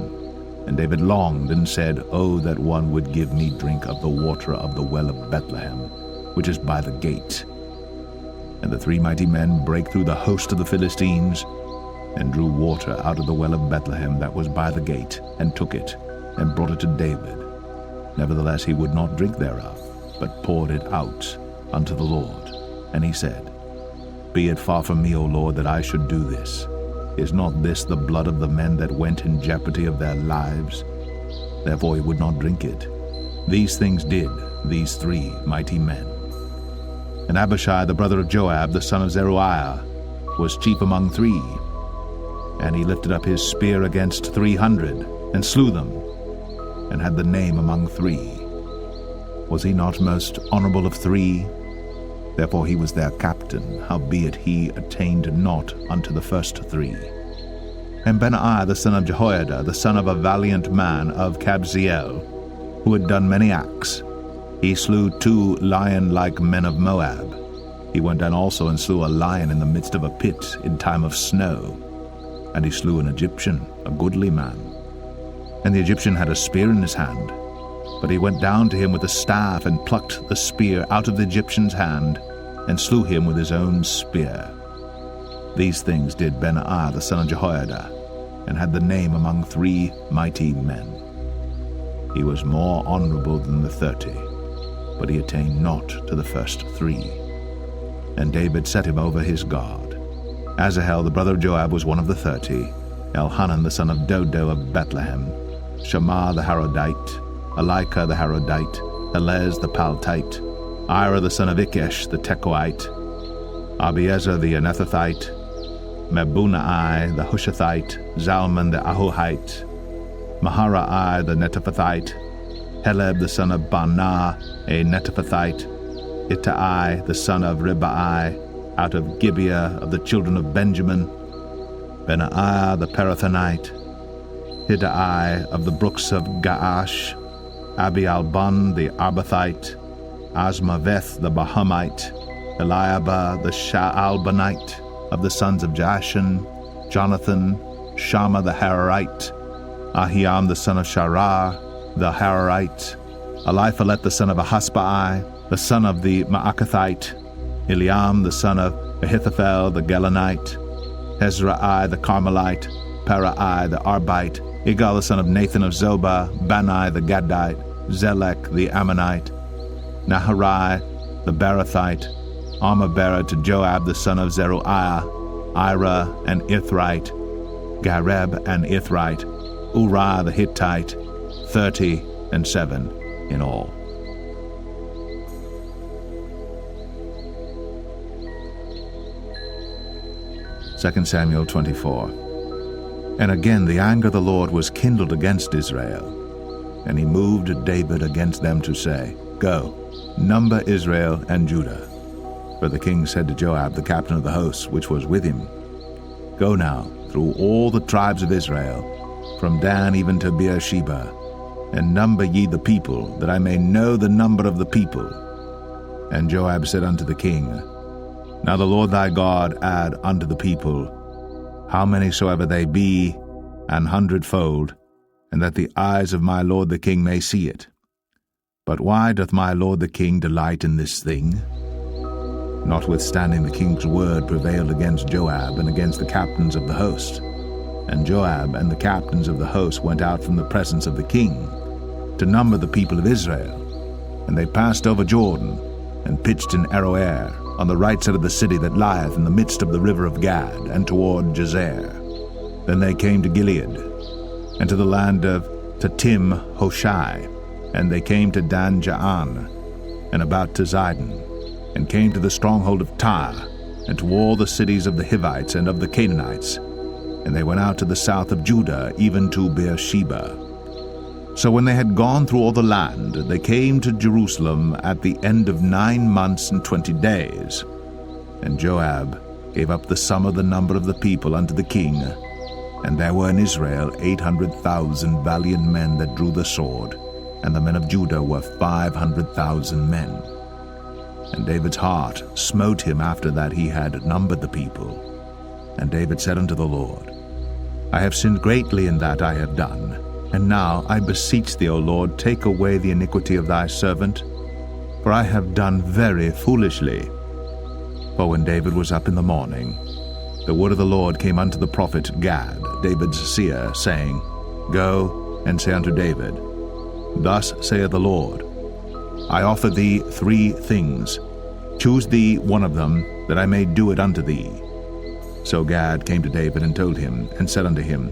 A: And David longed and said, Oh, that one would give me drink of the water of the well of Bethlehem, which is by the gate. And the 3 mighty men brake through the host of the Philistines, and drew water out of the well of Bethlehem that was by the gate, and took it, and brought it to David. Nevertheless he would not drink thereof, but poured it out unto the Lord. And he said, Be it far from me, O Lord, that I should do this. Is not this the blood of the men that went in jeopardy of their lives? Therefore he would not drink it. These things did these 3 mighty men. And Abishai the brother of Joab, the son of Zeruiah, was chief among 3. And he lifted up his spear against 300, and slew them, and had the name among 3. Was he not most honorable of 3? Therefore he was their captain, howbeit he attained not unto the first 3. And Benaiah the son of Jehoiada, the son of a valiant man of Kabzeel, who had done many acts, he slew 2 lion-like men of Moab. He went down also and slew a lion in the midst of a pit in time of snow. And he slew an Egyptian, a goodly man. And the Egyptian had a spear in his hand. But he went down to him with a staff, and plucked the spear out of the Egyptian's hand, and slew him with his own spear. These things did Benaiah the son of Jehoiada, and had the name among 3 mighty men. He was more honorable than the 30, but he attained not to the first 3. And David set him over his guard. Asahel the brother of Joab was one of the 30, Elhanan the son of Dodo of Bethlehem, Shammah the Harodite, Elika the Harodite, Helez the Paltite, Ira the son of Ikesh the Tekoite, Abiezer the Anethothite, Mebunai the Hushathite, Zalman the Ahohite, Maharai the Netophathite, Heleb the son of Baanah a Netophathite, Ittai the son of Ribai, out of Gibeah of the children of Benjamin, Benaiah the Parathonite, Hiddai of the brooks of Gaash, Abialbon the Arbathite, Asmaveth the Bahamite, Eliabah the Shaalbanite, of the sons of Jashan, Jonathan, Shammah the Hararite, Ahiam the son of Sharar, the Hararite, Eliphalet the son of Ahasbai, the son of the Maakathite, Eliam the son of Ahithophel the Gelonite, Hezrai the Carmelite, Parai the Arbite, Igal the son of Nathan of Zobah, Bani the Gadite, Zelek the Ammonite, Naharai the Barathite, Armabera to Joab the son of Zeruiah, Ira and Ithrite, Gareb and Ithrite, Uriah the Hittite, 37 in all. Second Samuel 24. And again the anger of the Lord was kindled against Israel, and he moved David against them to say, Go, number Israel and Judah. For the king said to Joab, the captain of the host, which was with him, Go now through all the tribes of Israel, from Dan even to Beersheba, and number ye the people, that I may know the number of the people. And Joab said unto the king, Now the Lord thy God add unto the people, how many soever they be, 100-fold, and that the eyes of my lord the king may see it. But why doth my lord the king delight in this thing? Notwithstanding the king's word prevailed against Joab and against the captains of the host. And Joab and the captains of the host went out from the presence of the king to number the people of Israel. And they passed over Jordan, and pitched in Aroer, on the right side of the city that lieth in the midst of the river of Gad, and toward Jazer. Then they came to Gilead, and to the land of Tatim Hoshai, and they came to Dan Jaan, and about to Zidon, and came to the stronghold of Tyre, and to all the cities of the Hivites and of the Canaanites. And they went out to the south of Judah, even to Beersheba. So when they had gone through all the land, they came to Jerusalem at the end of 9 months and 20 days. And Joab gave up the sum of the number of the people unto the king. And there were in Israel 800,000 valiant men that drew the sword, and the men of Judah were 500,000 men. And David's heart smote him after that he had numbered the people. And David said unto the Lord, I have sinned greatly in that I have done. And now I beseech thee, O Lord, take away the iniquity of thy servant, for I have done very foolishly. For when David was up in the morning, the word of the Lord came unto the prophet Gad, David's seer, saying, Go and say unto David, Thus saith the Lord, I offer thee 3 things. Choose thee one of them, that I may do it unto thee. So Gad came to David and told him, and said unto him,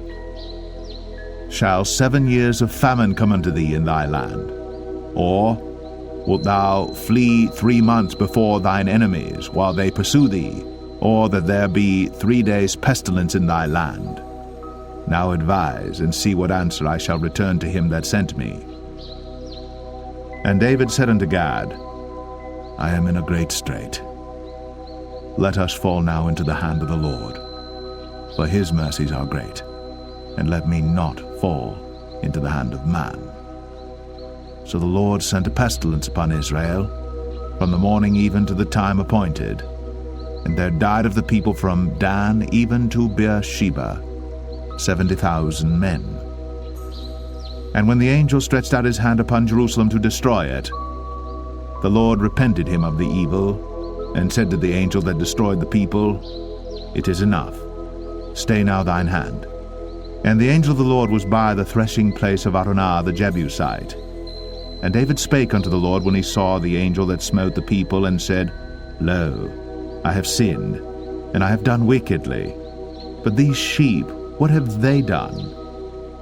A: Shall 7 years of famine come unto thee in thy land? Or wilt thou flee 3 months before thine enemies, while they pursue thee? Or that there be 3 days' pestilence in thy land? Now advise, and see what answer I shall return to him that sent me. And David said unto Gad, I am in a great strait. Let us fall now into the hand of the Lord, for his mercies are great, and let me not fall into the hand of man. So the Lord sent a pestilence upon Israel, from the morning even to the time appointed, and there died of the people from Dan even to Bathsheba 70,000 men. And when the angel stretched out his hand upon Jerusalem to destroy it, the Lord repented him of the evil, and said to the angel that destroyed the people, It is enough. Stay now thine hand. And the angel of the Lord was by the threshing place of Araunah the Jebusite. And David spake unto the Lord when he saw the angel that smote the people, and said, Lo, I have sinned, and I have done wickedly. But these sheep, what have they done?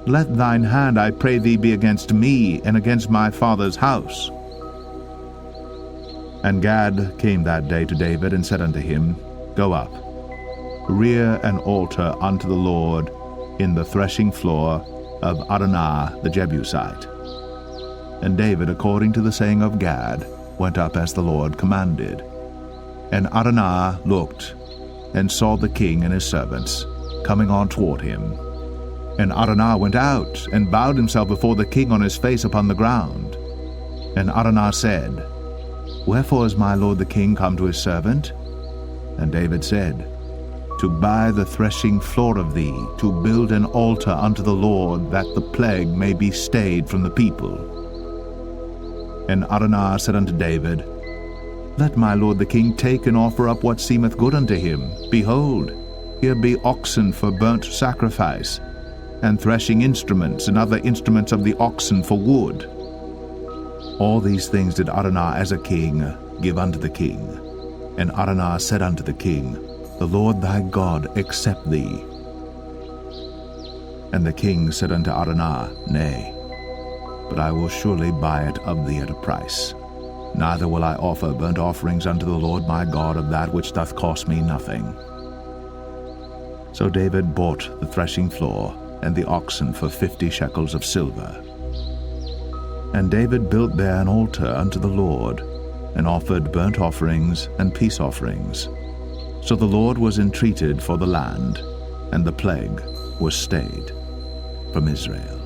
A: Let thine hand, I pray thee, be against me, and against my father's house. And Gad came that day to David, and said unto him, Go up, rear an altar unto the Lord in the threshing floor of Araunah the Jebusite. And David, according to the saying of Gad, went up as the Lord commanded. And Araunah looked, and saw the king and his servants coming on toward him. And Araunah went out, and bowed himself before the king on his face upon the ground. And Araunah said, Wherefore is my lord the king come to his servant? And David said, To buy the threshing floor of thee, to build an altar unto the Lord, that the plague may be stayed from the people. And Araunah said unto David, Let my lord the king take and offer up what seemeth good unto him. Behold, here be oxen for burnt sacrifice, and threshing instruments, and other instruments of the oxen for wood. All these things did Araunah as a king give unto the king. And Araunah said unto the king, The Lord thy God accept thee. And the king said unto Araunah, Nay, but I will surely buy it of thee at a price. Neither will I offer burnt offerings unto the Lord my God of that which doth cost me nothing. So David bought the threshing floor and the oxen for 50 shekels of silver. And David built there an altar unto the Lord, and offered burnt offerings and peace offerings. So the Lord was entreated for the land, and the plague was stayed from Israel.